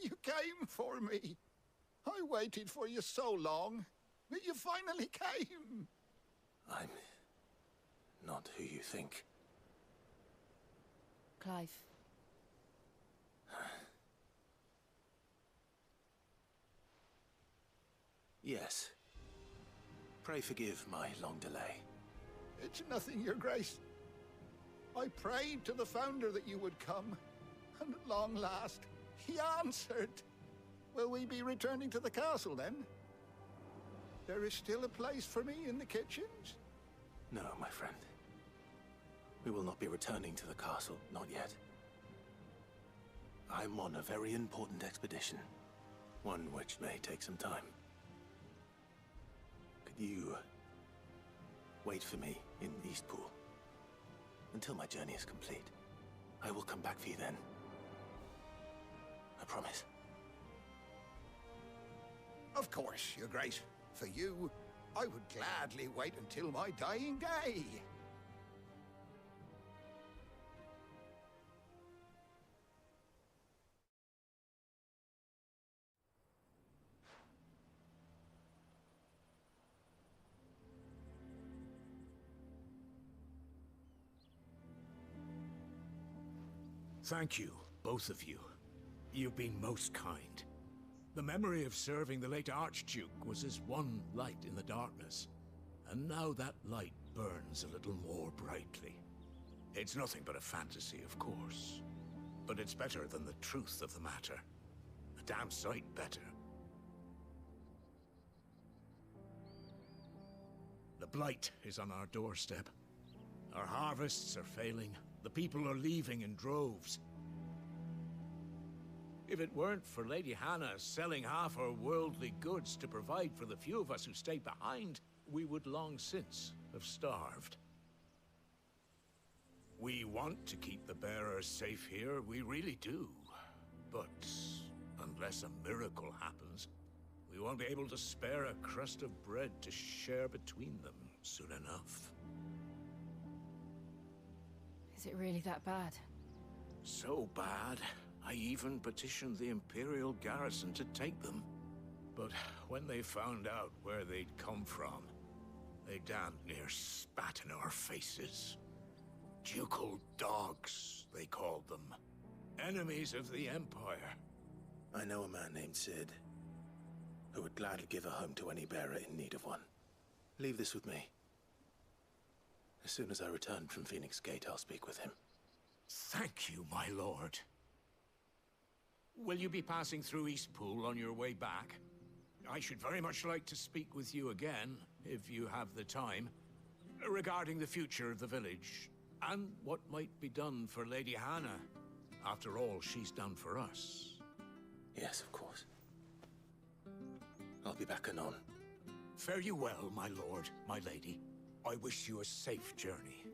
you came for me. I waited for you so long, but you finally came. I'm not who you think. Clive. Yes. Pray forgive my long delay. It's nothing, Your Grace. I prayed to the Founder that you would come, and at long last, he answered. Will we be returning to the castle, then? There is still a place for me in the kitchens? No, my friend. We will not be returning to the castle, not yet. I'm on a very important expedition, one which may take some time. Could you wait for me in Eastpool until my journey is complete? I will come back for you then. I promise. Of course, Your Grace. For you, I would gladly wait until my dying day. Thank you, both of you. You've been most kind. The memory of serving the late Archduke was as one light in the darkness, and now that light burns a little more brightly. It's nothing but a fantasy, of course, but it's better than the truth of the matter. A damn sight better. The blight is on our doorstep. Our harvests are failing. The people are leaving in droves. If it weren't for Lady Hannah selling half her worldly goods to provide for the few of us who stayed behind, we would long since have starved. We want to keep the bearers safe here, we really do. But unless a miracle happens, we won't be able to spare a crust of bread to share between them soon enough. Is it really that bad? So bad, I even petitioned the Imperial garrison to take them. But when they found out where they'd come from, they damn near spat in our faces. Ducal dogs, they called them. Enemies of the Empire. I know a man named Sid, who would gladly give a home to any bearer in need of one. Leave this with me. As soon as I return from Phoenix Gate, I'll speak with him. Thank you, my lord. Will you be passing through Eastpool on your way back? I should very much like to speak with you again, if you have the time, regarding the future of the village, and what might be done for Lady Hannah, after all she's done for us. Yes, of course. I'll be back anon. Fare you well, my lord, my lady. I wish you a safe journey.